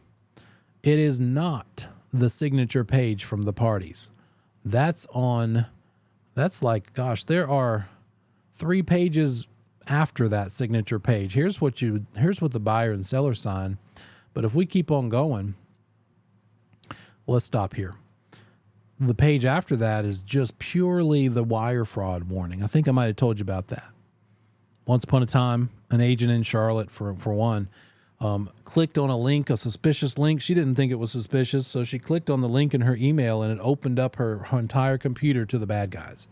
A: It is not the signature page from the parties. That's like, gosh, there are 3 pages after that signature page. Here's what the buyer and seller sign. But if we keep on going, let's stop here. The page after that is just purely the wire fraud warning. I think I might have told you about that. Once upon a time, an agent in Charlotte, for one, clicked on a link, a suspicious link. She didn't think it was suspicious, so she clicked on the link in her email, and it opened up her entire computer to the bad guys.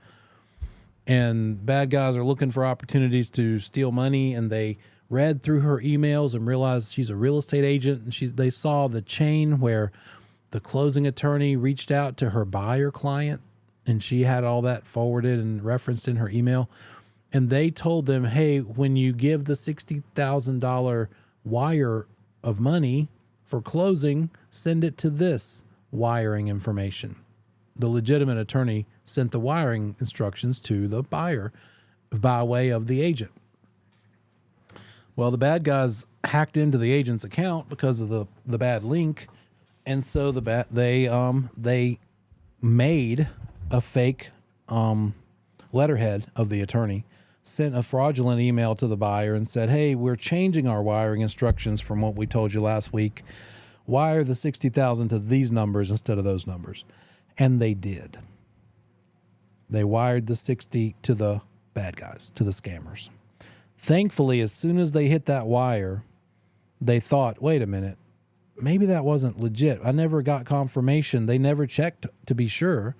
A: And bad guys are looking for opportunities to steal money, and they read through her emails and realized she's a real estate agent, and they saw the chain where the closing attorney reached out to her buyer client, and she had all that forwarded and referenced in her email. And they told them, hey, when you give the $60,000 wire of money for closing, send it to this wiring information. The legitimate attorney sent the wiring instructions to the buyer by way of the agent. Well, the bad guys hacked into the agent's account because of the bad link. And so they made a fake letterhead of the attorney, sent a fraudulent email to the buyer and said, hey, we're changing our wiring instructions from what we told you last week. Wire the $60,000 to these numbers instead of those numbers. And they did. They wired the 60 to the bad guys, to the scammers. Thankfully, as soon as they hit that wire, they thought, wait a minute, maybe that wasn't legit. I never got confirmation. They never checked to be sure.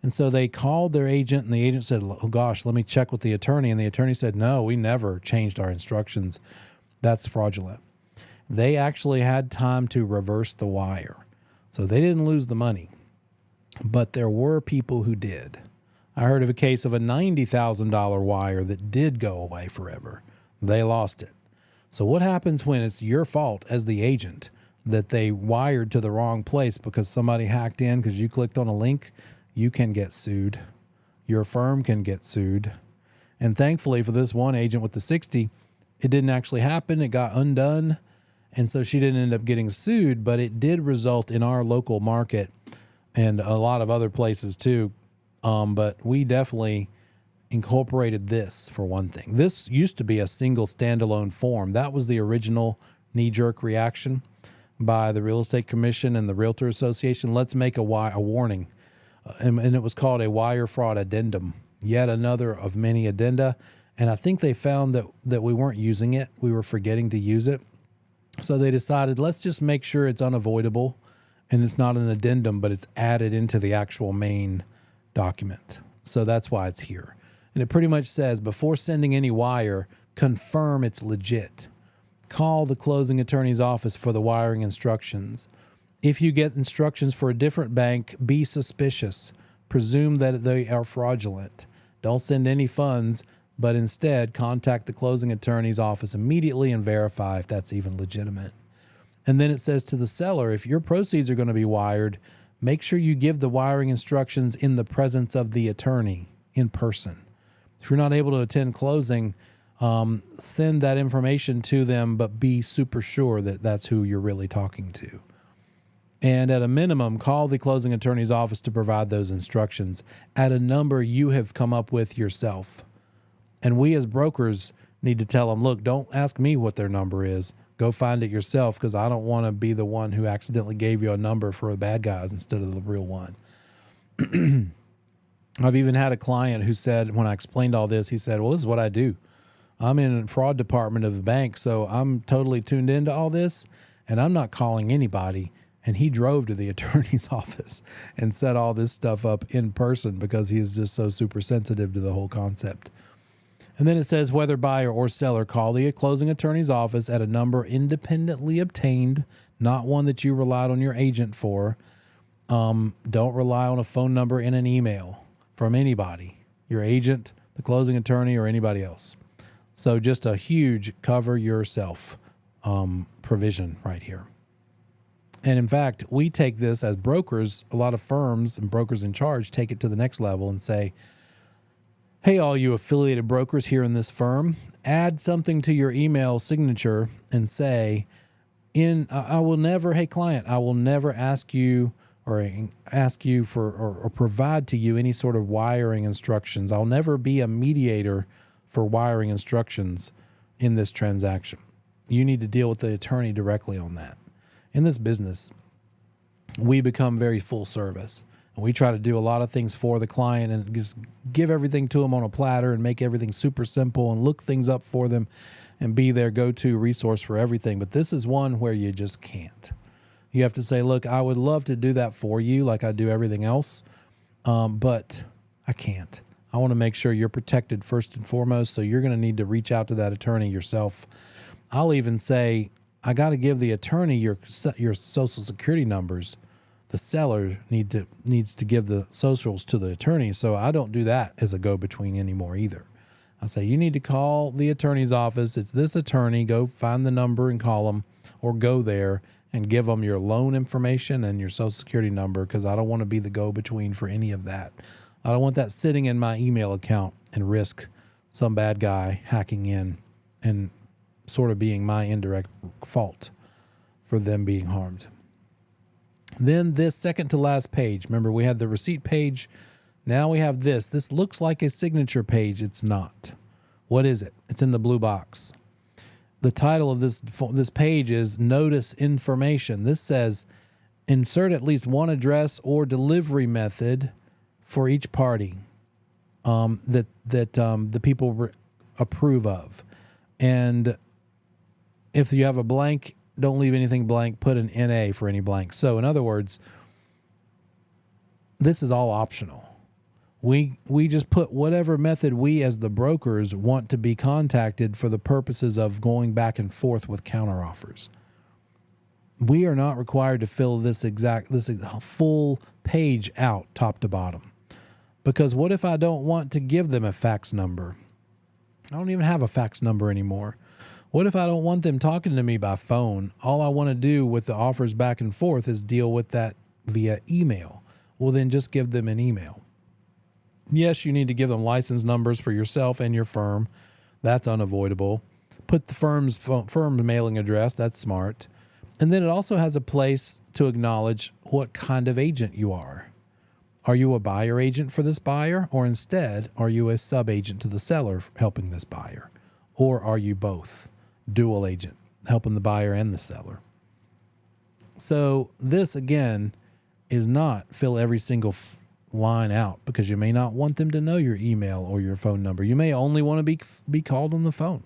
A: And so they called their agent, and the agent said, oh gosh, let me check with the attorney. And the attorney said, no, we never changed our instructions. That's fraudulent. They actually had time to reverse the wire. So they didn't lose the money. But there were people who did. I heard of a case of a $90,000 wire that did go away forever. They lost it. So what happens when it's your fault as the agent that they wired to the wrong place because somebody hacked in because you clicked on a link? You can get sued. Your firm can get sued. And thankfully for this one agent with the 60, it didn't actually happen. It got undone. And so she didn't end up getting sued, but it did result in our local market and a lot of other places too. But we definitely incorporated this for one thing. This used to be a single standalone form. That was the original knee-jerk reaction by the Real Estate Commission and the Realtor Association. Let's make a warning. And it was called a wire fraud addendum, yet another of many addenda. And I think they found that we weren't using it. We were forgetting to use it. So they decided, let's just make sure it's unavoidable and it's not an addendum, but it's added into the actual main document. So that's why it's here. And it pretty much says, before sending any wire, confirm it's legit. Call the closing attorney's office for the wiring instructions. If you get instructions for a different bank, be suspicious. Presume that they are fraudulent. Don't send any funds, but instead contact the closing attorney's office immediately and verify if that's even legitimate. And then it says to the seller, if your proceeds are going to be wired, make sure you give the wiring instructions in the presence of the attorney in person. If you're not able to attend closing, send that information to them, but be super sure that that's who you're really talking to. And at a minimum, call the closing attorney's office to provide those instructions at a number you have come up with yourself. And we as brokers need to tell them, look, don't ask me what their number is. Go find it yourself, because I don't want to be the one who accidentally gave you a number for the bad guys instead of the real one. I've even had a client who said, when I explained all this, he said, well, this is what I do. I'm in the fraud department of the bank, so I'm totally tuned into all this, and I'm not calling anybody And he drove to the attorney's office and set all this stuff up in person because he is just so super sensitive to the whole concept. And then it says, whether buyer or seller, call the closing attorney's office at a number independently obtained, not one that you relied on your agent for. Don't rely on a phone number in an email from anybody, your agent, the closing attorney, or anybody else. So just a huge cover yourself provision right here. And in fact, we take this as brokers. A lot of firms and brokers in charge take it to the next level and say, hey, all you affiliated brokers here in this firm, add something to your email signature and say, I will never, hey client, I will never ask you for or provide to you any sort of wiring instructions. I'll never be a mediator for wiring instructions in this transaction. You need to deal with the attorney directly on that. In this business, we become very full service. And we try to do a lot of things for the client and just give everything to them on a platter and make everything super simple and look things up for them and be their go-to resource for everything. But this is one where you just can't. You have to say, look, I would love to do that for you like I do everything else, but I can't. I want to make sure you're protected first and foremost, so you're going to need to reach out to that attorney yourself. I'll even say, I got to give the attorney your social security numbers. The seller needs to give the socials to the attorney, so I don't do that as a go-between anymore either. I say, you need to call the attorney's office. It's this attorney. Go find the number and call them, or go there and give them your loan information and your social security number, because I don't want to be the go-between for any of that. I don't want that sitting in my email account and risk some bad guy hacking in and sort of being my indirect fault for them being harmed. Then this second to last page, remember we had the receipt page. Now we have this. This looks like a signature page. It's not. What is it? It's in the blue box. The title of this page is Notice Information. This says, insert at least one address or delivery method for each party that the people approve of. And if you have a blank, don't leave anything blank. Put an NA for any blank. So in other words, this is all optional. We just put whatever method we as the brokers want to be contacted for the purposes of going back and forth with counteroffers. We are not required to fill this full page out top to bottom. Because what if I don't want to give them a fax number? I don't even have a fax number anymore. What if I don't want them talking to me by phone? All I want to do with the offers back and forth is deal with that via email. Well, then just give them an email. Yes, you need to give them license numbers for yourself and your firm. That's unavoidable. Put the firm's mailing address. That's smart. And then it also has a place to acknowledge what kind of agent you are. Are you a buyer agent for this buyer? Or instead, are you a sub-agent to the seller helping this buyer? Or are you both? Dual agent, helping the buyer and the seller. So this, again, is not fill every single line out, because you may not want them to know your email or your phone number. You may only want to be called on the phone.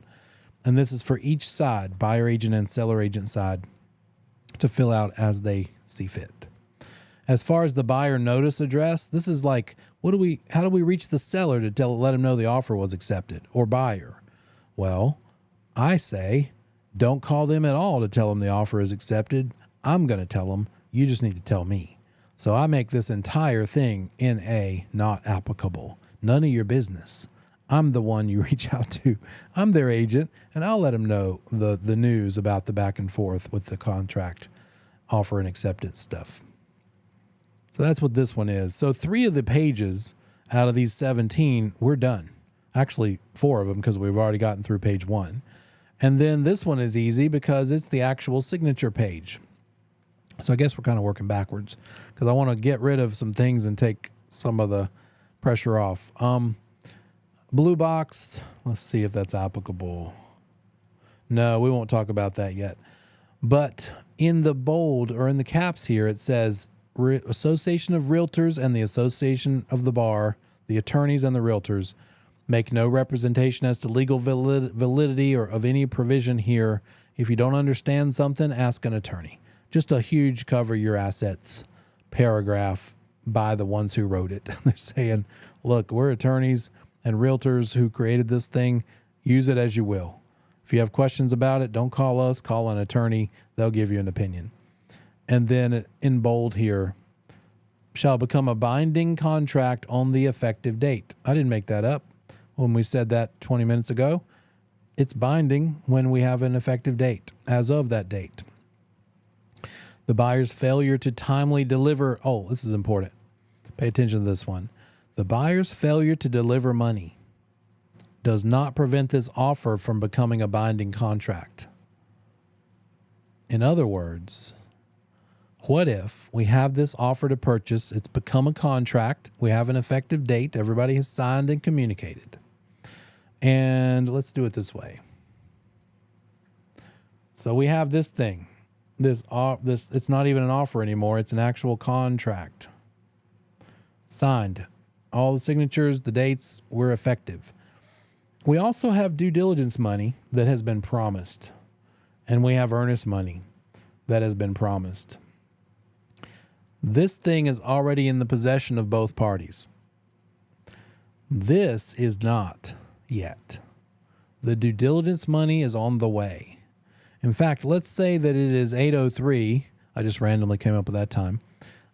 A: And this is for each side, buyer agent and seller agent side, to fill out as they see fit. As far as the buyer notice address, this is like, how do we reach the seller to let him know the offer was accepted, or buyer? Well, I say, don't call them at all to tell them the offer is accepted. I'm going to tell them. You just need to tell me. So I make this entire thing NA, not applicable. None of your business. I'm the one you reach out to. I'm their agent, and I'll let them know the news about the back and forth with the contract offer and acceptance stuff. So that's what this one is. So 3 of the pages out of these 17, we're done. Actually, 4 of them, because we've already gotten through page 1. And then this one is easy because it's the actual signature page. So I guess we're kind of working backwards, because I want to get rid of some things and take some of the pressure off. Blue box, let's see if that's applicable. No, we won't talk about that yet. But in the bold, or in the caps here, it says Association of Realtors and the Association of the Bar, the attorneys and the realtors, make no representation as to legal validity or of any provision here. If you don't understand something, ask an attorney. just a huge cover your assets paragraph by the ones who wrote it. They're saying, look, we're attorneys and realtors who created this thing. Use it as you will. If you have questions about it, don't call us, call an attorney. They'll give you an opinion. And then in bold here, shall become a binding contract on the effective date. I didn't make that up when we said that 20 minutes ago. It's binding when we have an effective date, as of that date. The buyer's failure to timely deliver. Oh, this is important. Pay attention to this one. The buyer's failure to deliver money does not prevent this offer from becoming a binding contract. In other words, what if we have this offer to purchase, it's become a contract, we have an effective date, everybody has signed and communicated. And let's do it this way. So we have this thing. This it's not even an offer anymore, it's an actual contract. Signed. All the signatures, the dates, were effective. We also have due diligence money that has been promised. And we have earnest money that has been promised. This thing is already in the possession of both parties. This is not yet. The due diligence money is on the way. In fact, let's say that it is 8:03. I just randomly came up with that time.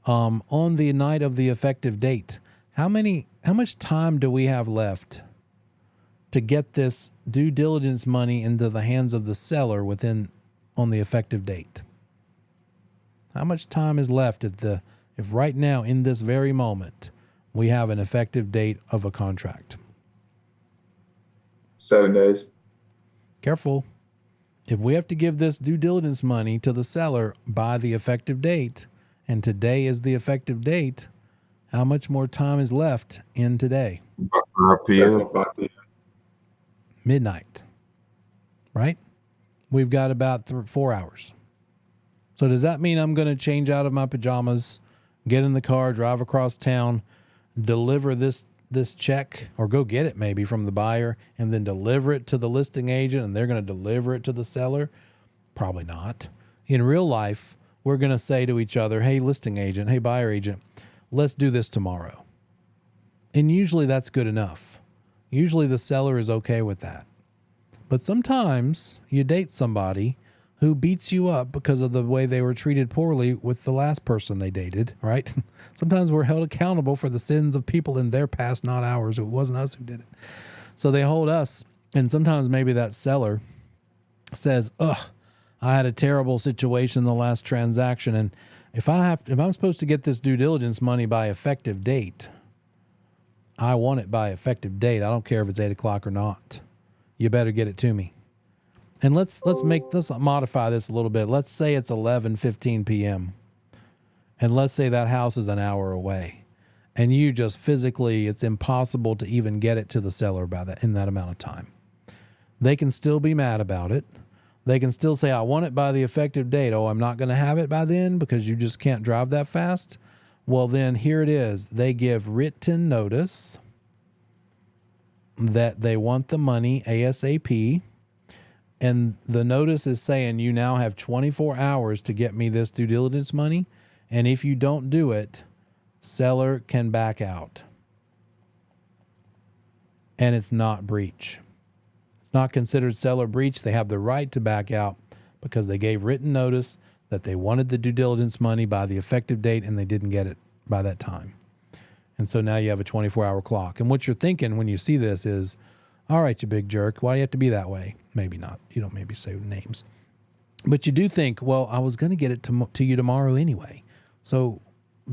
A: On the night of the effective date, how much time do we have left to get this due diligence money into the hands of the seller on the effective date? How much time is left if right now in this very moment we have an effective date of a contract?
B: 7 days.
A: Careful. If we have to give this due diligence money to the seller by the effective date, and today is the effective date, how much more time is left in today?
C: About 5 p.m.
B: 5 p.m.
A: Midnight, right? We've got about 4 hours. So does that mean I'm going to change out of my pajamas, get in the car, drive across town, deliver this check, or go get it maybe from the buyer, and then deliver it to the listing agent, and they're going to deliver it to the seller? Probably not. In real life, we're going to say to each other, hey, listing agent, hey, buyer agent, let's do this tomorrow. And usually that's good enough. Usually the seller is okay with that. But sometimes you date somebody who beats you up because of the way they were treated poorly with the last person they dated, right? Sometimes we're held accountable for the sins of people in their past, not ours. It wasn't us who did it. So they hold us. And sometimes maybe that seller says, ugh, I had a terrible situation in the last transaction. And if I'm supposed to get this due diligence money by effective date, I want it by effective date. I don't care if it's 8 o'clock or not. You better get it to me. And let's modify this a little bit. Let's say it's 11:15 p.m. And let's say that house is an hour away. And you just physically, it's impossible to even get it to the seller in that amount of time. They can still be mad about it. They can still say, I want it by the effective date. Oh, I'm not going to have it by then because you just can't drive that fast. Well, then here it is. They give written notice that they want the money ASAP. And the notice is saying you now have 24 hours to get me this due diligence money. And if you don't do it, seller can back out. And it's not breach. It's not considered seller breach. They have the right to back out because they gave written notice that they wanted the due diligence money by the effective date and they didn't get it by that time. And so now you have a 24-hour clock. And what you're thinking when you see this is, all right, you big jerk, why do you have to be that way? Maybe not. You don't maybe say names. But you do think, well, I was going to get it to you tomorrow anyway. So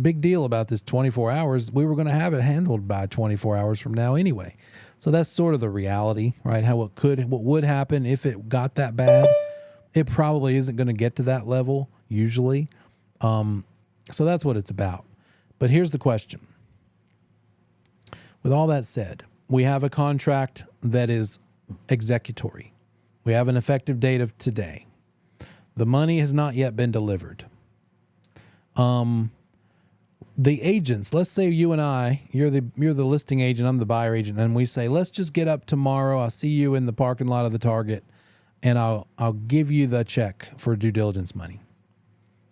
A: big deal about this 24 hours. We were going to have it handled by 24 hours from now anyway. So that's sort of the reality, right? What would happen if it got that bad? It probably isn't going to get to that level usually. So that's what it's about. But here's the question. With all that said, we have a contract that is executory. We have an effective date of today. The money has not yet been delivered. The agents, let's say you and I, you're the listing agent, I'm the buyer agent, and we say, let's just get up tomorrow. I'll see you in the parking lot of the Target, and I'll give you the check for due diligence money.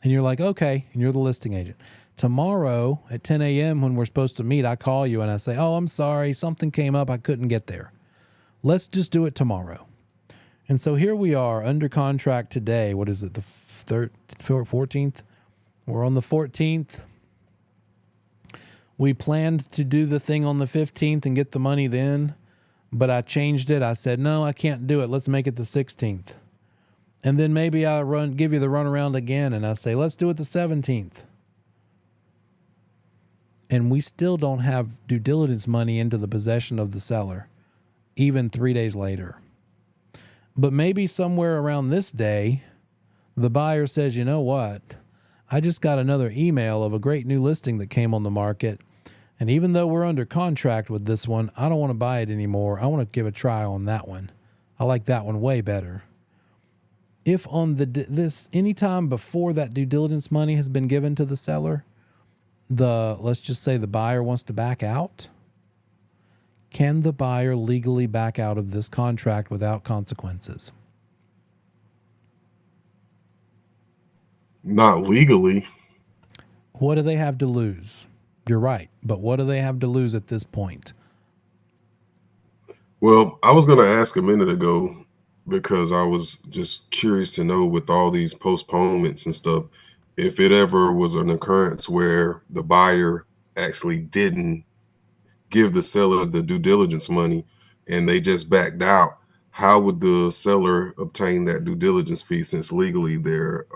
A: And you're like, okay, and you're the listing agent. Tomorrow at 10 a.m. when we're supposed to meet, I call you and I say, oh, I'm sorry, something came up, I couldn't get there. Let's just do it tomorrow. And so here we are under contract today. What is it, the 14th? We're on the 14th. We planned to do the thing on the 15th and get the money then, but I changed it. I said, no, I can't do it. Let's make it the 16th. And then maybe I give you the runaround again and I say, let's do it the 17th. And we still don't have due diligence money into the possession of the seller, even 3 days later. But maybe somewhere around this day, the buyer says, you know what? I just got another email of a great new listing that came on the market. And even though we're under contract with this one, I don't want to buy it anymore. I want to give a try on that one. I like that one way better. If on any time before that due diligence money has been given to the seller, let's just say the buyer wants to back out, can the buyer legally back out of this contract without consequences?
C: Not legally.
A: What do they have to lose? You're right, but what do they have to lose at this point?
C: Well, I was going to ask a minute ago because I was just curious to know with all these postponements and stuff, if it ever was an occurrence where the buyer actually didn't give the seller the due diligence money and they just backed out, how would the seller obtain that due diligence fee since legally they're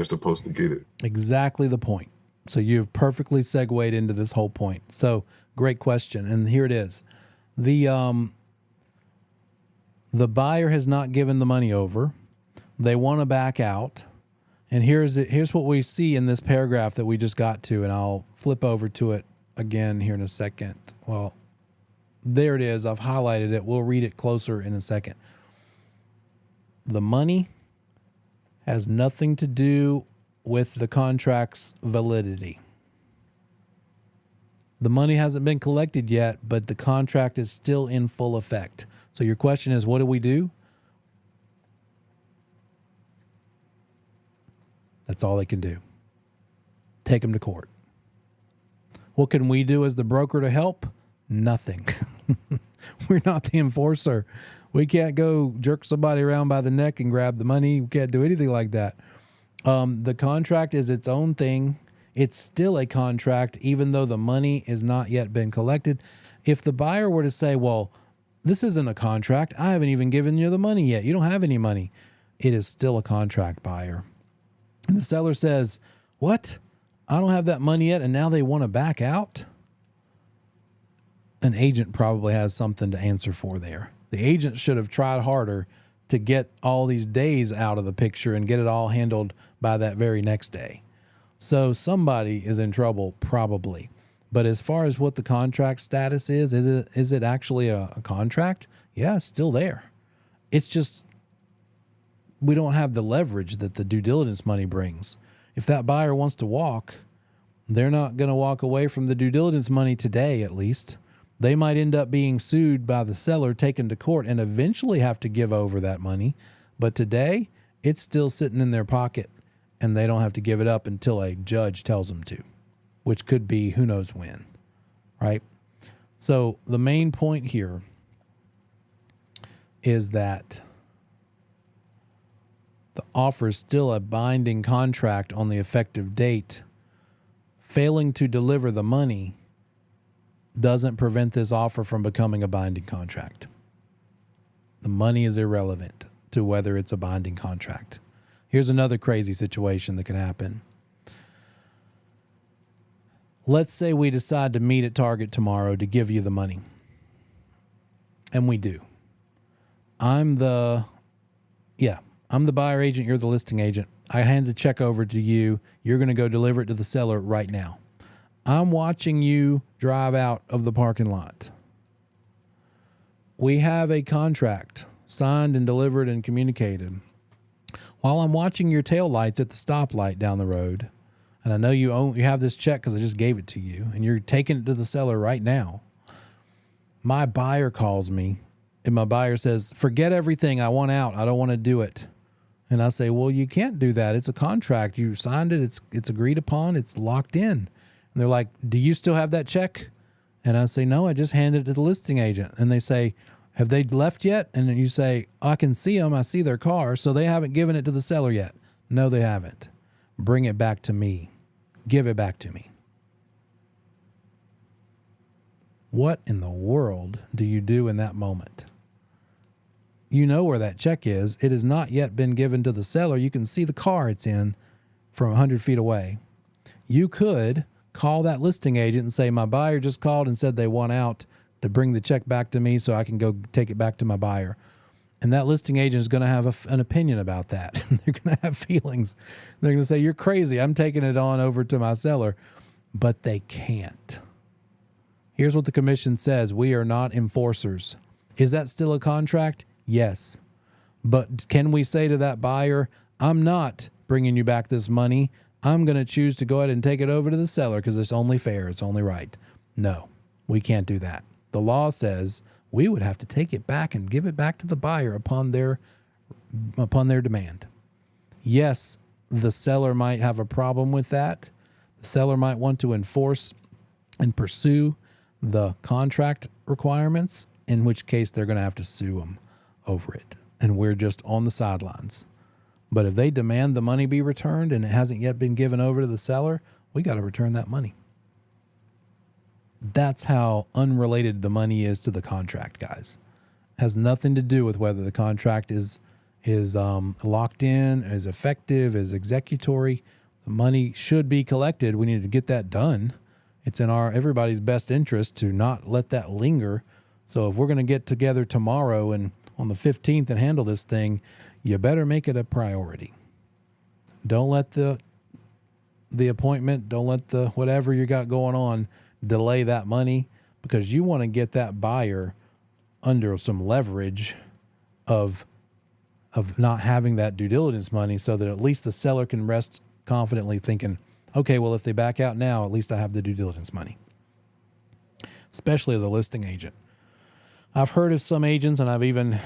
C: supposed to get it?
A: Exactly the point. So you've perfectly segued into this whole point. So great question. And here it is. The buyer has not given the money over. They want to back out. And here's what we see in this paragraph that we just got to, and I'll flip over to it again here in a second. Well, there it is. I've highlighted it. We'll read it closer in a second. The money has nothing to do with the contract's validity. The money hasn't been collected yet, but the contract is still in full effect. So your question is, what do we do? That's all they can do. Take them to court. What can we do as the broker to help? Nothing. We're not the enforcer. We can't go jerk somebody around by the neck and grab the money. We can't do anything like that. The contract is its own thing. It's still a contract, even though the money has not yet been collected. If the buyer were to say, well, this isn't a contract. I haven't even given you the money yet. You don't have any money. It is still a contract, buyer. And the seller says, what? I don't have that money yet, and now they want to back out? An agent probably has something to answer for there. The agent should have tried harder to get all these days out of the picture and get it all handled by that very next day. So somebody is in trouble, probably. But as far as what the contract status is it actually a contract? Yeah, it's still there. It's just we don't have the leverage that the due diligence money brings. If that buyer wants to walk, they're not going to walk away from the due diligence money today, at least. They might end up being sued by the seller, taken to court, and eventually have to give over that money. But today, it's still sitting in their pocket, and they don't have to give it up until a judge tells them to, which could be who knows when, right? So the main point here is that the offer is still a binding contract on the effective date. Failing to deliver the money doesn't prevent this offer from becoming a binding contract. The money is irrelevant to whether it's a binding contract. Here's another crazy situation that can happen. Let's say we decide to meet at Target tomorrow to give you the money. And we do. I'm the buyer agent. You're the listing agent. I hand the check over to you. You're going to go deliver it to the seller right now. I'm watching you drive out of the parking lot. We have a contract signed and delivered and communicated. While I'm watching your taillights at the stoplight down the road, and I know you have this check because I just gave it to you, and you're taking it to the seller right now, my buyer calls me, and my buyer says, forget everything. I want out. I don't want to do it. And I say, well, you can't do that. It's a contract. You signed it. It's agreed upon. It's locked in. And they're like, do you still have that check? And I say, no, I just handed it to the listing agent. And they say, have they left yet? And then you say, I can see them. I see their car. So they haven't given it to the seller yet. No, they haven't. Bring it back to me. Give it back to me. What in the world do you do in that moment? You know where that check is. It has not yet been given to the seller. You can see the car it's in from 100 feet away. You could call that listing agent and say, my buyer just called and said they want out to bring the check back to me so I can go take it back to my buyer. And that listing agent is going to have an opinion about that. They're going to have feelings. They're going to say, you're crazy. I'm taking it on over to my seller. But they can't. Here's what the commission says. We are not enforcers. Is that still a contract? Yes. But can we say to that buyer, I'm not bringing you back this money. I'm going to choose to go ahead and take it over to the seller because it's only fair. It's only right. No, we can't do that. The law says we would have to take it back and give it back to the buyer upon their demand. Yes, the seller might have a problem with that. The seller might want to enforce and pursue the contract requirements, in which case they're going to have to sue them over it. And we're just on the sidelines. But if they demand the money be returned and it hasn't yet been given over to the seller, we got to return that money. That's how unrelated the money is to the contract, guys. It has nothing to do with whether the contract is locked in, is effective, is executory. The money should be collected. We need to get that done. It's in everybody's best interest to not let that linger. So if we're going to get together tomorrow and on the 15th and handle this thing, you better make it a priority. Don't let the appointment, don't let the whatever you got going on delay that money, because you want to get that buyer under some leverage of not having that due diligence money so that at least the seller can rest confidently thinking, okay, well, if they back out now, at least I have the due diligence money, especially as a listing agent. I've heard of some agents, and I've even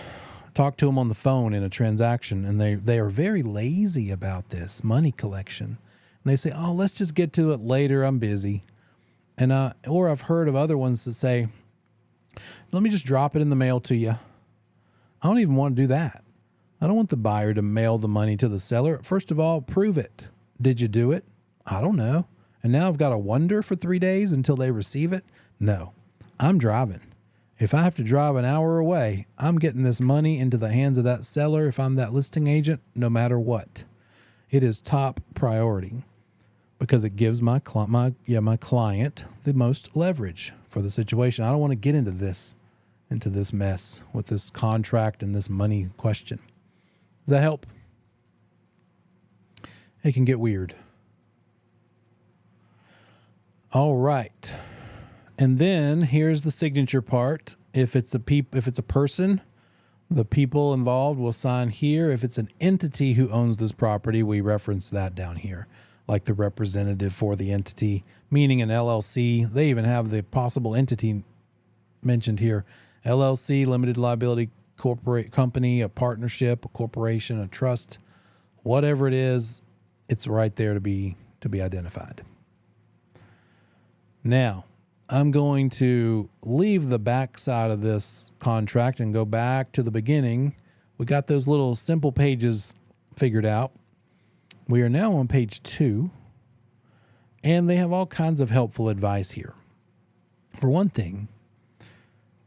A: talked to them on the phone in a transaction, and they are very lazy about this money collection. And they say, oh, let's just get to it later. I'm busy. And or I've heard of other ones that say, let me just drop it in the mail to you. I don't even want to do that. I don't want the buyer to mail the money to the seller. First of all, prove it. Did you do it? I don't know. And now I've got to wonder for 3 days until they receive it? No, I'm driving. If I have to drive an hour away, I'm getting this money into the hands of that seller if I'm that listing agent, no matter what. It is top priority because it gives my client the most leverage for the situation. I don't want to get into this mess with this contract and this money question. Does that help? It can get weird. All right. And then here's the signature part. If it's a person, the people involved will sign here. If it's an entity who owns this property, we reference that down here, like the representative for the entity, meaning an LLC. They even have the possible entity mentioned here. LLC, limited liability corporate company, a partnership, a corporation, a trust, whatever it is, it's right there to be identified. Now, I'm going to leave the back side of this contract and go back to the beginning. We got those little simple pages figured out. We are now on page 2, and they have all kinds of helpful advice here. For one thing,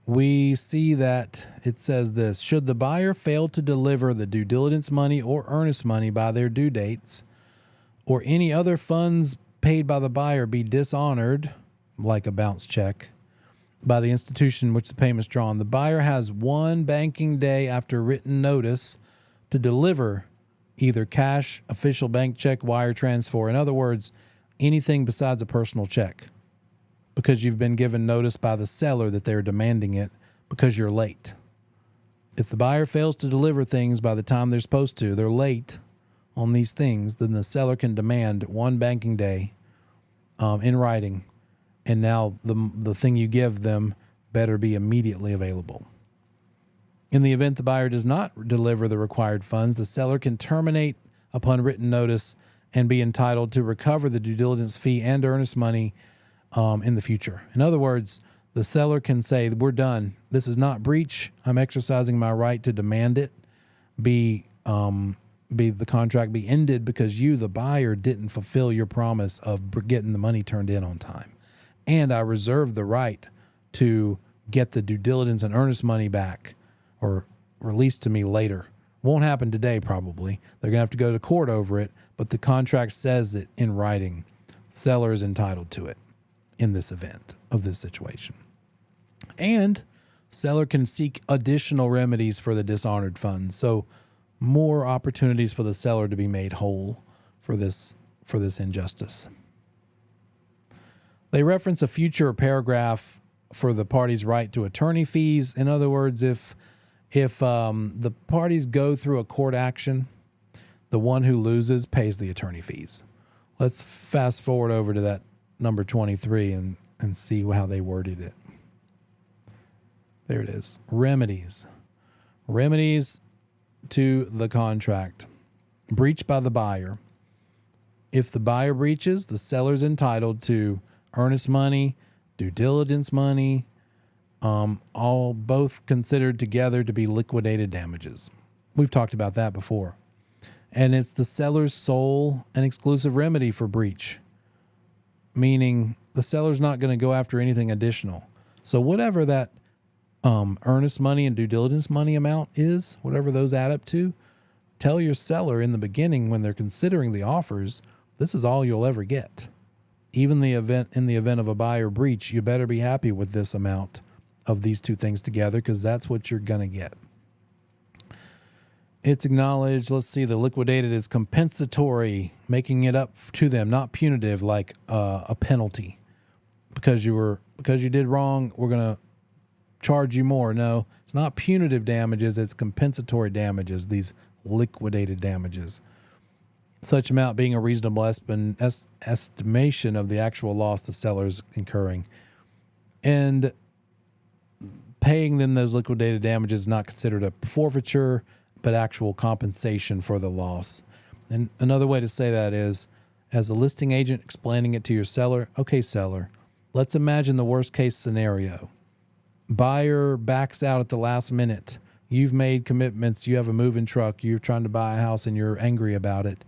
A: we see that it says this: should the buyer fail to deliver the due diligence money or earnest money by their due dates, or any other funds paid by the buyer be dishonored, like a bounce check, by the institution in which the payment is drawn, the buyer has 1 banking day after written notice to deliver either cash, official bank check, wire transfer. In other words, anything besides a personal check, because you've been given notice by the seller that they're demanding it because you're late. If the buyer fails to deliver things by the time they're supposed to, they're late on these things, then the seller can demand 1 banking day in writing. And now the thing you give them better be immediately available. In the event the buyer does not deliver the required funds, the seller can terminate upon written notice and be entitled to recover the due diligence fee and earnest money in the future. In other words, the seller can say, we're done. This is not breach. I'm exercising my right to demand it. The contract be ended because you, the buyer, didn't fulfill your promise of getting the money turned in on time. And I reserve the right to get the due diligence and earnest money back or released to me later. Won't happen today, probably. They're going to have to go to court over it, but the contract says it in writing. Seller is entitled to it in this event of this situation. And seller can seek additional remedies for the dishonored funds. So more opportunities for the seller to be made whole for this injustice. They reference a future paragraph for the party's right to attorney fees. In other words, if the parties go through a court action, the one who loses pays the attorney fees. Let's fast forward over to that number 23 and see how they worded it. There it is. Remedies. Remedies to the contract. Breach by the buyer. If the buyer breaches, the seller's entitled to earnest money, due diligence money, all both considered together to be liquidated damages. We've talked about that before. And it's the seller's sole and exclusive remedy for breach, meaning the seller's not going to go after anything additional. So whatever that earnest money and due diligence money amount is, whatever those add up to, tell your seller in the beginning when they're considering the offers, this is all you'll ever get. Even in the event of a buyer breach, you better be happy with this amount of these two things together, because that's what you're going to get. It's acknowledged. Let's see. The liquidated is compensatory, making it up to them, not punitive like a penalty. Because you did wrong, we're going to charge you more. No, it's not punitive damages. It's compensatory damages, these liquidated damages. Such amount being a reasonable estimation of the actual loss the seller's incurring. And paying them those liquidated damages is not considered a forfeiture, but actual compensation for the loss. And another way to say that is, as a listing agent explaining it to your seller, okay, seller, let's imagine the worst case scenario. Buyer backs out at the last minute. You've made commitments. You have a moving truck. You're trying to buy a house and you're angry about it.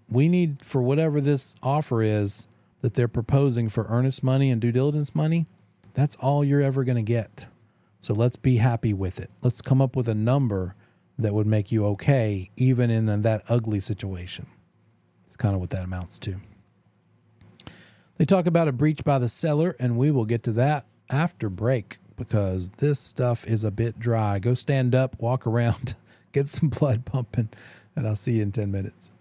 A: We need, for whatever this offer is that they're proposing for earnest money and due diligence money, that's all you're ever going to get. So let's be happy with it. Let's come up with a number that would make you okay, even in that ugly situation. It's kind of what that amounts to. They talk about a breach by the seller, and we will get to that after break, because this stuff is a bit dry. Go stand up, walk around, get some blood pumping, and I'll see you in 10 minutes.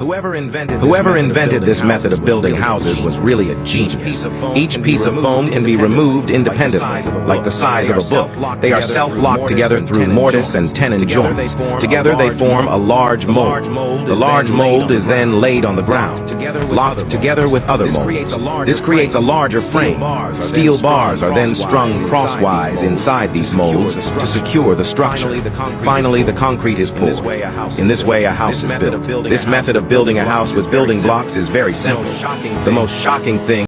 D: Whoever invented this method of building houses was really a genius. Each piece of foam can be removed independently, like the size of a book. They are self-locked together through mortise and tenon joints. Together they form a large mold. The large mold is then laid on the ground, locked together with other molds. This creates a larger frame. Steel bars are then strung crosswise inside these molds to secure the structure. Finally, the concrete is poured. In this way, a house is built. This method of building a house with building blocks is very simple. The most shocking thing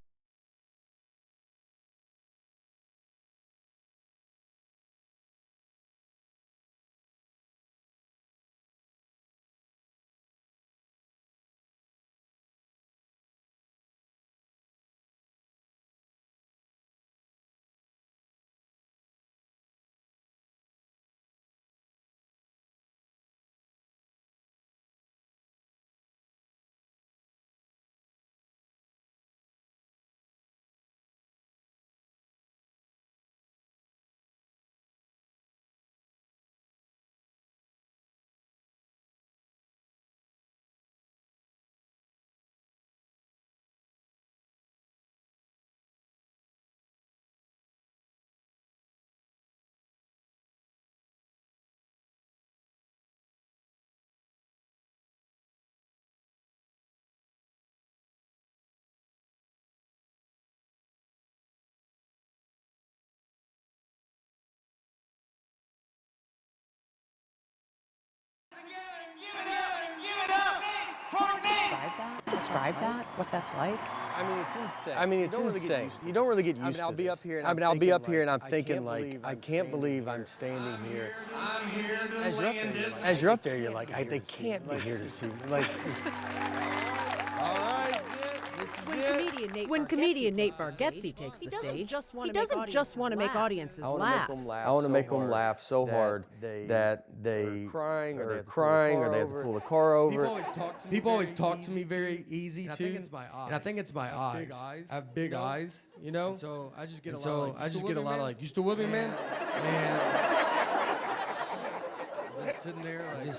E: Describe that? What that's like?
F: I mean, it's insane. I mean, it's insane. You don't really get used to it. I'll be up here and I'm thinking like, I can't believe I'm standing here. As you're up there, you're like, they can't be here to see me. Like, all right,
G: When comedian Nate Bargatze takes the stage, he doesn't just want to make audiences laugh.
F: I want to make them laugh so hard that they're crying or they have to pull the car over.
H: People always talk to me very easy too. And I think it's my eyes. I have big eyes, you know? And so I just get a lot of like, you still with me, man? And just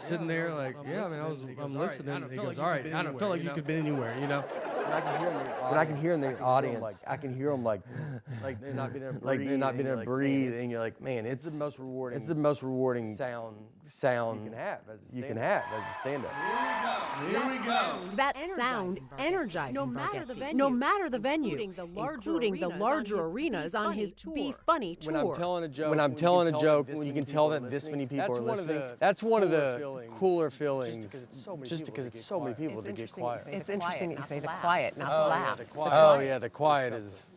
H: sitting there like, yeah, man, I'm listening. And he goes, all right, I don't feel like you could have been anywhere, you know?
F: When I can hear in the audience, I can hear them like they're not being able to breathe, and you're like, man, it's the most rewarding sound you can have as a stand-up.
H: Here we go.
G: That sound energizing Bargatze, no matter the venue, including the larger arenas on his Be Funny tour.
F: When I'm telling a joke, when you can tell that this many people are listening, that's one of the cooler feelings. Just because it's so many people to get quiet.
E: It's interesting that you say the quiet, not the laugh.
F: Oh yeah, the quiet is.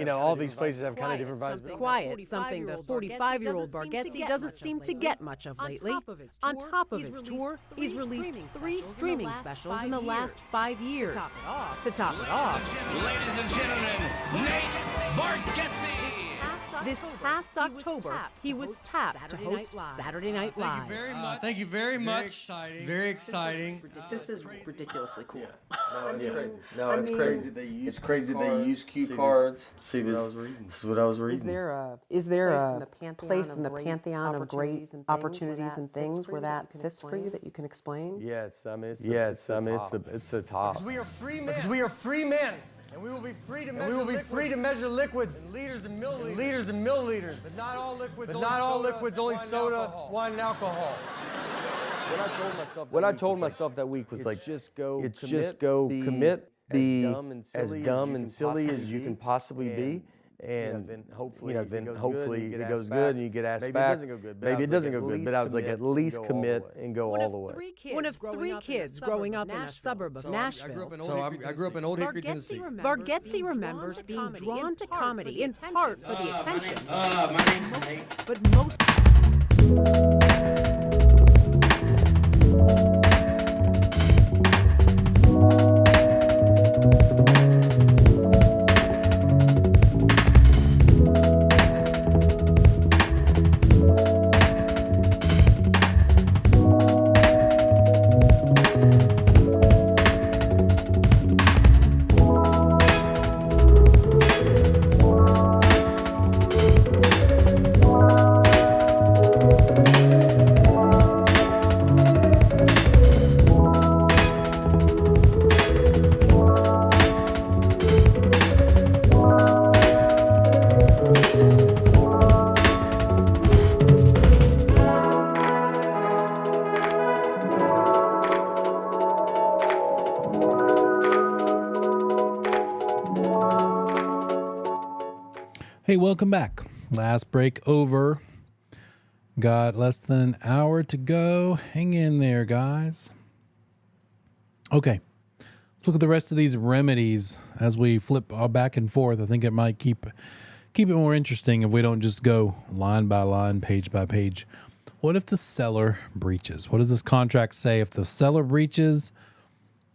F: All these places have kind of different vibes. But
G: Quiet, something the 45-year-old Bargatze doesn't seem to get much of lately. On top of his tour, he's released 3 streaming specials in the last 5 years. To top it off,
I: ladies and gentlemen, Nate Bargatze.
G: this past October, he was tapped to host Saturday Night Live.
H: Thank you very much. It's very exciting.
E: This is ridiculously cool.
F: No, it's crazy. It's crazy they use cue cards. See, this is what I was reading.
E: Is there a place in the pantheon of great opportunities and things where that sits for you that you can explain?
F: Yeah, it's the top.
H: Because we are free men. And we will be free to measure liquids and liters and milliliters. But not all liquids, only soda, wine, and alcohol.
F: What I told myself that week was like, just go commit, be as dumb and silly as you can possibly be. And then hopefully it goes good and you get asked back. Maybe it doesn't go good, but I was like, at least commit and go all the way.
G: One of 3 kids growing up in a suburb of Nashville.
H: I grew up in Old Hickory, Tennessee.
G: Bargatze remembers being drawn to comedy in part for the attention.
H: My name's Nate.
G: But most
A: Hey, welcome back. Last break over. Got less than an hour to go. Hang in there, guys. Okay. Let's look at the rest of these remedies as we flip back and forth. I think it might keep it more interesting if we don't just go line by line, page by page. What if the seller breaches? What does this contract say? If the seller breaches,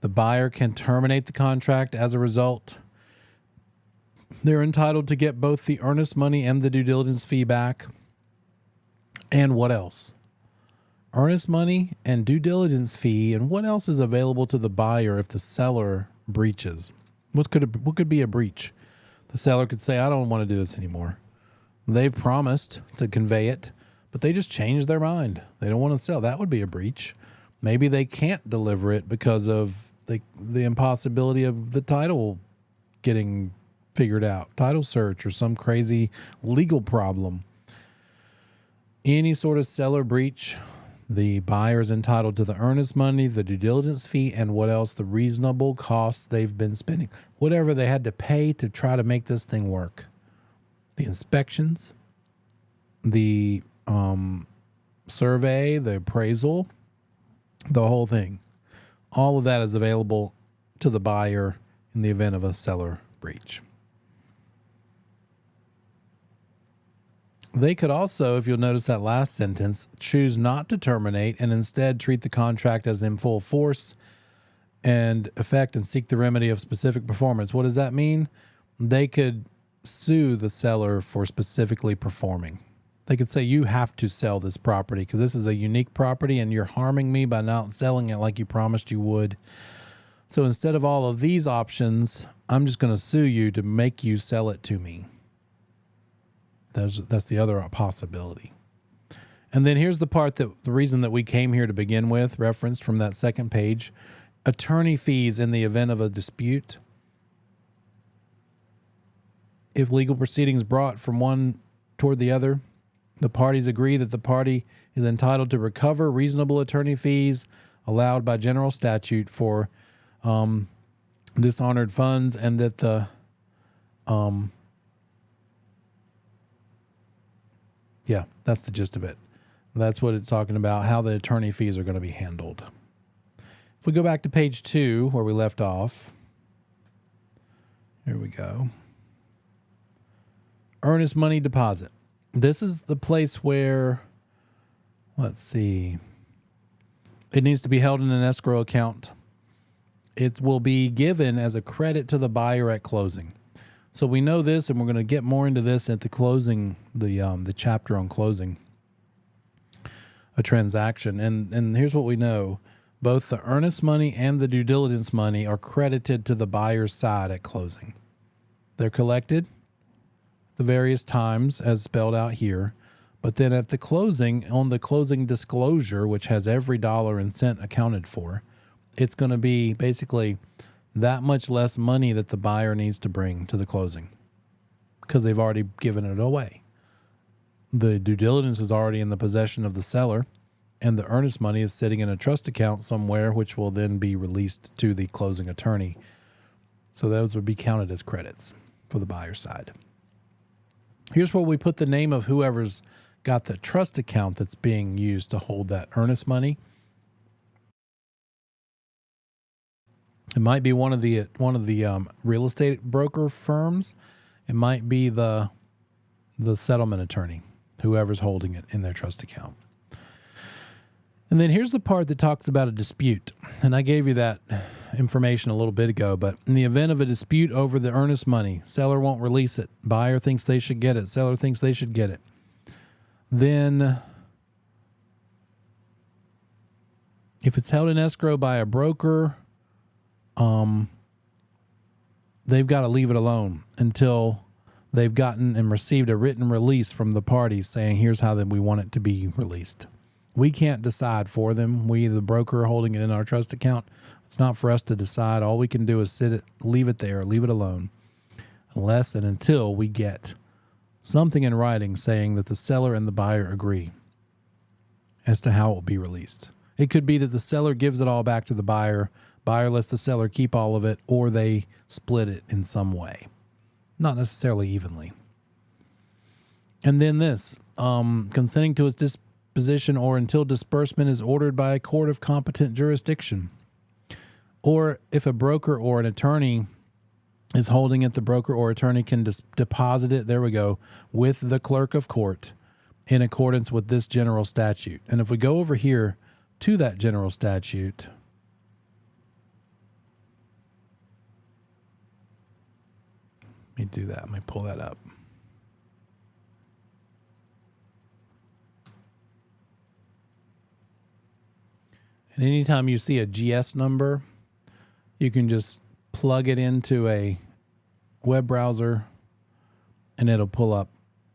A: the buyer can terminate the contract as a result. They're entitled to get both the earnest money and the due diligence fee back. And what else? Earnest money and due diligence fee. And what else is available to the buyer if the seller breaches? What could be a breach? The seller could say, I don't want to do this anymore. They've promised to convey it, but they just changed their mind. They don't want to sell. That would be a breach. Maybe they can't deliver it because of the impossibility of the title getting figured out, title search, or some crazy legal problem. Any sort of seller breach, the buyer is entitled to the earnest money, the due diligence fee, and what else? The reasonable costs they've been spending. Whatever they had to pay to try to make this thing work. The inspections, the survey, the appraisal, the whole thing. All of that is available to the buyer in the event of a seller breach. They could also, if you'll notice that last sentence, choose not to terminate and instead treat the contract as in full force and effect and seek the remedy of specific performance. What does that mean? They could sue the seller for specifically performing. They could say, you have to sell this property because this is a unique property and you're harming me by not selling it like you promised you would. So instead of all of these options, I'm just going to sue you to make you sell it to me. That's the other possibility. And then here's the part the reason that we came here to begin with, referenced from that second page, attorney fees in the event of a dispute. If legal proceedings brought from one toward the other, the parties agree that the party is entitled to recover reasonable attorney fees allowed by general statute for dishonored funds, and that the yeah, that's the gist of it. That's what it's talking about, how the attorney fees are going to be handled. If we go back to page 2 where we left off, here we go. Earnest money deposit. This is the place where, let's see, it needs to be held in an escrow account. It will be given as a credit to the buyer at closing. So we know this, and we're going to get more into this at the closing, the chapter on closing a transaction. And here's what we know. Both the earnest money and the due diligence money are credited to the buyer's side at closing. They're collected the various times as spelled out here. But then at the closing, on the closing disclosure, which has every dollar and cent accounted for, it's going to be basically that much less money that the buyer needs to bring to the closing because they've already given it away. The due diligence is already in the possession of the seller, and the earnest money is sitting in a trust account somewhere, which will then be released to the closing attorney. So those would be counted as credits for the buyer's side. Here's where we put the name of whoever's got the trust account that's being used to hold that earnest money. It might be one of the real estate broker firms. It might be the settlement attorney, whoever's holding it in their trust account. And then here's the part that talks about a dispute. And I gave you that information a little bit ago, but in the event of a dispute over the earnest money, seller won't release it. Buyer thinks they should get it. Seller thinks they should get it. Then if it's held in escrow by a broker, they've got to leave it alone until they've gotten and received a written release from the parties saying, here's how we want it to be released. We can't decide for them. We, the broker holding it in our trust account, it's not for us to decide. All we can do is leave it there, leave it alone, unless and until we get something in writing saying that the seller and the buyer agree as to how it will be released. It could be that the seller gives it all back to the buyer, buyer lets the seller keep all of it, or they split it in some way. Not necessarily evenly. And then this, consenting to its disposition or until disbursement is ordered by a court of competent jurisdiction. Or if a broker or an attorney is holding it, the broker or attorney can deposit it, there we go, with the clerk of court in accordance with this general statute. And if we go over here to that general statute, let me do that. Let me pull that up. And anytime you see a GS number, you can just plug it into a web browser and it'll pull up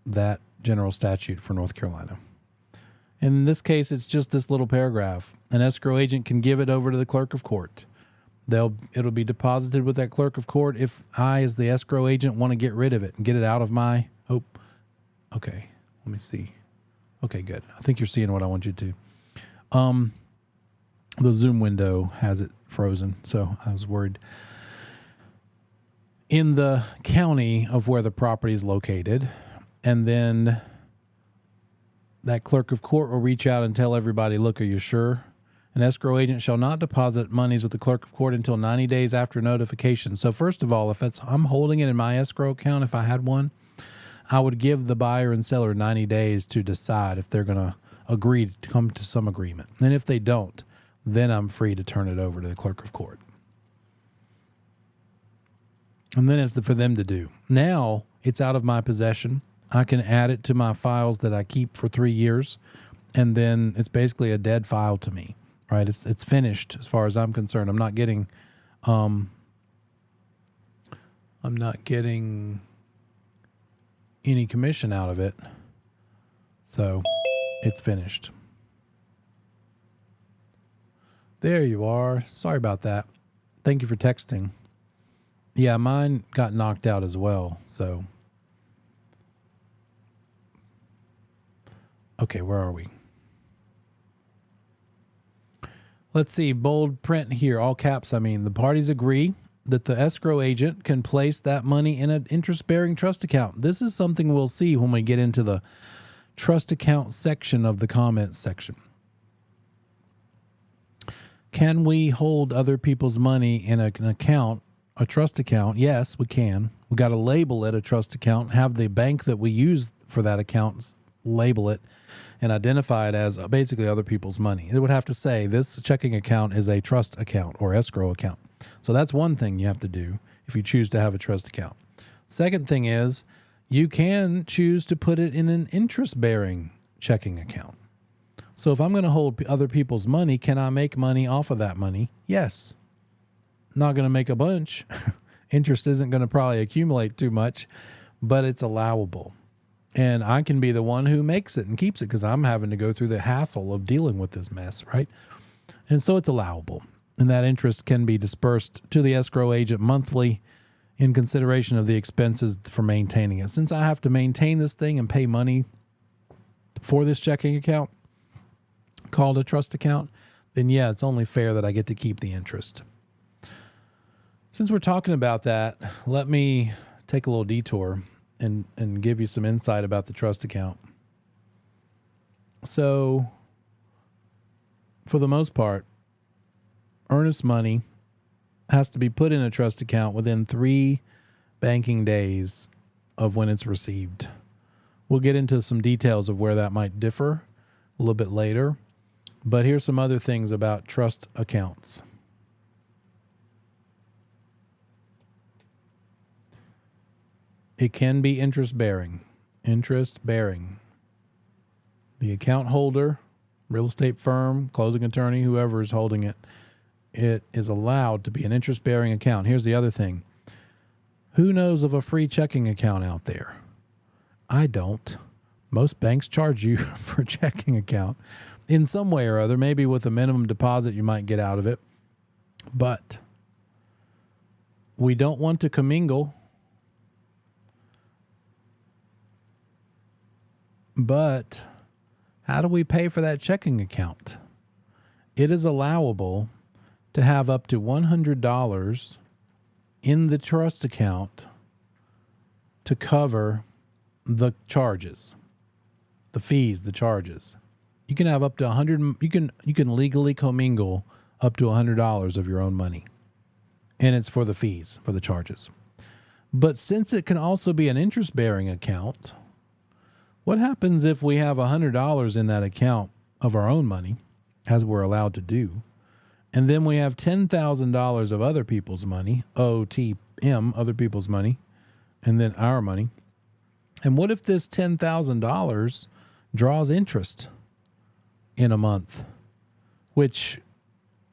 A: that general statute for North Carolina. In this case, it's just this little paragraph. An escrow agent can give it over to the clerk of court. It'll be deposited with that clerk of court. If I, as the escrow agent, want to get rid of it and get it out of my, okay, let me see. Okay, good. I think you're seeing what I want you to. The Zoom window has it frozen, so I was worried. In the county of where the property is located, and then that clerk of court will reach out and tell everybody, look, are you sure? An escrow agent shall not deposit monies with the clerk of court until 90 days after notification. So first of all, if I'm holding it in my escrow account, if I had one, I would give the buyer and seller 90 days to decide if they're going to agree to come to some agreement. And if they don't, then I'm free to turn it over to the clerk of court. And then it's for them to do. Now it's out of my possession. I can add it to my files that I keep for 3 years, and then it's basically a dead file to me, right? It's finished as far as I'm concerned. I'm not getting any commission out of it. So it's finished. There you are. Sorry about that. Thank you for texting. Yeah, mine got knocked out as well. So, okay, where are we? Let's see, bold print here, all caps. I mean, the parties agree that the escrow agent can place that money in an interest-bearing trust account. This is something we'll see when we get into the trust account section of the comments section. Can we hold other people's money in an account, a trust account? Yes, we can. We got to label it a trust account, have the bank that we use for that account label it and identify it as basically other people's money. It would have to say this checking account is a trust account or escrow account. So that's one thing you have to do if you choose to have a trust account. Second thing is you can choose to put it in an interest-bearing checking account. So if I'm going to hold other people's money, can I make money off of that money? Yes. Not going to make a bunch. Interest isn't going to probably accumulate too much, but it's allowable. And I can be the one who makes it and keeps it because I'm having to go through the hassle of dealing with this mess, right? And so it's allowable. And that interest can be dispersed to the escrow agent monthly in consideration of the expenses for maintaining it. Since I have to maintain this thing and pay money for this checking account called a trust account, then yeah, it's only fair that I get to keep the interest. Since we're talking about that, let me take a little detour and give you some insight about the trust account. So, for the most part, earnest money has to be put in a trust account within 3 banking days of when it's received. We'll get into some details of where that might differ a little bit later, but here's some other things about trust accounts. It can be interest-bearing. Interest-bearing. The account holder, real estate firm, closing attorney, whoever is holding it, it is allowed to be an interest-bearing account. Here's the other thing. Who knows of a free checking account out there? I don't. Most banks charge you for a checking account in some way or other, maybe with a minimum deposit you might get out of it. But we don't want to commingle. But how do we pay for that checking account? It is allowable to have up to $100 in the trust account to cover the charges, the fees, the charges. You can have up to 100. You can legally commingle up to $100 of your own money, and it's for the fees, for the charges. But since it can also be an interest-bearing account, what happens if we have $100 in that account of our own money, as we're allowed to do, and then we have $10,000 of other people's money, OTM, other people's money, and then our money? And what if this $10,000 draws interest in a month, which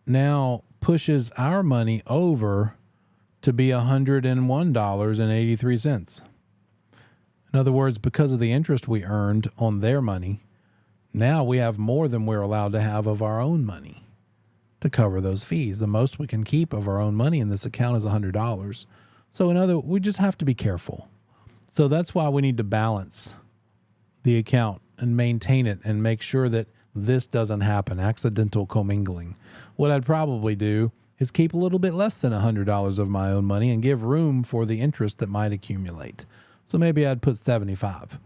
A: now pushes our money over to be $101.83? In other words, because of the interest we earned on their money, now we have more than we're allowed to have of our own money to cover those fees. The most we can keep of our own money in this account is $100. So we just have to be careful. So that's why we need to balance the account and maintain it and make sure that this doesn't happen, accidental commingling. What I'd probably do is keep a little bit less than $100 of my own money and give room for the interest that might accumulate. So maybe I'd put 75.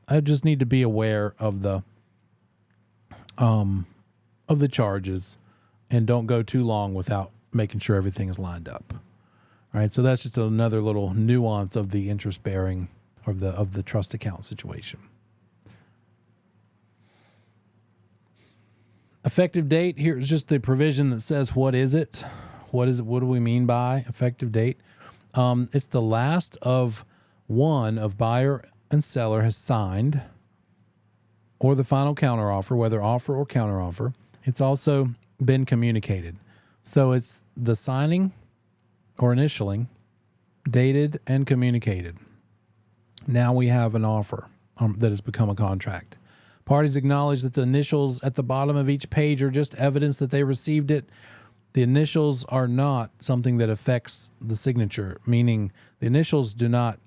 A: I just need to be aware of the charges and don't go too long without making sure everything is lined up. All right, so that's just another little nuance of the interest bearing of the trust account situation. Effective date, here's just the provision that says what is it? What is it? What do we mean by effective date? It's the last of one of buyer and seller has signed, or the final counteroffer, whether offer or counteroffer. It's also been communicated. So it's the signing or initialing, dated and communicated. Now we have an offer that has become a contract. Parties acknowledge that the initials at the bottom of each page are just evidence that they received it. The initials are not something that affects the signature, meaning the initials do not.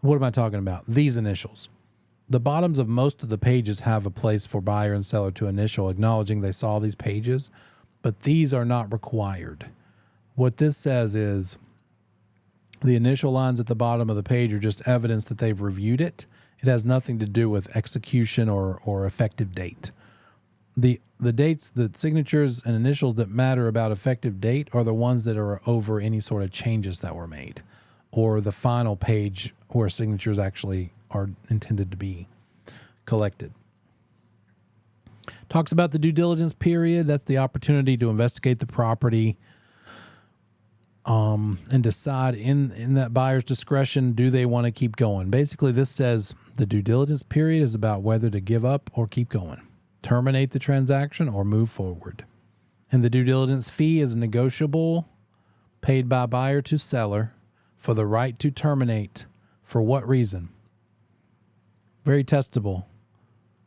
A: What am I talking about? These initials. The bottoms of most of the pages have a place for buyer and seller to initial, acknowledging they saw these pages, but these are not required. What this says is the initial lines at the bottom of the page are just evidence that they've reviewed it. It has nothing to do with execution or effective date. The dates, the signatures and initials that matter about effective date are the ones that are over any sort of changes that were made, or the final page where signatures actually are intended to be collected. Talks about the due diligence period. That's the opportunity to investigate the property and decide in that buyer's discretion, do they want to keep going? Basically, this says the due diligence period is about whether to give up or keep going, terminate the transaction or move forward. And the due diligence fee is negotiable, paid by buyer to seller for the right to terminate. For what reason? Very testable.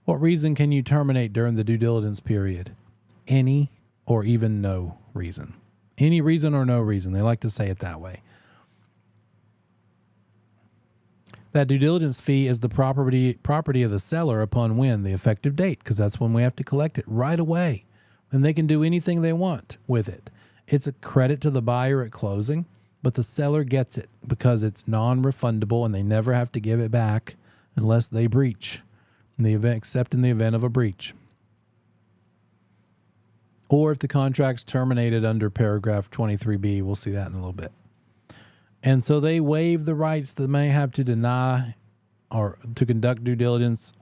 A: What reason can you terminate during the due diligence period? Any or even no reason. Any reason or no reason. They like to say it that way. That due diligence fee is the property of the seller upon when? The effective date, because that's when we have to collect it right away. And they can do anything they want with it. It's a credit to the buyer at closing, but the seller gets it because it's non-refundable and they never have to give it back unless they breach, except in the event of a breach. Or if the contract's terminated under paragraph 23B, we'll see that in a little bit. And so they waive the rights that may have to deny or to conduct due diligence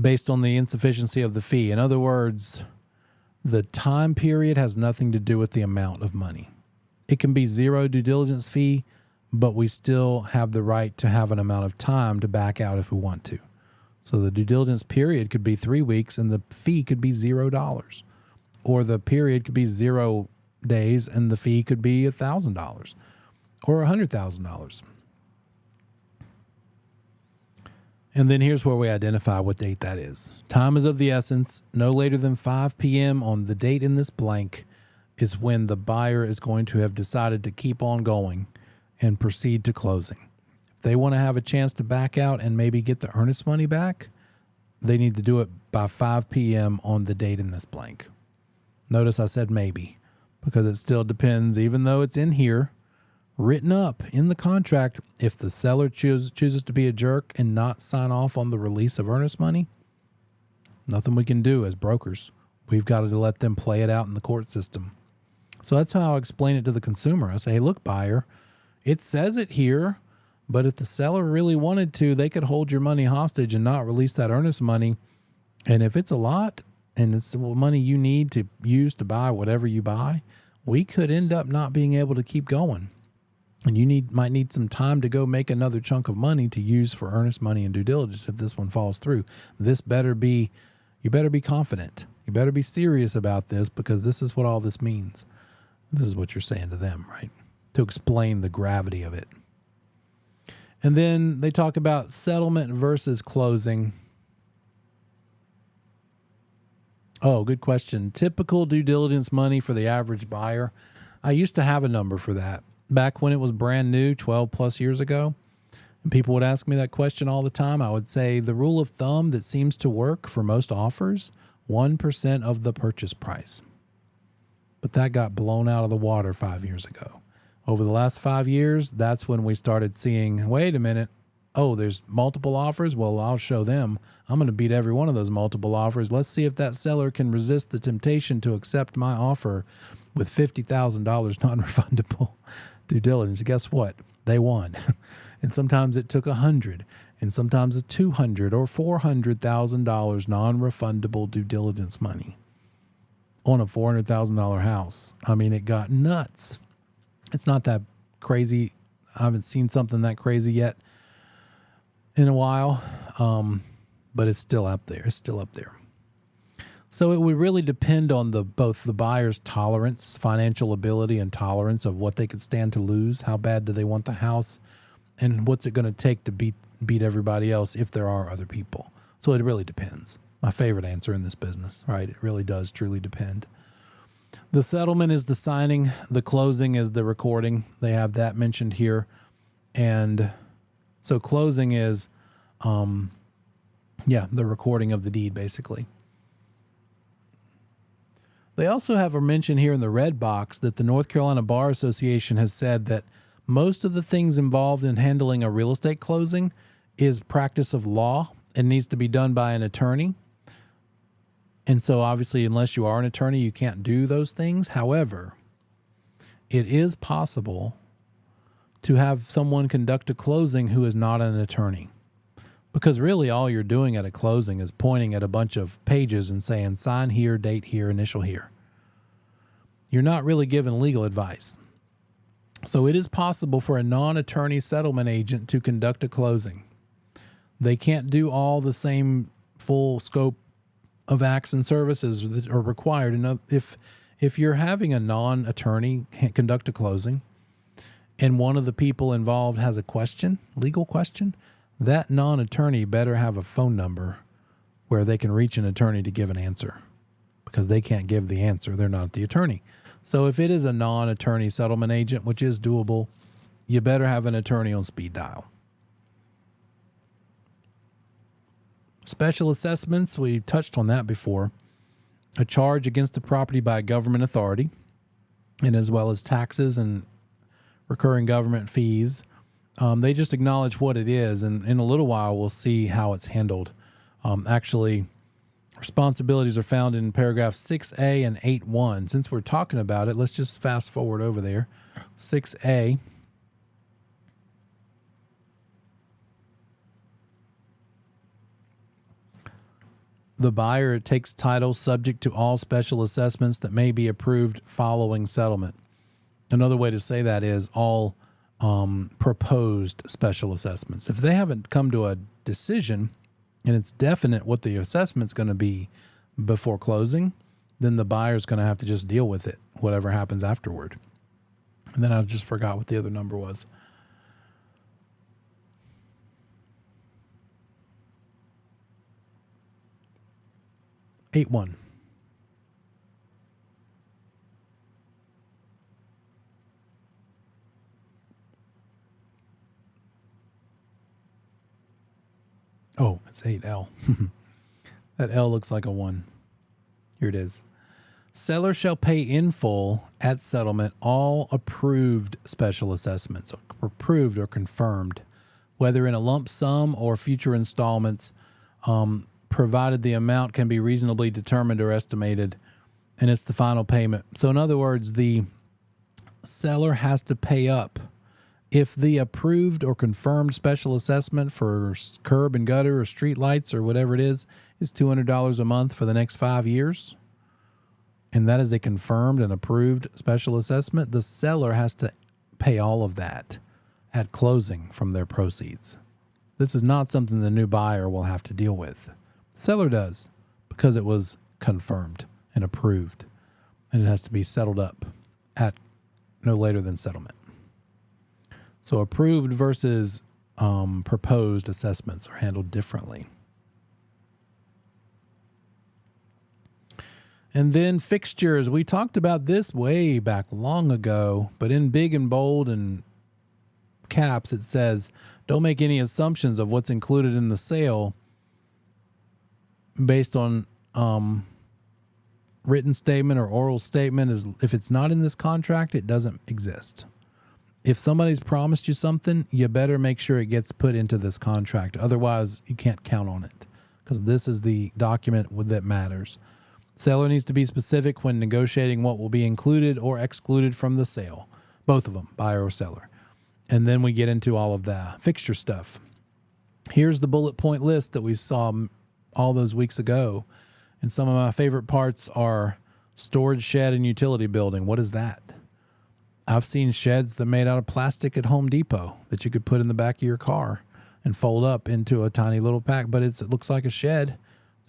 A: based on the insufficiency of the fee. In other words, the time period has nothing to do with the amount of money. It can be zero due diligence fee, but we still have the right to have an amount of time to back out if we want to. So the due diligence period could be 3 weeks and the fee could be $0. Or the period could be 0 days and the fee could be $1,000 or $100,000. And then here's where we identify what date that is. Time is of the essence. No later than 5 p.m. on the date in this blank is when the buyer is going to have decided to keep on going and proceed to closing. If they want to have a chance to back out and maybe get the earnest money back, they need to do it by 5 p.m. on the date in this blank. Notice I said maybe, because it still depends, even though it's in here, written up in the contract. If the seller chooses to be a jerk and not sign off on the release of earnest money, nothing we can do as brokers. We've got to let them play it out in the court system. So that's how I explain it to the consumer. I say, hey, look, buyer, it says it here, but if the seller really wanted to, they could hold your money hostage and not release that earnest money. And if it's a lot and it's the money you need to use to buy whatever you buy, we could end up not being able to keep going. And you might need some time to go make another chunk of money to use for earnest money and due diligence if this one falls through. You better be confident. You better be serious about this, because this is what all this means. This is what you're saying to them, right? To explain the gravity of it. And then they talk about settlement versus closing. Oh, good question. Typical due diligence money for the average buyer. I used to have a number for that back when it was brand new, 12 plus years ago. And people would ask me that question all the time. I would say the rule of thumb that seems to work for most offers, 1% of the purchase price. But that got blown out of the water 5 years ago. Over the last 5 years, that's when we started seeing, wait a minute, oh, there's multiple offers? Well, I'll show them. I'm going to beat every one of those multiple offers. Let's see if that seller can resist the temptation to accept my offer with $50,000 non-refundable due diligence. Guess what? They won. And sometimes it took $100, and sometimes it's $200 or $400,000 non-refundable due diligence money on a $400,000 house. I mean, it got nuts. It's not that crazy. I haven't seen something that crazy yet in a while, but it's still up there. It's still up there. So it would really depend on both the buyer's tolerance, financial ability and tolerance of what they could stand to lose. How bad do they want the house? And what's it going to take to beat everybody else if there are other people? So it really depends. My favorite answer in this business, right? It really does truly depend. The settlement is the signing. The closing is the recording. They have that mentioned here. And so closing is, the recording of the deed, basically. They also have a mention here in the red box that the North Carolina Bar Association has said that most of the things involved in handling a real estate closing is practice of law and needs to be done by an attorney. And so obviously, unless you are an attorney, you can't do those things. However, it is possible to have someone conduct a closing who is not an attorney. Because really all you're doing at a closing is pointing at a bunch of pages and saying, sign here, date here, initial here. You're not really giving legal advice. So it is possible for a non-attorney settlement agent to conduct a closing. They can't do all the same full scope of acts and services that are required. And if you're having a non-attorney conduct a closing and one of the people involved has a question, legal question, that non-attorney better have a phone number where they can reach an attorney to give an answer, because they can't give the answer. They're not the attorney. So if it is a non-attorney settlement agent, which is doable, you better have an attorney on speed dial. Special assessments, we touched on that before. A charge against the property by a government authority, and as well as taxes and recurring government fees. They just acknowledge what it is, and in a little while we'll see how it's handled. Actually, responsibilities are found in paragraph 6A and 8.1. Since we're talking about it, let's just fast forward over there. 6A. The buyer takes title subject to all special assessments that may be approved following settlement. Another way to say that is all proposed special assessments. If they haven't come to a decision and it's definite what the assessment's going to be before closing, then the buyer's going to have to just deal with it, whatever happens afterward. And then I just forgot what the other number was. Eight one. It's 8L. That L looks like a 1. Here it is. Seller shall pay in full at settlement all approved special assessments, approved or confirmed, whether in a lump sum or future installments, provided the amount can be reasonably determined or estimated, and it's the final payment. So in other words, the seller has to pay up. If the approved or confirmed special assessment for curb and gutter or street lights or whatever it is $200 a month for the next 5 years, and that is a confirmed and approved special assessment, the seller has to pay all of that at closing from their proceeds. This is not something the new buyer will have to deal with. The seller does, because it was confirmed and approved, and it has to be settled up at no later than settlement. So approved versus proposed assessments are handled differently. And then fixtures. We talked about this way back long ago, but in big and bold and caps, it says, don't make any assumptions of what's included in the sale based on written statement or oral statement. Is if it's not in this contract, it doesn't exist. If somebody's promised you something, you better make sure it gets put into this contract. Otherwise, you can't count on it, because this is the document that matters. Seller needs to be specific when negotiating what will be included or excluded from the sale. Both of them, buyer or seller. And then we get into all of the fixture stuff. Here's the bullet point list that we saw all those weeks ago. And some of my favorite parts are storage shed and utility building. What is that? I've seen sheds that are made out of plastic at Home Depot that you could put in the back of your car and fold up into a tiny little pack, but it looks like a shed.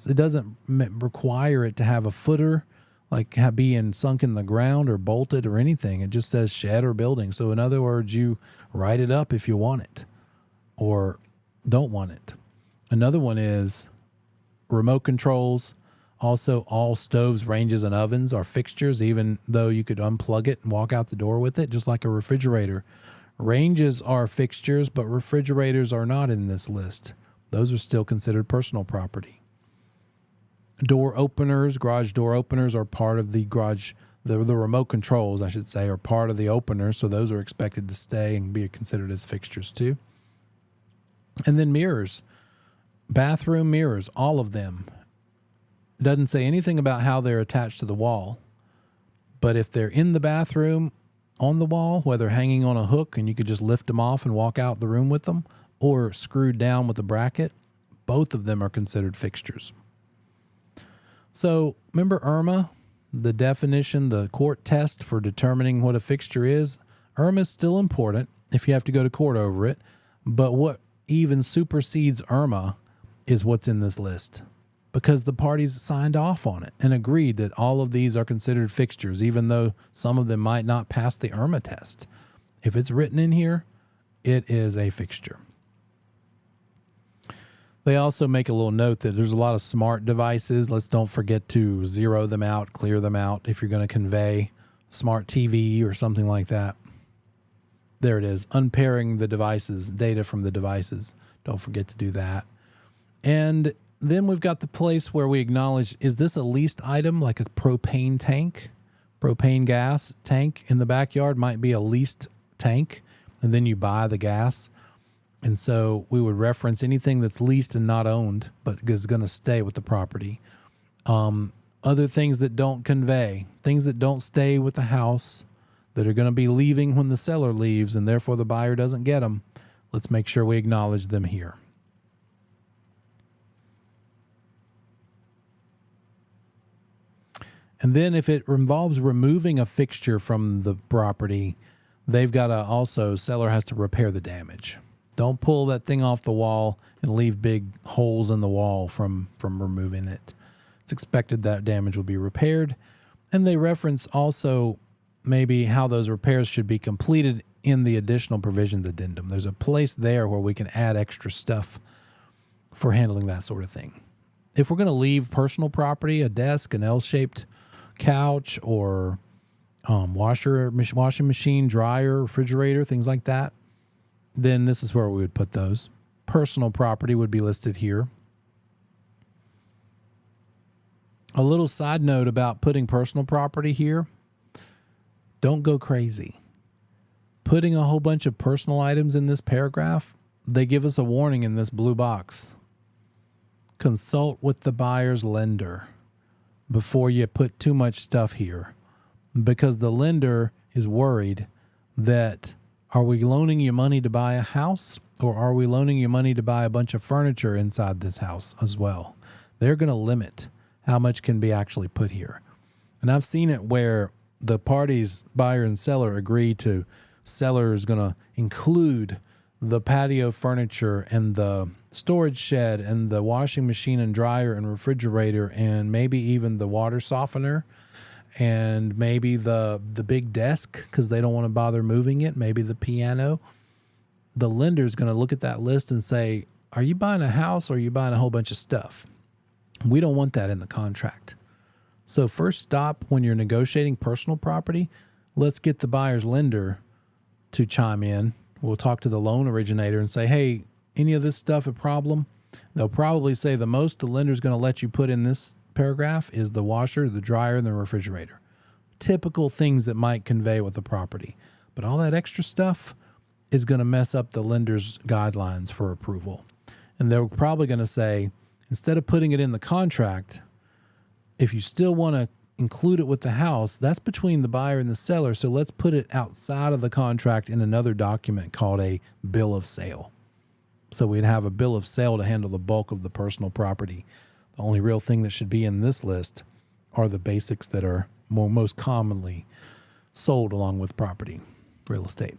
A: It doesn't require it to have a footer, like being sunk in the ground or bolted or anything. It just says shed or building. So in other words, you write it up if you want it or don't want it. Another one is remote controls. Also, all stoves, ranges, and ovens are fixtures, even though you could unplug it and walk out the door with it, just like a refrigerator. Ranges are fixtures, but refrigerators are not in this list. Those are still considered personal property. Door openers, garage door openers are part of the garage, the remote controls, I should say, are part of the opener. So those are expected to stay and be considered as fixtures too. And then mirrors, bathroom mirrors, all of them. It doesn't say anything about how they're attached to the wall. But if they're in the bathroom on the wall, whether hanging on a hook and you could just lift them off and walk out the room with them, or screwed down with a bracket, both of them are considered fixtures. So remember IRMA, the definition, the court test for determining what a fixture is? IRMA is still important if you have to go to court over it, but what even supersedes IRMA is what's in this list, because the parties signed off on it and agreed that all of these are considered fixtures, even though some of them might not pass the IRMA test. If it's written in here, it is a fixture. They also make a little note that there's a lot of smart devices. Let's don't forget to zero them out, clear them out if you're going to convey smart TV or something like that. There it is, unpairing the devices, data from the devices. Don't forget to do that. And then we've got the place where we acknowledge, is this a leased item, like a propane tank? Propane gas tank in the backyard might be a leased tank, and then you buy the gas. And so we would reference anything that's leased and not owned, but is going to stay with the property. Other things that don't convey, things that don't stay with the house, that are going to be leaving when the seller leaves, and therefore the buyer doesn't get them. Let's make sure we acknowledge them here. And then if it involves removing a fixture from the property, they've got to also, seller has to repair the damage. Don't pull that thing off the wall and leave big holes in the wall from removing it. It's expected that damage will be repaired. And they reference also maybe how those repairs should be completed in the additional provisions addendum. There's a place there where we can add extra stuff for handling that sort of thing. If we're going to leave personal property, a desk, an L-shaped couch, or washing machine, dryer, refrigerator, things like that, then this is where we would put those. Personal property would be listed here. A little side note about putting personal property here. Don't go crazy. Putting a whole bunch of personal items in this paragraph, they give us a warning in this blue box. Consult with the buyer's lender before you put too much stuff here, because the lender is worried that, are we loaning you money to buy a house, or are we loaning you money to buy a bunch of furniture inside this house as well? They're going to limit how much can be actually put here. And I've seen it where the parties, buyer and seller, agree to, seller is going to include the patio furniture and the storage shed and the washing machine and dryer and refrigerator and maybe even the water softener and maybe the big desk because they don't want to bother moving it, maybe the piano. The lender is going to look at that list and say, are you buying a house or are you buying a whole bunch of stuff? We don't want that in the contract. So first stop when you're negotiating personal property, let's get the buyer's lender to chime in. We'll talk to the loan originator and say, hey, any of this stuff a problem? They'll probably say the most the lender's going to let you put in this paragraph is the washer, the dryer, and the refrigerator. Typical things that might convey with the property. But all that extra stuff is going to mess up the lender's guidelines for approval. And they're probably going to say, instead of putting it in the contract, if you still want to include it with the house, that's between the buyer and the seller. So let's put it outside of the contract in another document called a bill of sale. So we'd have a bill of sale to handle the bulk of the personal property. The only real thing that should be in this list are the basics that are most commonly sold along with property, real estate.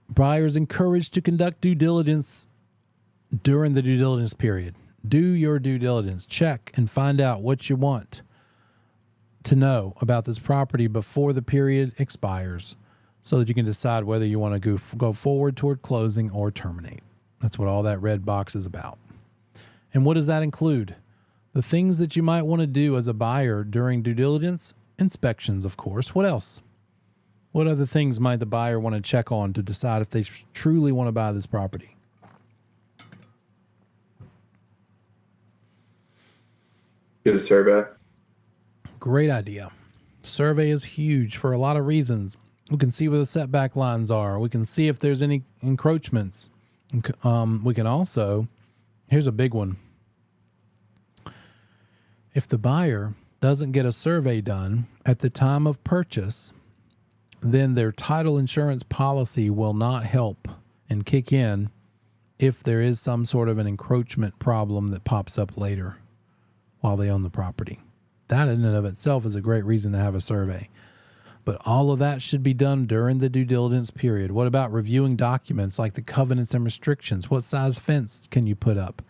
A: Buyers encouraged to conduct due diligence during the due diligence period. Do your due diligence. Check and find out what you want to know about this property before the period expires so that you can decide whether you want to go forward toward closing or terminate. That's what all that red box is about. And what does that include? The things that you might want to do as a buyer during due diligence, inspections, of course. What else? What other things might the buyer want to check on to decide if they truly want to buy this property?
B: Get a survey.
A: Great idea. Survey is huge for a lot of reasons. We can see where the setback lines are. We can see if there's any encroachments. We can also, here's a big one. If the buyer doesn't get a survey done at the time of purchase, then their title insurance policy will not help and kick in if there is some sort of an encroachment problem that pops up later while they own the property. That in and of itself is a great reason to have a survey. But all of that should be done during the due diligence period. What about reviewing documents like the covenants and restrictions? What size fence can you put up?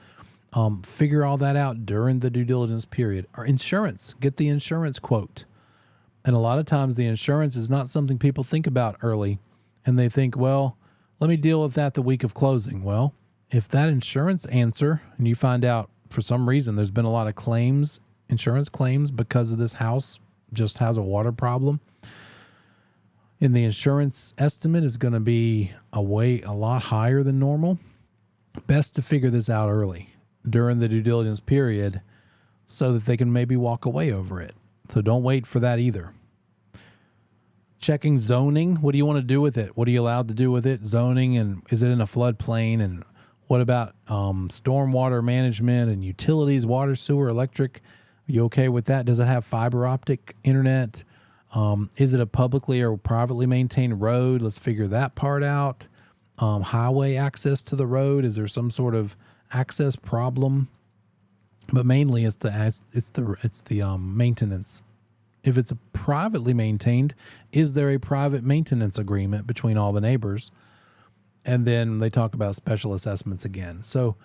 A: Figure all that out during the due diligence period. Or insurance. Get the insurance quote. And a lot of times the insurance is not something people think about early. And they think, well, let me deal with that the week of closing. Well, if that insurance answer, and you find out for some reason there's been a lot of claims, insurance claims because of this house just has a water problem, and the insurance estimate is going to be a lot higher than normal, best to figure this out early during the due diligence period so that they can maybe walk away over it. So don't wait for that either. Checking zoning. What do you want to do with it? What are you allowed to do with it? Zoning, and is it in a floodplain? And what about stormwater management and utilities, water, sewer, electric? Are you okay with that? Does it have fiber optic internet? Is it a publicly or privately maintained road? Let's figure that part out. Highway access to the road. Is there some sort of access problem? But mainly it's the maintenance. If it's a privately maintained, is there a private maintenance agreement between all the neighbors? And then they talk about special assessments again. So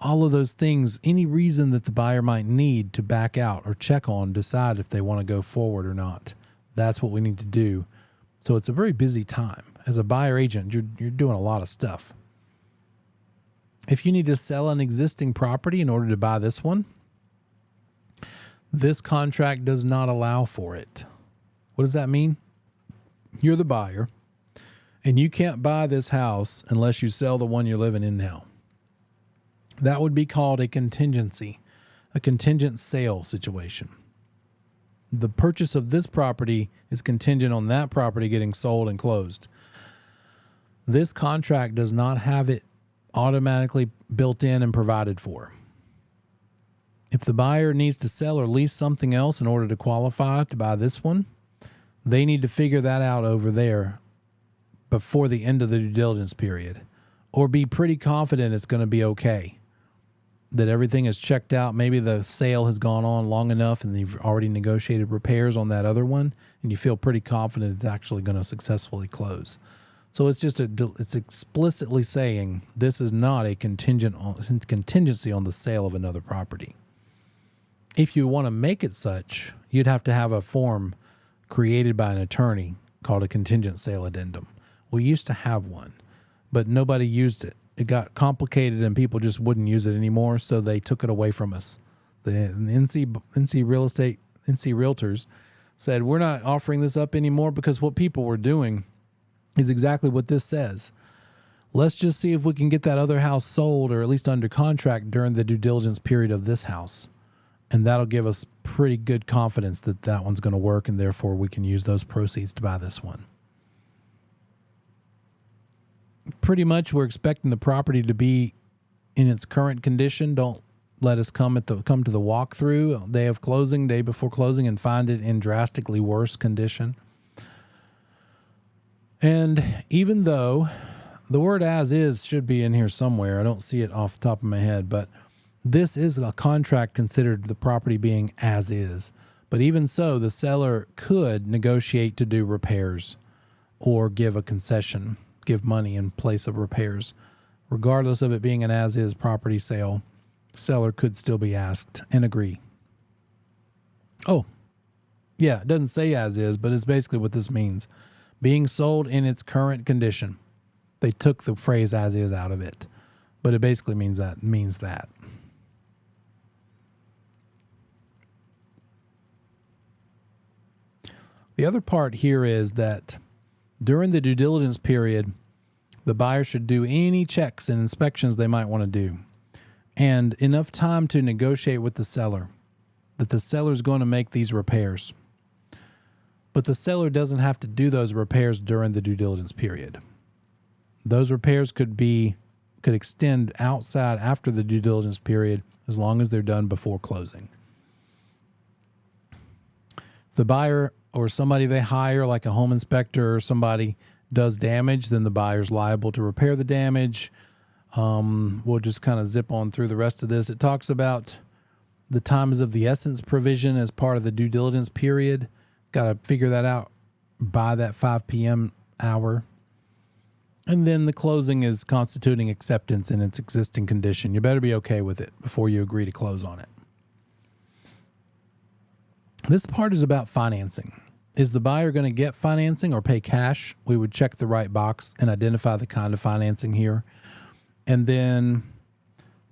A: all of those things, any reason that the buyer might need to back out or check on, decide if they want to go forward or not. That's what we need to do. So it's a very busy time. As a buyer agent, you're doing a lot of stuff. If you need to sell an existing property in order to buy this one, this contract does not allow for it. What does that mean? You're the buyer, and you can't buy this house unless you sell the one you're living in now. That would be called a contingency. a contingent sale situation. The purchase of this property is contingent on that property getting sold and closed. This contract does not have it automatically built in and provided for. If the buyer needs to sell or lease something else in order to qualify to buy this one, they need to figure that out over there before the end of the due diligence period, or be pretty confident it's going to be okay, that everything is checked out. Maybe the sale has gone on long enough and they've already negotiated repairs on that other one, and you feel pretty confident it's actually going to successfully close. So it's just it's explicitly saying this is not a contingency on the sale of another property. If you want to make it such, you'd have to have a form created by an attorney called a contingent sale addendum. We used to have one, but nobody used it. It got complicated and people just wouldn't use it anymore, so they took it away from us. The NC Real Estate, NC Realtors said, we're not offering this up anymore because what people were doing is exactly what this says. Let's just see if we can get that other house sold or at least under contract during the due diligence period of this house. And that'll give us pretty good confidence that that one's going to work, and therefore we can use those proceeds to buy this one. Pretty much we're expecting the property to be in its current condition. Don't let us come to the walkthrough day of closing, day before closing, and find it in drastically worse condition. And even though the word as is should be in here somewhere, I don't see it off the top of my head, but this is a contract considered the property being as is. But even so, the seller could negotiate to do repairs or give a concession, give money in place of repairs. Regardless of it being an as-is property sale, seller could still be asked and agree. Oh, yeah, it doesn't say as-is, but it's basically what this means. Being sold in its current condition. They took the phrase as-is out of it, but it basically means that. The other part here is that during the due diligence period, the buyer should do any checks and inspections they might want to do, and enough time to negotiate with the seller that the seller is going to make these repairs. But the seller doesn't have to do those repairs during the due diligence period. Those repairs could extend outside after the due diligence period as long as they're done before closing. The buyer or somebody they hire, like a home inspector or somebody, does damage, then the buyer's liable to repair the damage. We'll just kind of zip on through the rest of this. It talks about the times of the essence provision as part of the due diligence period. Got to figure that out by that 5 p.m. hour. And then the closing is constituting acceptance in its existing condition. You better be okay with it before you agree to close on it. This part is about financing. Is the buyer going to get financing or pay cash? We would check the right box and identify the kind of financing here. And then,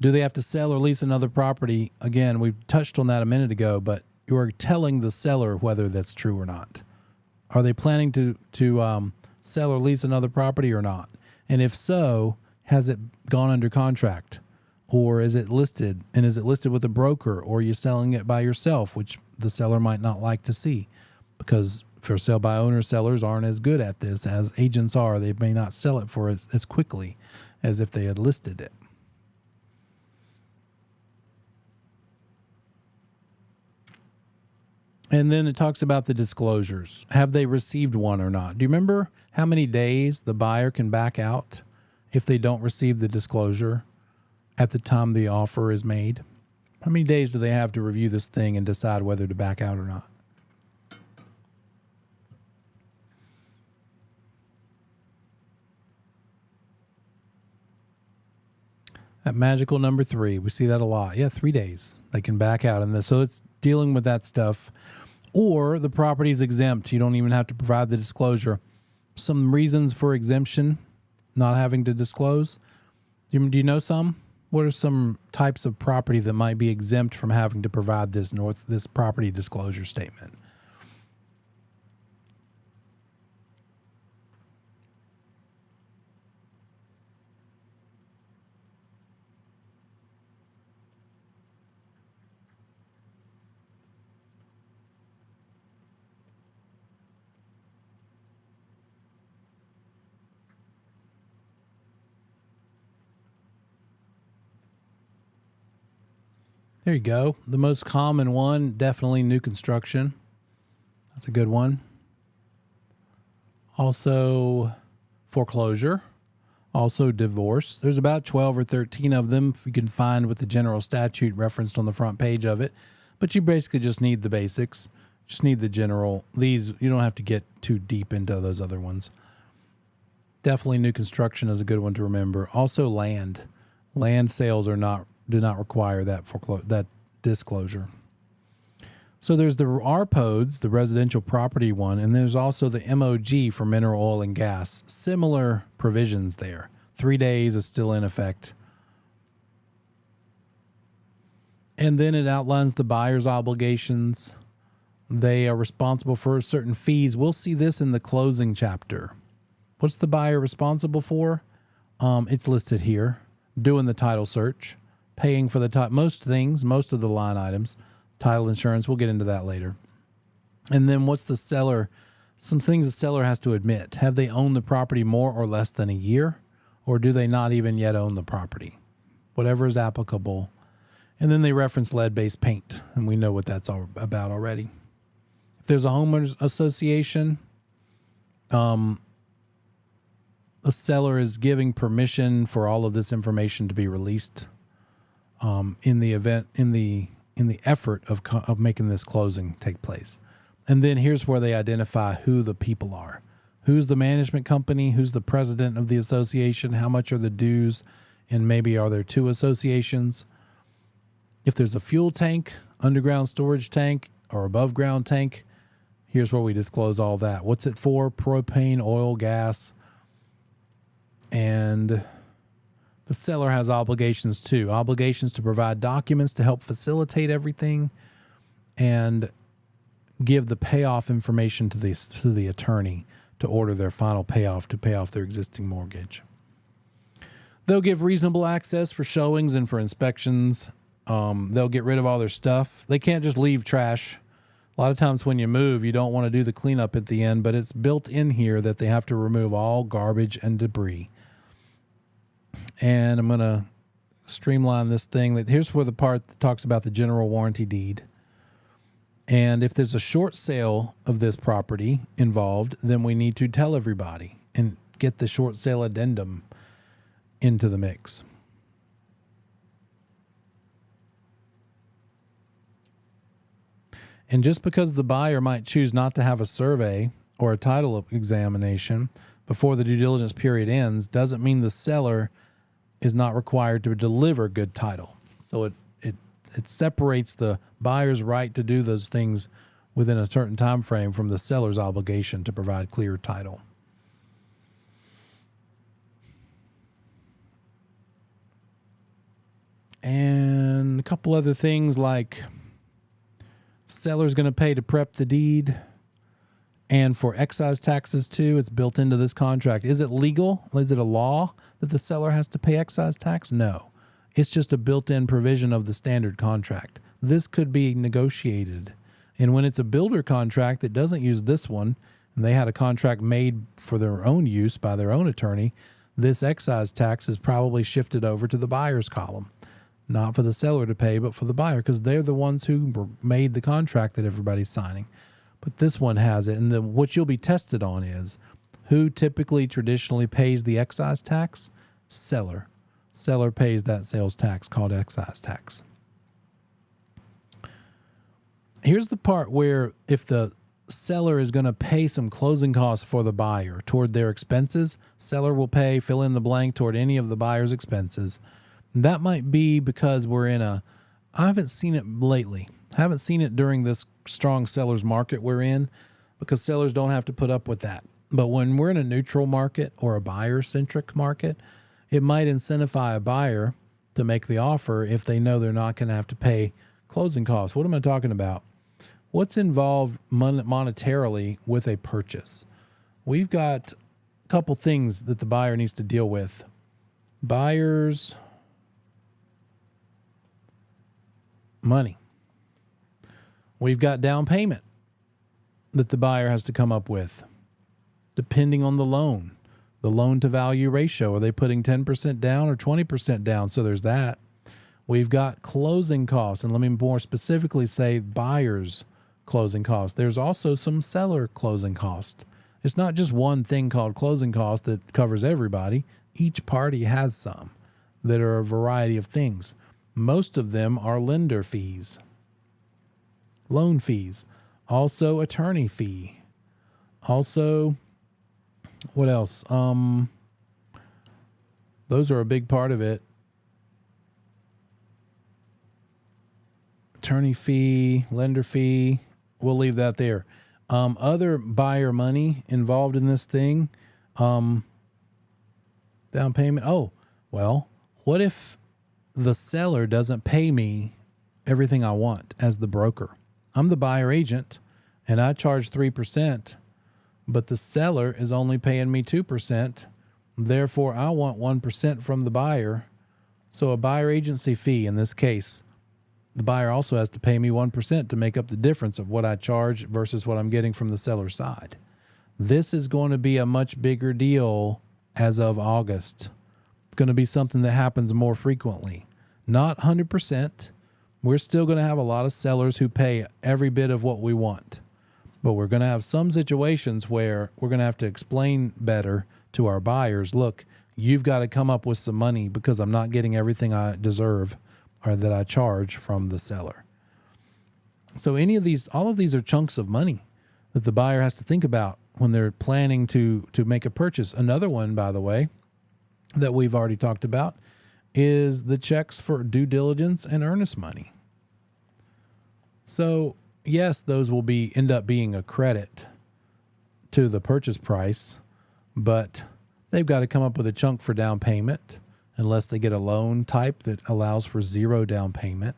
A: do they have to sell or lease another property? Again, we've touched on that a minute ago, but you are telling the seller whether that's true or not. Are they planning to sell or lease another property or not? And if so, has it gone under contract? Or is it listed? And is it listed with a broker? Or are you selling it by yourself, which the seller might not like to see? Because for sale by owner, sellers aren't as good at this as agents are. They may not sell it for as quickly as if they had listed it. And then it talks about the disclosures. Have they received one or not? Do you remember how many days the buyer can back out if they don't receive the disclosure at the time the offer is made? How many days do they have to review this thing and decide whether to back out or not? That magical number 3, we see that a lot. Yeah, 3 days. They can back out. And so it's dealing with that stuff. Or the property is exempt. You don't even have to provide the disclosure. Some reasons for exemption, not having to disclose. Do you know some? What are some types of property that might be exempt from having to provide this property disclosure statement? There you go. The most common one, definitely new construction. That's a good one. Also foreclosure. Also divorce. There's about 12 or 13 of them you can find with the general statute referenced on the front page of it. But you basically just need the basics. Just need the general. These, you don't have to get too deep into those other ones. Definitely new construction is a good one to remember. Also land. Land sales do not require that disclosure. So there's the RPODs, the residential property one, and there's also the MOG for mineral oil and gas. Similar provisions there. 3 days is still in effect. And then it outlines the buyer's obligations. They are responsible for certain fees. We'll see this in the closing chapter. What's the buyer responsible for? It's listed here. Doing the title search, paying for the most of the line items, title insurance. We'll get into that later. And then what's the seller? Some things the seller has to admit. Have they owned the property more or less than a year? Or do they not even yet own the property? Whatever is applicable. And then they reference lead-based paint, and we know what that's all about already. If there's a homeowners association, the seller is giving permission for all of this information to be released in the effort of making this closing take place. And then here's where they identify who the people are. Who's the management company? Who's the president of the association? How much are the dues? And maybe are there two associations? If there's a fuel tank, underground storage tank, or above ground tank, here's where we disclose all that. What's it for? Propane, oil, gas. And the seller has obligations too. Obligations to provide documents to help facilitate everything and give the payoff information to the attorney to order their final payoff to pay off their existing mortgage. They'll give reasonable access for showings and for inspections. They'll get rid of all their stuff. They can't just leave trash. A lot of times when you move, you don't want to do the cleanup at the end, but it's built in here that they have to remove all garbage and debris. And I'm going to streamline this thing. Here's where the part that talks about the general warranty deed. And if there's a short sale of this property involved, then we need to tell everybody and get the short sale addendum into the mix. And just because the buyer might choose not to have a survey or a title examination before the due diligence period ends doesn't mean the seller is not required to deliver good title. So it separates the buyer's right to do those things within a certain time frame from the seller's obligation to provide clear title. And a couple other things like seller's going to pay to prep the deed and for excise taxes too. It's built into this contract. Is it legal? Is it a law that the seller has to pay excise tax? No. It's just a built-in provision of the standard contract. This could be negotiated. And when it's a builder contract that doesn't use this one, and they had a contract made for their own use by their own attorney, this excise tax is probably shifted over to the buyer's column. Not for the seller to pay, but for the buyer, because they're the ones who made the contract that everybody's signing. But this one has it. And then what you'll be tested on is who typically traditionally pays the excise tax? Seller. Seller pays that sales tax called excise tax. Here's the part where if the seller is going to pay some closing costs for the buyer toward their expenses, seller will pay fill in the blank toward any of the buyer's expenses. That might be because I haven't seen it lately. I haven't seen it during this strong seller's market we're in because sellers don't have to put up with that. But when we're in a neutral market or a buyer-centric market, it might incentivize a buyer to make the offer if they know they're not going to have to pay closing costs. What am I talking about? What's involved monetarily with a purchase? We've got a couple things that the buyer needs to deal with. Buyer's money. We've got down payment that the buyer has to come up with, depending on the loan to value ratio. Are they putting 10% down or 20% down? So there's that. We've got closing costs, and let me more specifically say buyer's closing costs. There's also some seller closing costs. It's not just one thing called closing cost that covers everybody. Each party has some that are a variety of things. Most of them are lender fees, loan fees, also attorney fee. Also, what else? Those are a big part of it. Attorney fee, lender fee. We'll leave that there. Other buyer money involved in this thing. Down payment. Oh, well, what if the seller doesn't pay me everything I want as the broker? I'm the buyer agent and I charge 3%, but the seller is only paying me 2%. Therefore, I want 1% from the buyer. So a buyer agency fee in this case, the buyer also has to pay me 1% to make up the difference of what I charge versus what I'm getting from the seller side. This is going to be a much bigger deal as of August. It's going to be something that happens more frequently. Not 100%. We're still going to have a lot of sellers who pay every bit of what we want. But we're going to have some situations where we're going to have to explain better to our buyers, look, you've got to come up with some money because I'm not getting everything I deserve or that I charge from the seller. So all of these are chunks of money that the buyer has to think about when they're planning to make a purchase. Another one, by the way, that we've already talked about is the checks for due diligence and earnest money. So yes, those will end up being a credit to the purchase price, but they've got to come up with a chunk for down payment unless they get a loan type that allows for 0 down payment,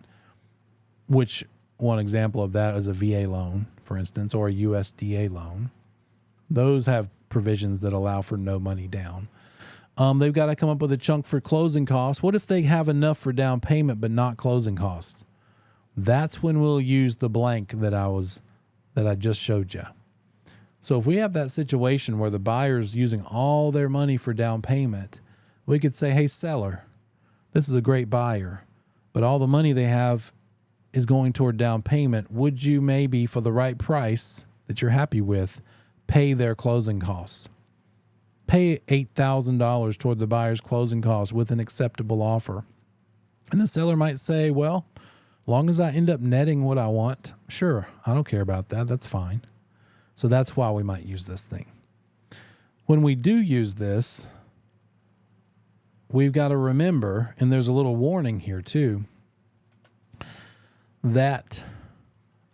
A: which one example of that is a VA loan, for instance, or a USDA loan. Those have provisions that allow for no money down. They've got to come up with a chunk for closing costs. What if they have enough for down payment but not closing costs? That's when we'll use the blank that I just showed you. So if we have that situation where the buyer's using all their money for down payment, we could say, hey, seller, this is a great buyer, but all the money they have is going toward down payment. Would you maybe, for the right price that you're happy with, pay their closing costs? Pay $8,000 toward the buyer's closing costs with an acceptable offer. And the seller might say, well, as long as I end up netting what I want, sure, I don't care about that. That's fine. So that's why we might use this thing. When we do use this, we've got to remember, and there's a little warning here too, that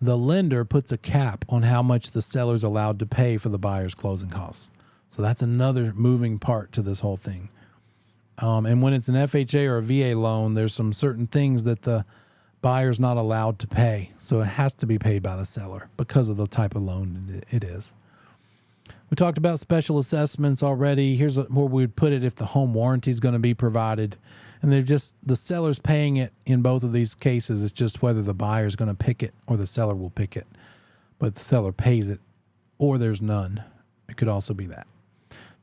A: the lender puts a cap on how much the seller's allowed to pay for the buyer's closing costs. So that's another moving part to this whole thing. And when it's an FHA or a VA loan, there's some certain things that the buyer's not allowed to pay. So it has to be paid by the seller because of the type of loan it is. We talked about special assessments already. Here's where we would put it if the home warranty is going to be provided. And the seller's paying it in both of these cases. It's just whether the buyer is going to pick it or the seller will pick it. But the seller pays it or there's none. It could also be that.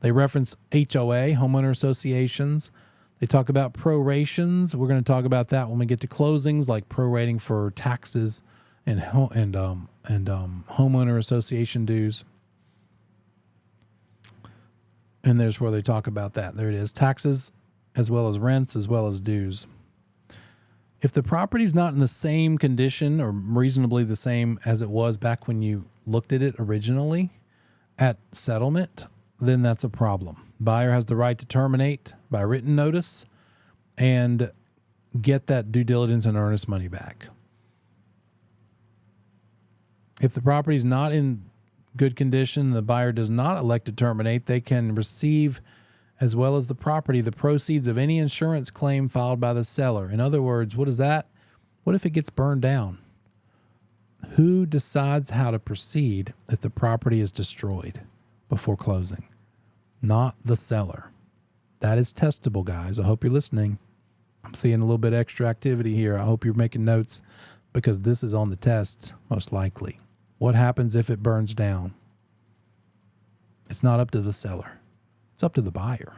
A: They reference HOA, homeowner associations. They talk about prorations. We're going to talk about that when we get to closings, like prorating for taxes and homeowner association dues. And there's where they talk about that. There it is. Taxes as well as rents as well as dues. If the property's not in the same condition or reasonably the same as it was back when you looked at it originally at settlement, then that's a problem. Buyer has the right to terminate by written notice and get that due diligence and earnest money back. If the property is not in good condition, the buyer does not elect to terminate, they can receive, as well as the property, the proceeds of any insurance claim filed by the seller. In other words, what is that? What if it gets burned down? Who decides how to proceed if the property is destroyed before closing? Not the seller. That is testable, guys. I hope you're listening. I'm seeing a little bit extra activity here. I hope you're making notes because this is on the tests, most likely. What happens if it burns down? It's not up to the seller. It's up to the buyer.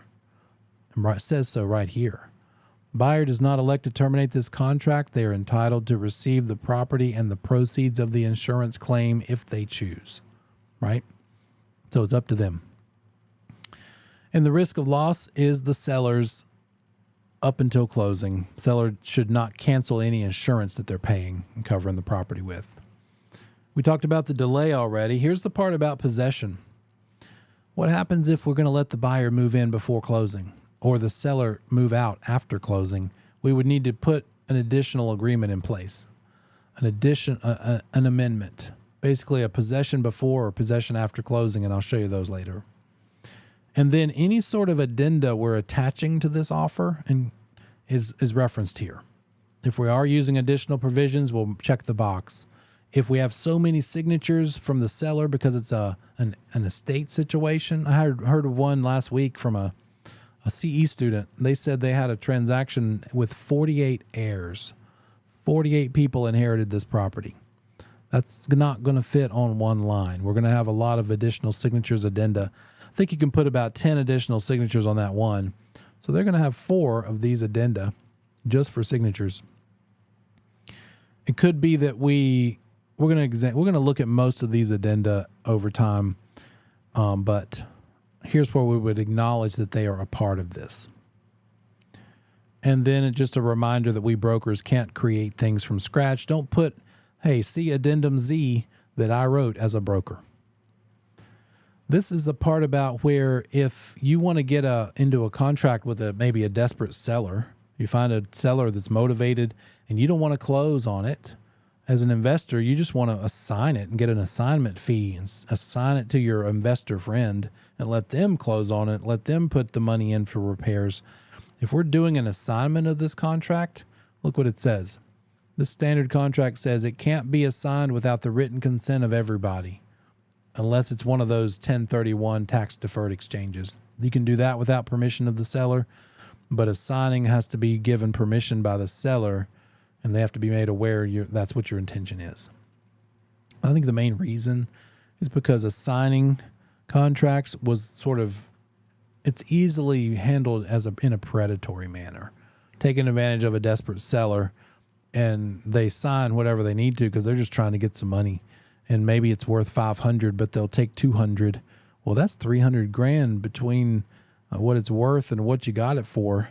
A: And it says so right here. Buyer does not elect to terminate this contract, they are entitled to receive the property and the proceeds of the insurance claim if they choose, right? So it's up to them. And the risk of loss is the seller's up until closing. Seller should not cancel any insurance that they're paying and covering the property with. We talked about the delay already. Here's the part about possession. What happens if we're going to let the buyer move in before closing or the seller move out after closing? We would need to put an additional agreement in place, an amendment, basically a possession before or possession after closing, and I'll show you those later. And then any sort of addenda we're attaching to this offer and is referenced here. If we are using additional provisions, we'll check the box. If we have so many signatures from the seller because it's an estate situation, I heard of one last week from a CE student. They said they had a transaction with 48 heirs. 48 people inherited this property. That's not going to fit on one line. We're going to have a lot of additional signatures, addenda. I think you can put about 10 additional signatures on that one. So they're going to have 4 of these addenda just for signatures. It could be that we're going to look at most of these addenda over time, but here's where we would acknowledge that they are a part of this. And then just a reminder that we brokers can't create things from scratch. Don't put, hey, see addendum Z that I wrote as a broker. This is the part about where if you want to get into a contract with maybe a desperate seller, you find a seller that's motivated and you don't want to close on it. As an investor, you just want to assign it and get an assignment fee and assign it to your investor friend and let them close on it, let them put the money in for repairs. If we're doing an assignment of this contract, look what it says. This standard contract says it can't be assigned without the written consent of everybody, unless it's one of those 1031 tax-deferred exchanges. You can do that without permission of the seller, but a signing has to be given permission by the seller, and they have to be made aware that's what your intention is. I think the main reason is because assigning contracts was it's easily handled in a predatory manner, taking advantage of a desperate seller, and they sign whatever they need to because they're just trying to get some money. And maybe it's worth 500, but they'll take 200. Well, that's 300 grand between what it's worth and what you got it for.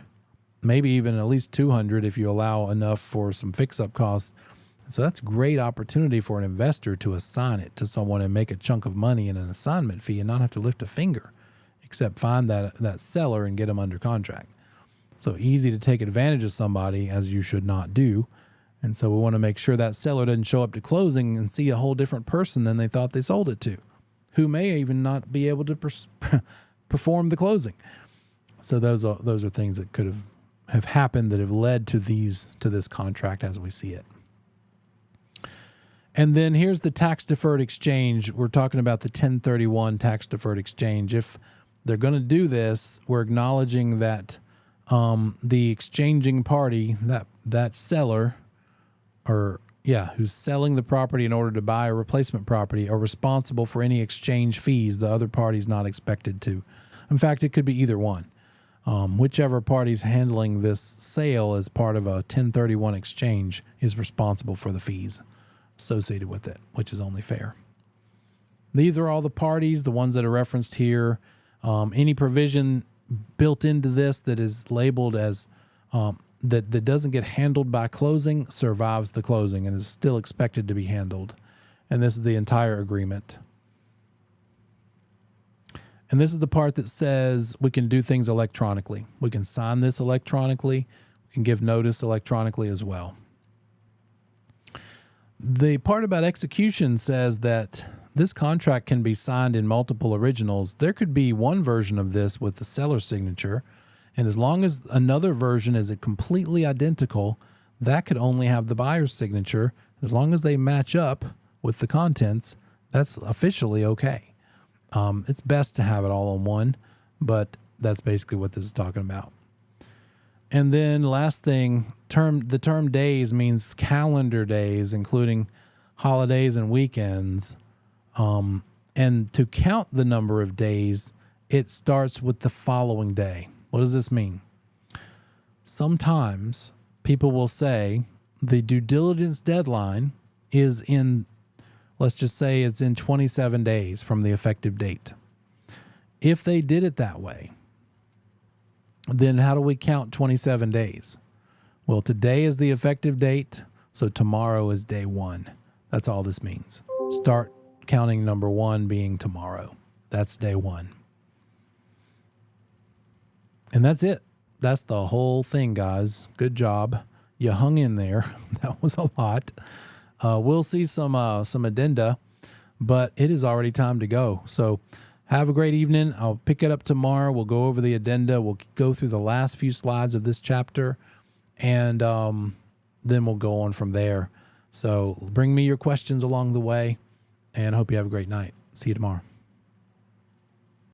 A: Maybe even at least 200 if you allow enough for some fix-up costs. So that's great opportunity for an investor to assign it to someone and make a chunk of money in an assignment fee and not have to lift a finger, except find that seller and get them under contract. So easy to take advantage of somebody, as you should not do. And so we want to make sure that seller doesn't show up to closing and see a whole different person than they thought they sold it to, who may even not be able to perform the closing. So those are things that could have happened that have led to this contract as we see it. And then here's the tax-deferred exchange. We're talking about the 1031 tax-deferred exchange. If they're going to do this, we're acknowledging that the exchanging party, that seller, who's selling the property in order to buy a replacement property, are responsible for any exchange fees the other party's not expected to. In fact, it could be either one. Whichever party's handling this sale as part of a 1031 exchange is responsible for the fees associated with it, which is only fair. These are all the parties, the ones that are referenced here. Any provision built into this that is labeled as that doesn't get handled by closing survives the closing and is still expected to be handled. And this is the entire agreement. And this is the part that says we can do things electronically. We can sign this electronically. We can give notice electronically as well. The part about execution says that this contract can be signed in multiple originals. There could be one version of this with the seller's signature, and as long as another version is completely identical, that could only have the buyer's signature. As long as they match up with the contents, that's officially okay. It's best to have it all on one, but that's basically what this is talking about. And then last thing, the term days means calendar days, including holidays and weekends. And to count the number of days, it starts with the following day. What does this mean? sometimes people will say the due diligence deadline is in, let's just say it's in 27 days from the effective date. If they did it that way, then how do we count 27 days? Well, today is the effective date, so tomorrow is day one. That's all this means. Start counting number one being tomorrow. That's day one. And that's it. That's the whole thing, guys. Good job. You hung in there. That was a lot. We'll see some addenda, but it is already time to go. So have a great evening. I'll pick it up tomorrow. We'll go over the addenda. We'll go through the last few slides of this chapter, and then we'll go on from there. So bring me your questions along the way, and I hope you have a great night. See you tomorrow.